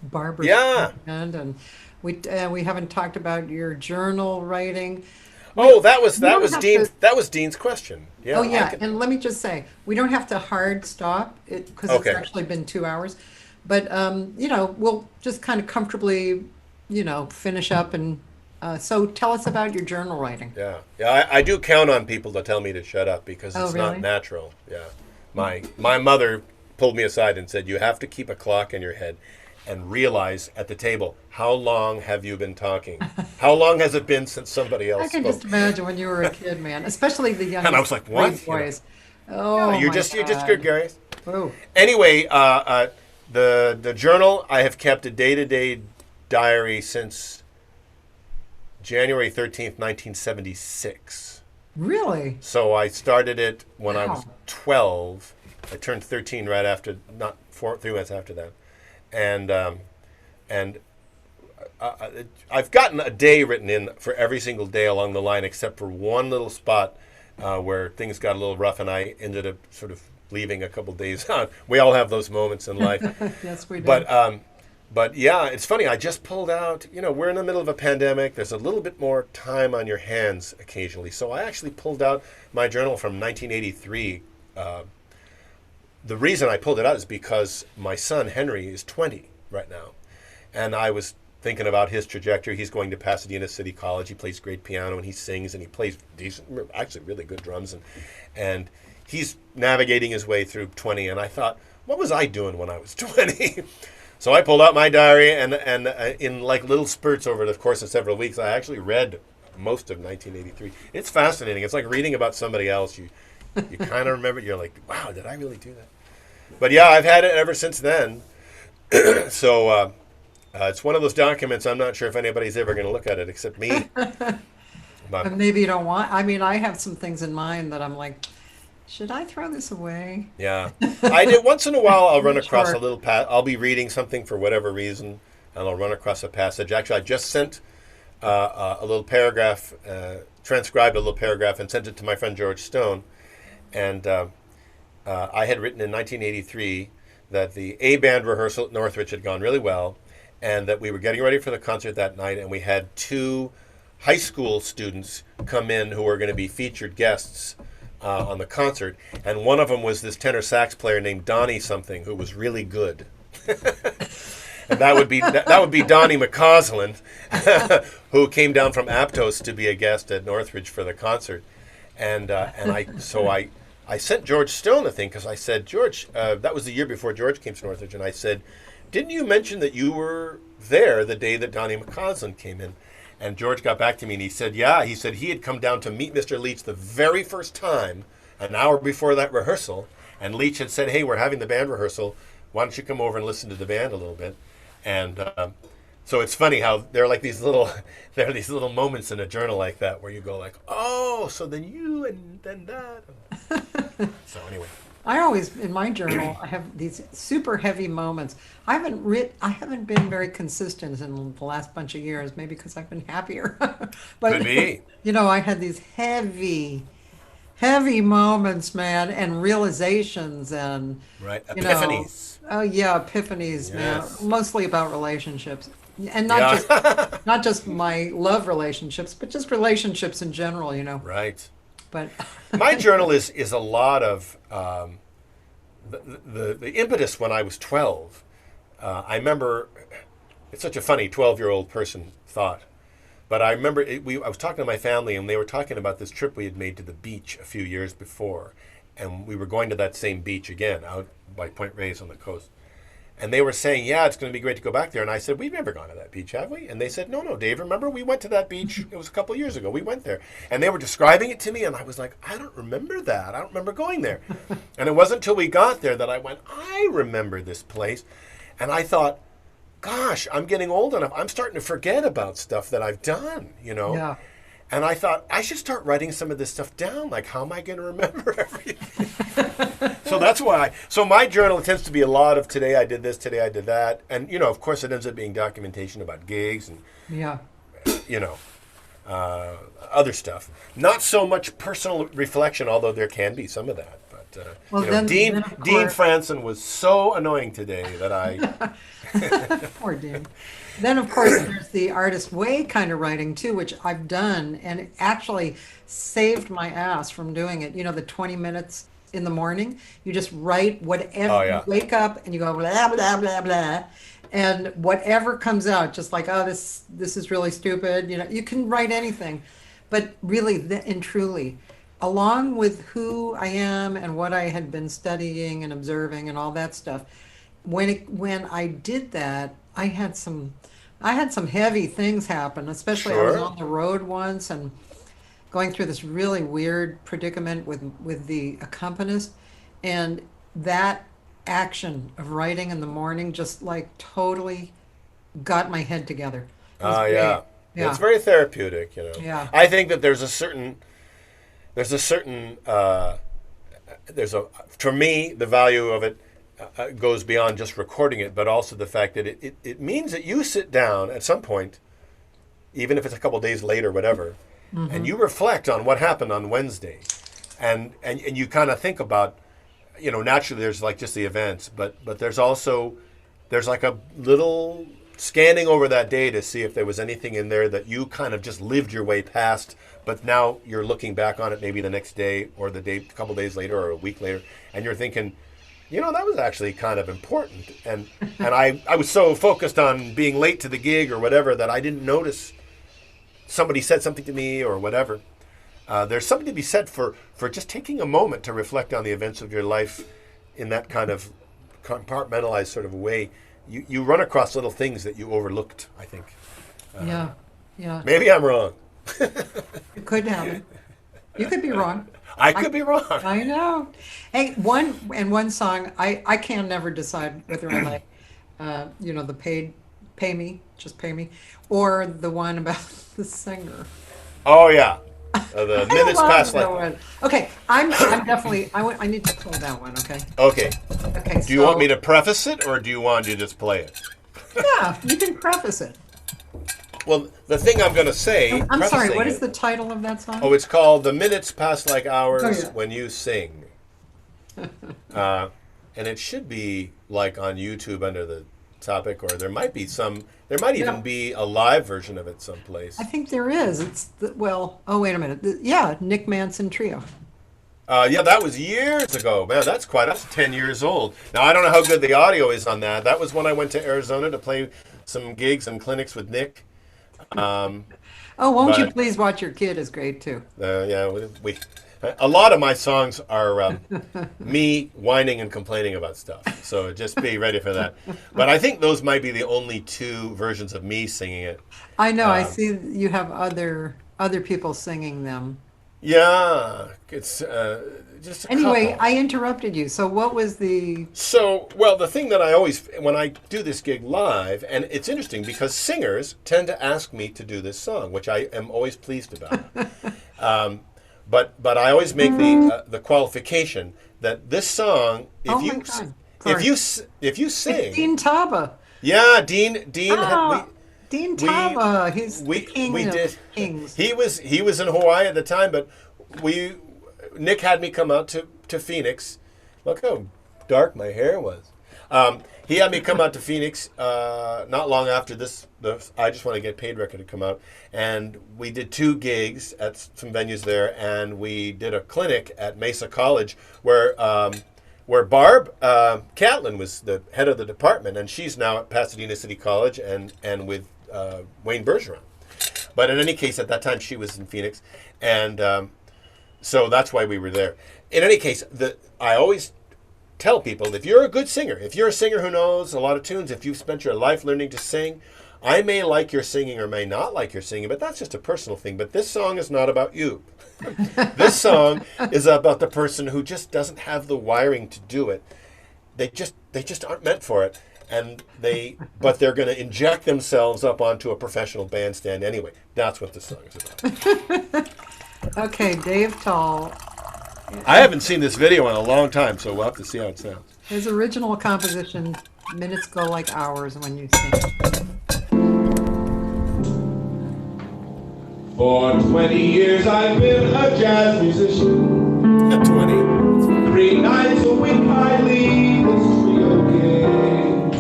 Barbara. Yeah. And we haven't talked about your journal writing. That was Dean's question. Yeah. Oh yeah, and let me just say, we don't have to hard stop it because it's actually been 2 hours. But, we'll just kind of comfortably, finish up. And so tell us about your journal writing. Yeah. Yeah, I do count on people to tell me to shut up because it's not natural. Yeah. My mother pulled me aside and said, you have to keep a clock in your head and realize at the table, how long have you been talking? How long has it been since somebody else I can spoke? just imagine when you were a kid, man, especially the young And I was like, what? boys. You're just gregarious. Oh. Anyway, the journal, I have kept a day-to-day diary since January 13th, 1976. Really? So I started it when I was 12. I turned 13 right after, not 3 months after that. And I've gotten a day written in for every single day along the line except for one little spot where things got a little rough and I ended up sort of leaving a couple days on. We all have those moments in life. Yes, we do. But yeah, it's funny. I just pulled out, we're in the middle of a pandemic. There's a little bit more time on your hands occasionally. So I actually pulled out my journal from 1983. The reason I pulled it out is because my son, Henry, is 20 right now. And I was thinking about his trajectory. He's going to Pasadena City College. He plays great piano and he sings and he plays decent, actually really good drums. And he's navigating his way through 20. And I thought, what was I doing when I was 20? So I pulled out my diary and in like little spurts over the course of several weeks, I actually read most of 1983. It's fascinating. It's like reading about somebody else. You kind of remember, you're like, wow, did I really do that? But yeah, I've had it ever since then. So it's one of those documents. I'm not sure if anybody's ever going to look at it except me. But maybe you don't want. I mean, I have some things in mind that I'm like, should I throw this away? Yeah, I did. Once in a while, I'll run across a little. I'll be reading something for whatever reason, and I'll run across a passage. Actually, I just sent a little paragraph, transcribed a little paragraph, and sent it to my friend George Stone. And I had written in 1983 that the A band rehearsal at Northridge had gone really well, and that we were getting ready for the concert that night, and we had 2 high school students come in who were going to be featured guests on the concert, and one of them was this tenor sax player named Donnie something who was really good. And that would be Donnie McCausland, who came down from Aptos to be a guest at Northridge for the concert, and I sent George Stone a thing because I said, George, that was the year before George came to Northridge, and I said, didn't you mention that you were there the day that Donnie McCausland came in? And George got back to me and he said, yeah. He said he had come down to meet Mr. Leach the very first time, an hour before that rehearsal. And Leach had said, hey, we're having the band rehearsal. Why don't you come over and listen to the band a little bit? And So it's funny how there are like these little there are these little moments in a journal like that where you go like, oh, so then you and then that. So anyway. I always, in my journal, I have these super heavy moments. I haven't been very consistent in the last bunch of years, maybe because I've been happier. But Could be. I had these heavy moments, man, and realizations and Right. you know, Epiphanies. oh yeah, epiphanies, Yes. man, mostly about relationships. And Yeah. not just my love relationships, but just relationships in general. Right. But My journal is a lot of the impetus when I was 12. I remember it's such a funny 12-year-old person thought, but I remember I was talking to my family and they were talking about this trip we had made to the beach a few years before, and we were going to that same beach again out by Point Reyes on the coast. And they were saying, yeah, it's going to be great to go back there. And I said, we've never gone to that beach, have we? And they said, no, Dave, remember we went to that beach, it was a couple of years ago. We went there. And they were describing it to me, and I was like, I don't remember that. I don't remember going there. And it wasn't until we got there that I went, I remember this place. And I thought, gosh, I'm getting old enough. I'm starting to forget about stuff that I've done, yeah. And I thought, I should start writing some of this stuff down. Like, how am I going to remember everything? So that's why. So my journal tends to be a lot of today I did this, today I did that. And, of course, it ends up being documentation about gigs and, Yeah. Other stuff. Not so much personal reflection, although there can be some of that. But, Well, Dean then, of Dean course- Franson was so annoying today that I... Poor Dean. Then, of course, there's the artist way kind of writing too, which I've done, and it actually saved my ass from doing it. The 20 minutes in the morning, you just write whatever. Oh, yeah. You wake up and you go blah blah blah blah, and whatever comes out, just like, oh, this is really stupid. You can write anything, but really and truly, along with who I am and what I had been studying and observing and all that stuff. When I did that, I had some heavy things happen, especially I was Sure. on the road once and going through this really weird predicament with the accompanist, and that action of writing in the morning just like totally got my head together. It was Oh, great. yeah. Yeah. It's very therapeutic, Yeah. I think that there's a certain for me, the value of it goes beyond just recording it, but also the fact that it means that you sit down at some point, even if it's a couple of days later, whatever, and you reflect on what happened on Wednesday, and you kind of think about, naturally there's like just the events, but there's like a little scanning over that day to see if there was anything in there that you kind of just lived your way past, but now you're looking back on it maybe the next day or a couple days later or a week later, and you're thinking, that was actually kind of important. And I was so focused on being late to the gig or whatever that I didn't notice somebody said something to me or whatever. There's something to be said for just taking a moment to reflect on the events of your life in that kind of compartmentalized sort of way. You run across little things that you overlooked, I think. Yeah. Maybe I'm wrong. It could happen. You could be wrong. I could be wrong. I know. Hey, one song I can never decide whether I like, the pay me, or the one about the singer. Oh, yeah. The I minutes love past that like... one. Okay, I'm definitely. I need to play that one. Okay. Okay. Okay. Do you want me to preface it or do you want to just play it? Yeah, you can preface it. Well, the thing I'm going to say... I'm sorry. prefacing What is it- the title of that song? Oh, it's called The Minutes Pass Like Hours Oh, yeah. When You Sing. And it should be like on YouTube under the topic, or there might even Yeah. be a live version of it someplace. I think there is. Oh, wait a minute. Yeah, Nick Manson Trio. Yeah, that was years ago. Man, that's 10 years old. Now, I don't know how good the audio is on that. That was when I went to Arizona to play some gigs and clinics with Nick. Oh, won't you But- please watch your kid is great too. Yeah, a lot of my songs are me whining and complaining about stuff. So just be ready for that. But I think those might be the only two versions of me singing it. I know. I see you have other people singing them. Yeah, it's just a Anyway, couple. I interrupted you. So what was the? So, well, the thing that I always, when I do this gig live, and it's interesting because singers tend to ask me to do this song, which I am always pleased about. But I always make the qualification that this song, if Oh my you God. if you It's sing, Dean Taba. yeah, Dean, Oh, Dean Taba. He's the king we of did. kings. He was in Hawaii at the time, but Nick had me come out to Phoenix. Look how dark my hair was. He had me come out to Phoenix not long after this. The I Just Want to Get Paid record had come out, and we did 2 gigs at some venues there, and we did a clinic at Mesa College where Barb Catlin was the head of the department, and she's now at Pasadena City College and with Wayne Bergeron. But in any case, at that time she was in Phoenix, and so that's why we were there. In any case, I always tell people, if you're a good singer, if you're a singer who knows a lot of tunes, if you've spent your life learning to sing, I may like your singing or may not like your singing, but that's just a personal thing. But this song is not about you. This song is about the person who just doesn't have the wiring to do it. They just aren't meant for it. But they're going to inject themselves up onto a professional bandstand anyway. That's what this song is about. Okay, Dave Tull. I haven't seen this video in a long time, so we'll have to see how it sounds. His original composition, Minutes Go Like Hours When You Sing. For 20 years I've been a jazz musician. At 20. 3 nights a week I lead this trio gig.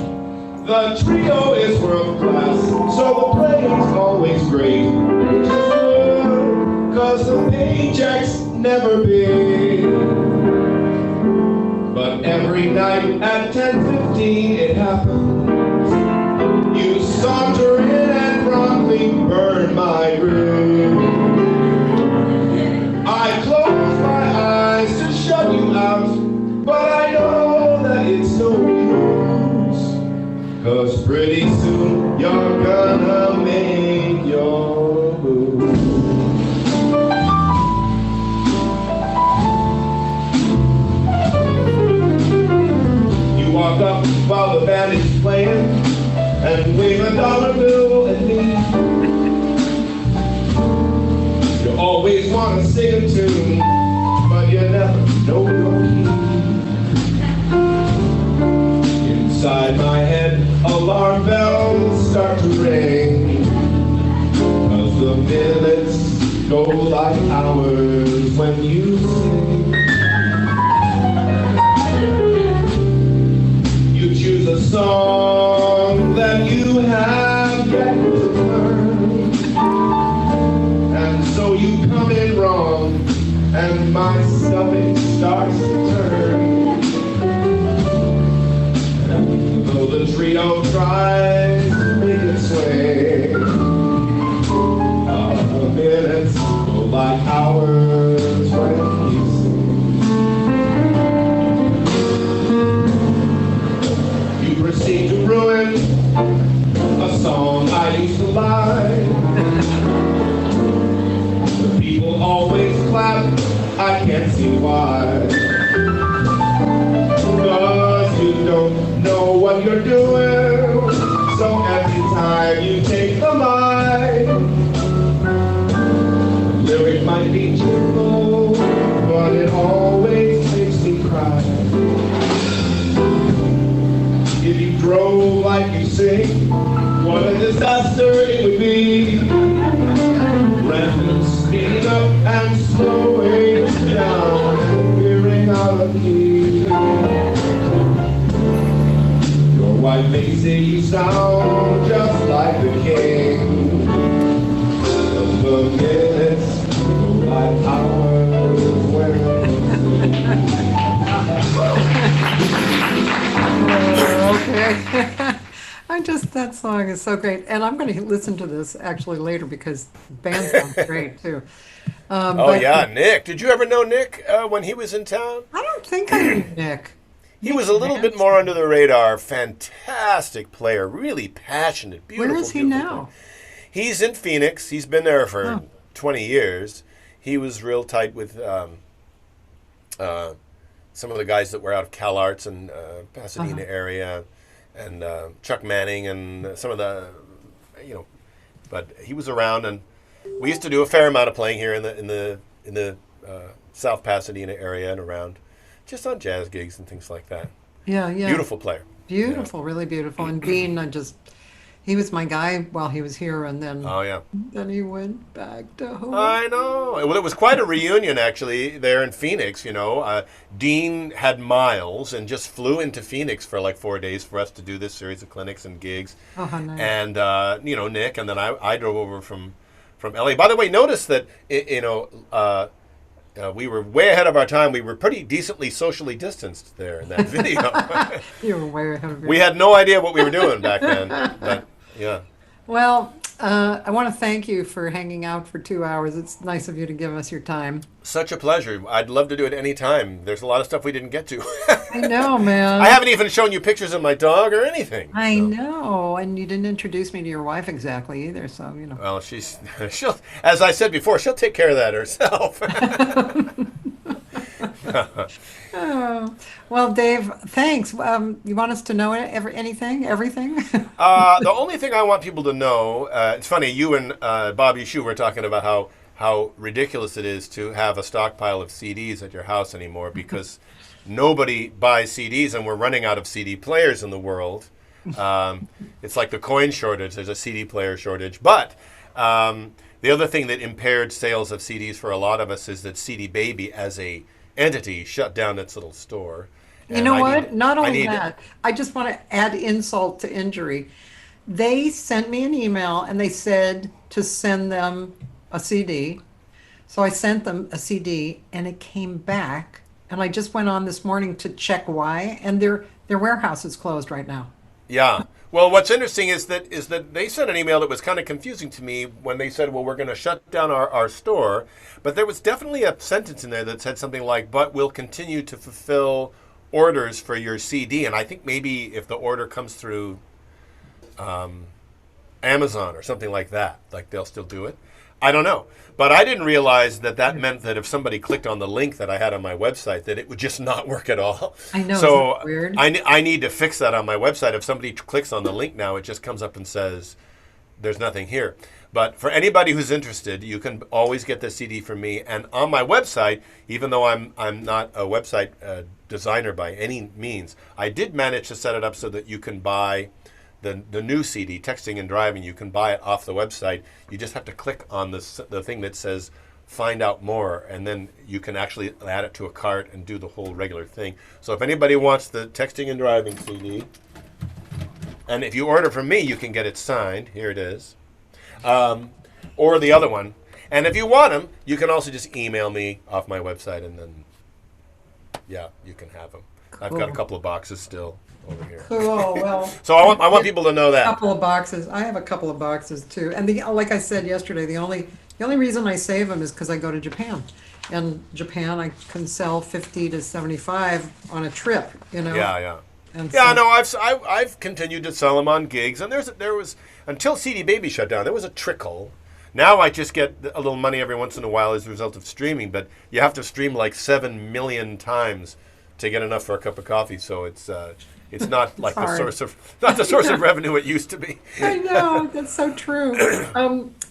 The trio is world class, so the playing's always great. Which is good, cause the paycheck's never big. But every night at 10:15 it happens. You saunter in and promptly burn my room. I close my eyes to shut you out, but I know that it's no use. Cause pretty soon you're gonna make your move. You walk up while the band is playing and wave a dollar bill at me. You always want to sing a tune, but you never know your key. Inside my head, alarm bells start to ring, cause the minutes go like hours when you sing. You choose a song that you have yet to learn, and so you come in wrong, and my stomach starts to turn. And though the trio tries to make it swing, the minutes go like hours when you sing. You proceed to ruin a song I used to like. The people always clap, I can't see why. Cause you don't know what you're doing, so every time you take the mic, the lyric might be cheerful, but it always makes me cry. If you drove like you sing, what a disaster it would be. Random speeding up and slowing down and veering out of key. Your wife may say you sound just like the king. The minutes go like hours when Okay. That song is so great. And I'm going to listen to this actually later because the band sounds great too. Yeah, Nick. Did you ever know Nick when he was in town? I don't think I knew Nick. He was a little bit more under the radar. Fantastic player, really passionate, beautiful. Where is he beautiful now? player. He's in Phoenix. He's been there for Oh. 20 years. He was real tight with some of the guys that were out of Cal Arts and Pasadena area, and Chuck Manning and some of the, but he was around, and we used to do a fair amount of playing here in the South Pasadena area and around, just on jazz gigs and things like that. Yeah, yeah. Beautiful player. Beautiful, really beautiful. And Bean, he was my guy while he was here, and then Oh yeah. then he went back to home. I know. Well, it was quite a reunion actually there in Phoenix. Dean had miles and just flew into Phoenix for like 4 days for us to do this series of clinics and gigs. Oh, how nice. And Nick, and then I drove over from LA. By the way, notice that we were way ahead of our time. We were pretty decently socially distanced there in that video. You were way ahead of your We had no idea what we were doing back then. But yeah. Well, I want to thank you for hanging out for 2 hours. It's nice of you to give us your time. Such a pleasure. I'd love to do it any time. There's a lot of stuff we didn't get to. I know, man. I haven't even shown you pictures of my dog or anything. I know, and you didn't introduce me to your wife exactly either, so Well, she'll, as I said before, she'll take care of that herself. Oh, well, Dave, thanks. You want us to know anything, everything? The only thing I want people to know, it's funny, you and Bobby Shu were talking about how ridiculous it is to have a stockpile of CDs at your house anymore because nobody buys CDs and we're running out of CD players in the world. It's like the coin shortage. There's a CD player shortage. But the other thing that impaired sales of CDs for a lot of us is that CD Baby as a entity shut down its little store. You know what? Not only that, I just want to add insult to injury. They sent me an email and they said to send them a CD. So I sent them a CD and it came back. And I just went on this morning to check why. And their warehouse is closed right now. Yeah. Well, what's interesting is that they sent an email that was kind of confusing to me when they said, well, we're going to shut down our store. But there was definitely a sentence in there that said something like, but we'll continue to fulfill orders for your CD. And I think maybe if the order comes through Amazon or something like that, like they'll still do it. I don't know. But I didn't realize that meant that if somebody clicked on the link that I had on my website, that it would just not work at all. I know, So isn't that weird? I need to fix that on my website. If somebody clicks on the link now, it just comes up and says, there's nothing here. But for anybody who's interested, you can always get the CD from me. And on my website, even though I'm not a website designer by any means, I did manage to set it up so that you can buy the new CD, Texting and Driving. You can buy it off the website. You just have to click on the thing that says find out more, and then you can actually add it to a cart and do the whole regular thing. So if anybody wants the Texting and Driving CD, and if you order from me, you can get it signed. Here it is. Or the other one. And if you want them, you can also just email me off my website, and then, yeah, you can have them. Cool. I've got a couple of boxes still over here. Cool. Well, so I want people to know a that. couple of boxes. I have a couple of boxes too. And like I said yesterday, the only reason I save them is because I go to Japan. And Japan, I can sell 50 to 75 on a trip. Yeah. And Yeah, so- no, I've continued to sell them on gigs, and there was until CD Baby shut down, there was a trickle. Now I just get a little money every once in a while as a result of streaming, but you have to stream like 7 million times to get enough for a cup of coffee. So it's not like the source of revenue it used to be. I know, that's so true.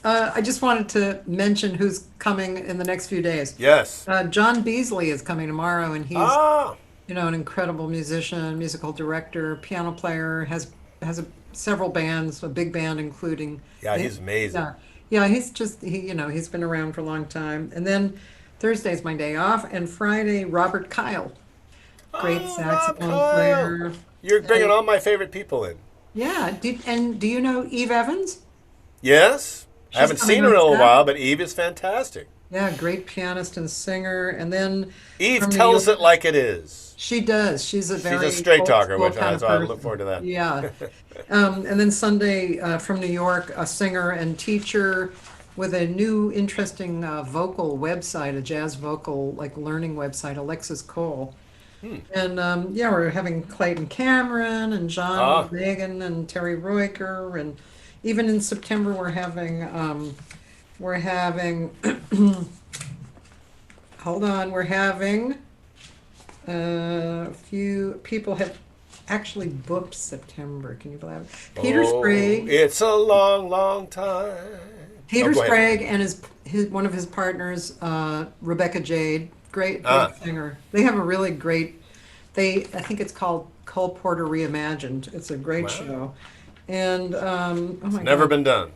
I just wanted to mention who's coming in the next few days. Yes. John Beasley is coming tomorrow, and he's an incredible musician, musical director, piano player, has several bands, a big band including. Yeah, he's amazing. Yeah, he's been around for a long time. And then Thursday's my day off, and Friday Robert Kyle, great saxophone player. You're bringing all my favorite people in. Yeah, do you know Eve Evans? Yes. I haven't seen her in a while, but Eve is fantastic. Yeah, great pianist and singer. And then Eve tells it like it is. She does. She's a straight talker, old-school which kind of I person. look forward to that. Yeah. And then Sunday from New York, a singer and teacher with a new interesting vocal website, a jazz vocal learning website, Alexis Cole. And we're having Clayton Cameron and John Megan and Terry Royker, and even in September we're having hold on, we're having A few people have actually booked September. Can you believe it? Peter Oh, Sprague. it's a long, long time. Peter Go ahead. Sprague and his one of his partners, Rebecca Jade, great Ah. singer. They have a really great. I think it's called Cole Porter Reimagined. It's a great Wow. show, and oh my Never God, been done.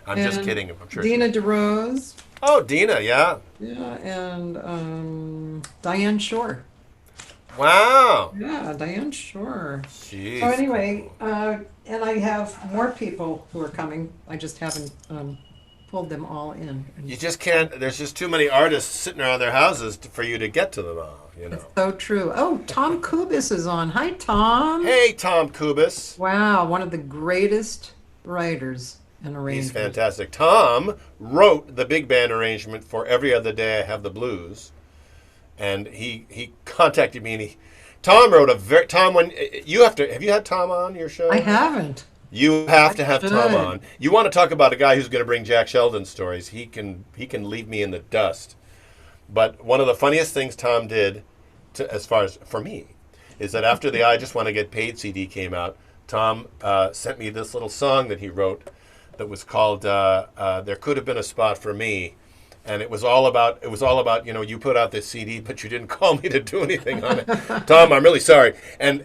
I'm just And kidding. I'm sure. Dina DeRose, Oh, Dina, yeah. yeah, and Diane Shore. Wow. Yeah, Diane Shore. Jeez. So anyway, and I have more people who are coming. I just haven't pulled them all in. You just can't. There's just too many artists sitting around their houses for you to get to them all. You know. So true. Oh, Tom Kubis is on. Hi, Tom. Hey, Tom Kubis. Wow, one of the greatest writers and arrangers. He's fantastic. Tom wrote the big band arrangement for Every Other Day I Have the Blues, and he contacted me and Tom wrote Tom, when you have you had Tom on your show? I haven't. You have to have should. Tom on. You want to talk about a guy who's going to bring Jack Sheldon stories? He can leave me in the dust. But one of the funniest things Tom did, as far as for me, is that after the I Just Want to Get Paid CD came out, Tom sent me this little song that he wrote that was called "There Could Have Been a Spot for Me," and it was all about you put out this CD, but you didn't call me to do anything on it. Tom, I'm really sorry. And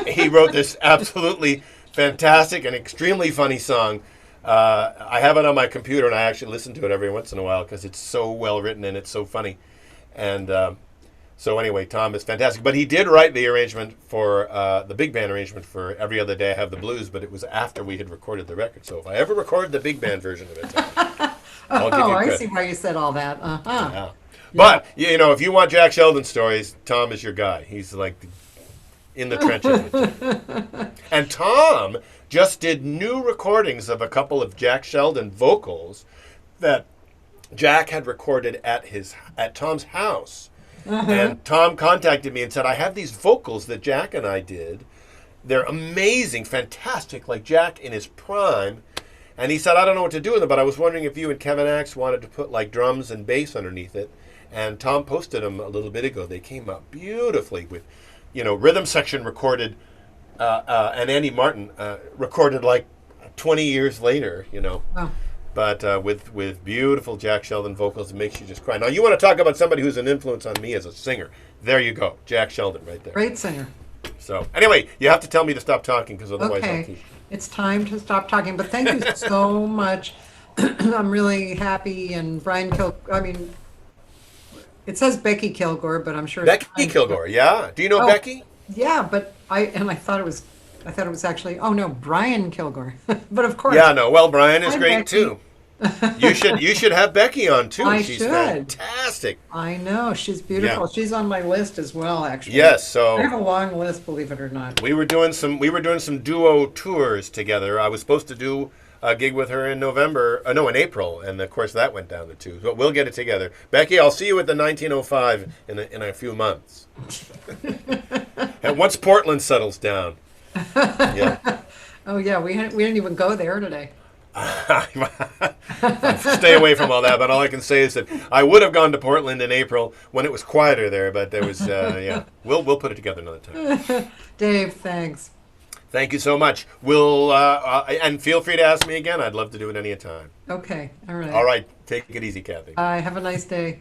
he wrote this absolutely fantastic and extremely funny song. I have it on my computer, and I actually listen to it every once in a while because it's so well written and it's so funny. And so anyway, Tom is fantastic. But he did write the arrangement for the big band arrangement for Every Other Day I Have the Blues, but it was after we had recorded the record. So if I ever record the big band version of it, Tom, I'll give you I credit. see why you said all that. Uh-huh. Yeah. But, if you want Jack Sheldon stories, Tom is your guy. He's like in the trenches with you. And Tom just did new recordings of a couple of Jack Sheldon vocals that Jack had recorded at Tom's house. And Tom contacted me and said, I have these vocals that Jack and I did. They're amazing, fantastic, like Jack in his prime. And he said, I don't know what to do with them, but I was wondering if you and Kevin Axe wanted to put like drums and bass underneath it. And Tom posted them a little bit ago. They came out beautifully with, rhythm section recorded, and Andy Martin recorded like 20 years later, Wow. But with beautiful Jack Sheldon vocals, it makes you just cry. Now, you want to talk about somebody who's an influence on me as a singer. There you go. Jack Sheldon right there. Great singer. So, anyway, you have to tell me to stop talking because otherwise I'll Okay. keep... It's time to stop talking, but thank you so much. I'm really happy, and it says Becky Kilgore, but I'm sure it's Becky Brian Kilgore, yeah? Do you know Oh. Becky? Yeah, but I thought it was actually, oh no, Brian Kilgore. But of course. Yeah, no. Well, Brian is Hi, great Becky. too. You should have Becky on too. I She's should. fantastic. I know, she's beautiful. Yeah. She's on my list as well, actually. Yes, I have so a long list, believe it or not. we were doing some duo tours together. I was supposed to do a gig with her in in April, and of course that went down the tubes. But we'll get it together. Becky, I'll see you at the 1905 in a few months. And once Portland settles down. Yeah. Oh yeah, we didn't even go there today. Stay away from all that, but all I can say is that I would have gone to Portland in April when it was quieter there, but there was we'll put it together another time. Dave, thanks. Thank you so much. We'll and feel free to ask me again. I'd love to do it any time. Okay, all right. All right, take it easy, Kathy. Have a nice day.